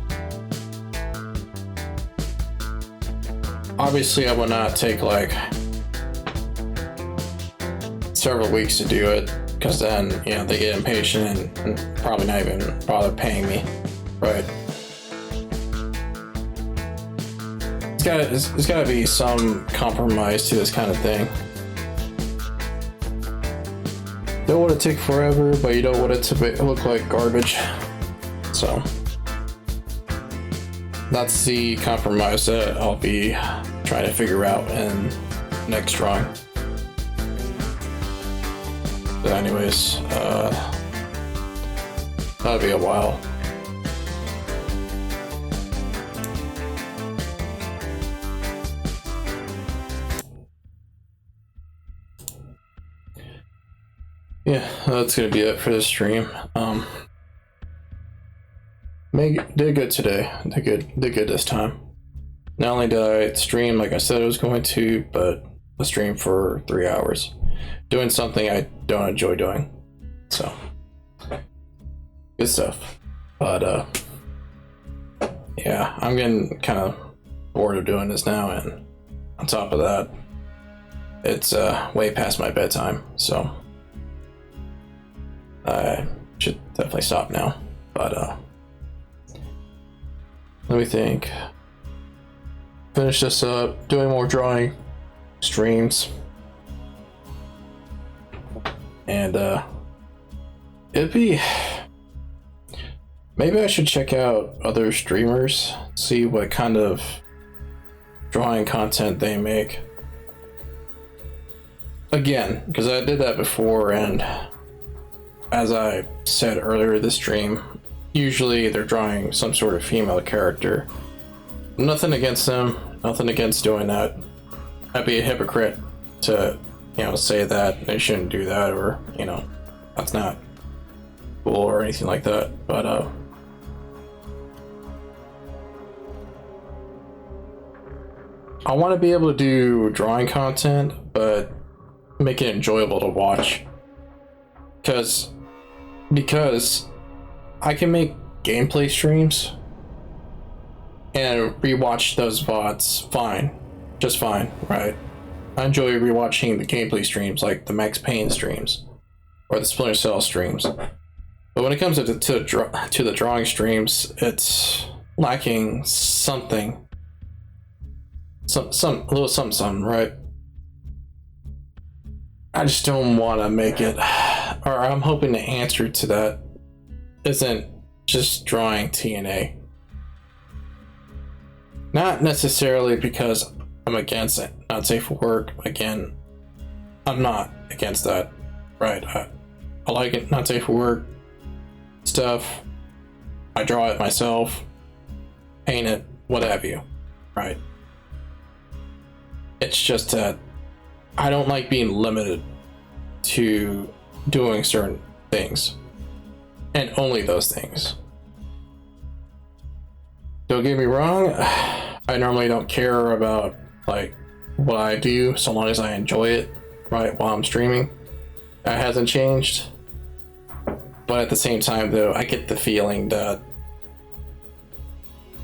obviously I would not take like several weeks to do it, because then, you know, they get impatient and probably not even bother paying me, right? There's gotta be some compromise to this kind of thing. don't want it to take forever, but you don't want it to look like garbage. So that's the compromise that I'll be trying to figure out in next drawing. But anyways, that'll be a while. Yeah, that's gonna be it for this stream. Did good today. Did good this time. Not only did I stream like I said I was going to, but I streamed for 3 hours, doing something I don't enjoy doing. So good stuff. But yeah, I'm getting kind of bored of doing this now, and on top of that, it's way past my bedtime, so I should definitely stop now. But let me think. Finish this up, doing more drawing streams, and it'd be, maybe I should check out other streamers, see what kind of drawing content they make again, because I did that before, and as I said earlier this stream, usually they're drawing some sort of female character. Nothing against them, nothing against doing that. I'd be a hypocrite to, say that they shouldn't do that, or, that's not cool or anything like that. But I want to be able to do drawing content, but make it enjoyable to watch. Because I can make gameplay streams and rewatch those VODs fine, just fine, right? I enjoy rewatching the gameplay streams, like the Max Payne streams or the Splinter Cell streams. But when it comes to the drawing streams, it's lacking something, a little something, right? I just don't want to make it, or I'm hoping the answer to that isn't just drawing TNA. Not necessarily because I'm against it, not safe for work. Again, I'm not against that, right? I like it, not safe for work stuff. I draw it myself, paint it, what have you, right? It's just that I don't like being limited to doing certain things, and only those things. Don't get me wrong, I normally don't care about like what I do so long as I enjoy it, right, while I'm streaming. That hasn't changed. But at the same time though, I get the feeling that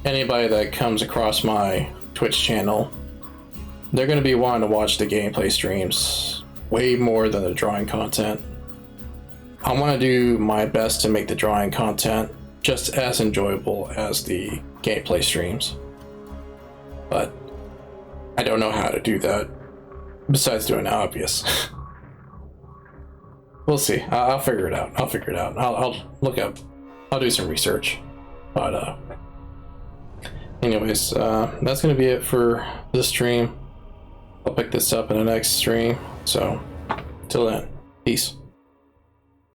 anybody that comes across my Twitch channel, they're going to be wanting to watch the gameplay streams way more than the drawing content. I want to do my best to make the drawing content just as enjoyable as the gameplay streams. But I don't know how to do that, besides doing the obvious. We'll see. I'll figure it out. I'll look up. I'll do some research. But anyways, that's going to be it for this stream. I'll pick this up in the next stream. So, till then, peace.